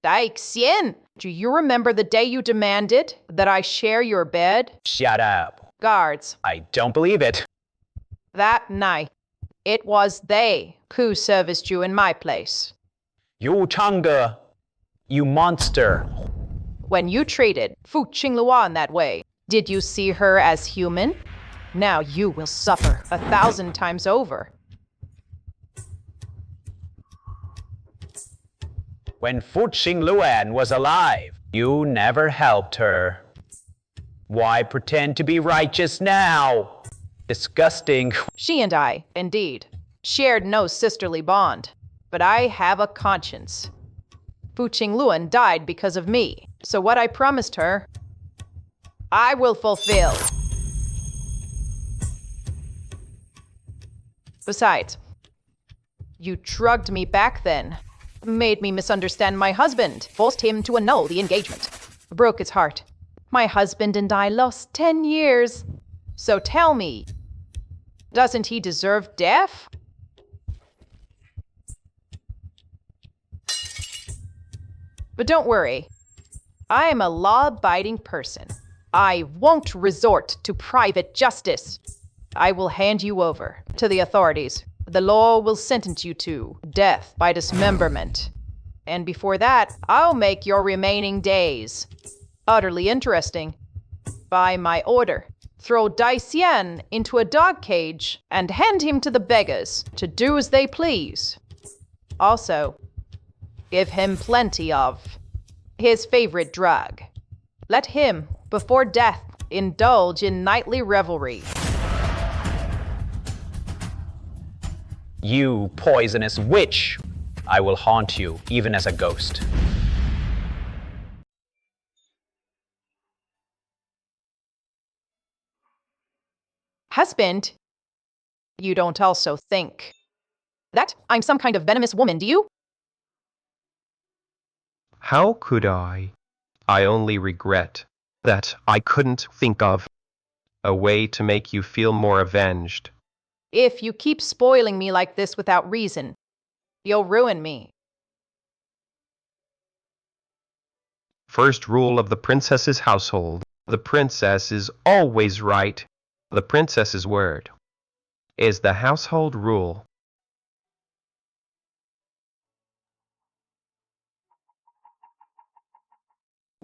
Dai Xian, do you remember the day you demanded that I share your bed? Shut up. Guards. I don't believe it. That night, it was they who serviced you in my place. You Changa. You monster. When you treated Fu Qingluan that way, did you see her as human? Now you will suffer 1,000 times over. When Fu Qingluan was alive, you never helped her. Why pretend to be righteous now? Disgusting. She and I, indeed, shared no sisterly bond, but I have a conscience. Fu Qingluan died because of me, so what I promised her, I will fulfill. Besides, you drugged me back then, made me misunderstand my husband, forced him to annul the engagement, broke his heart. My husband and I lost 10 years. So tell me, doesn't he deserve death? But don't worry, I am a law-abiding person. I won't resort to private justice. I will hand you over to the authorities. The law will sentence you to death by dismemberment. And before that, I'll make your remaining days utterly interesting. By my order, throw Daisyen into a dog cage, and hand him to the beggars to do as they please. Also, give him plenty of his favorite drug. Let him, before death, indulge in nightly revelry. You poisonous witch! I will haunt you, even as a ghost. Husband, you don't also think that I'm some kind of venomous woman, do you? How could I? I only regret that I couldn't think of a way to make you feel more avenged. If you keep spoiling me like this without reason, you'll ruin me. First rule of the princess's household: the princess is always right. The princess's word is the household rule.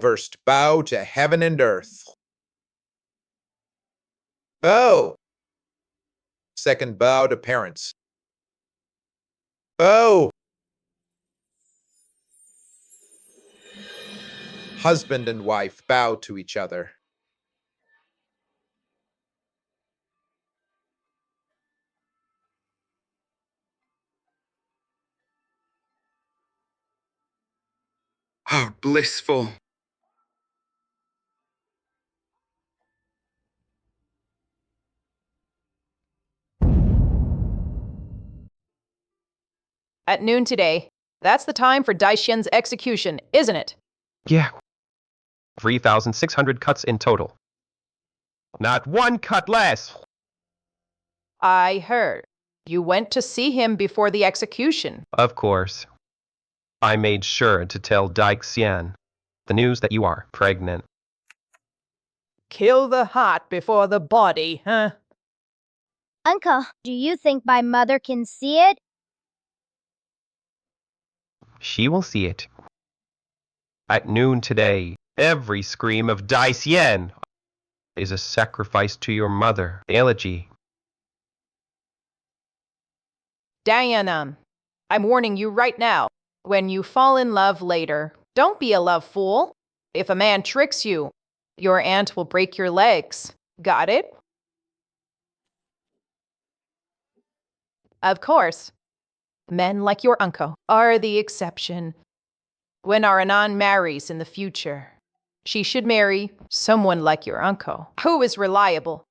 First bow to heaven and earth. Oh! Second bow to parents. Oh! Husband and wife bow to each other. How blissful. At noon today, that's the time for Daisyen's execution, isn't it? Yeah. 3,600 cuts in total. Not one cut less! I heard you went to see him before the execution. Of course. I made sure to tell Daisyen the news that you are pregnant. Kill the heart before the body, huh? Uncle, do you think my mother can see it? She will see it. At noon today, every scream of Daisyen is a sacrifice to your mother, Elegy. Diana, I'm warning you right now. When you fall in love later, don't be a love fool. If a man tricks you, your aunt will break your legs. Got it? Of course. Men like your uncle are the exception. When our Anan marries in the future, she should marry someone like your uncle, who is reliable.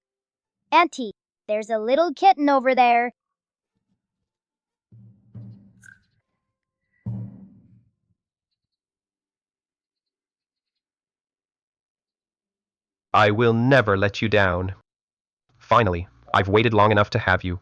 Auntie, there's a little kitten over there. I will never let you down. Finally, I've waited long enough to have you.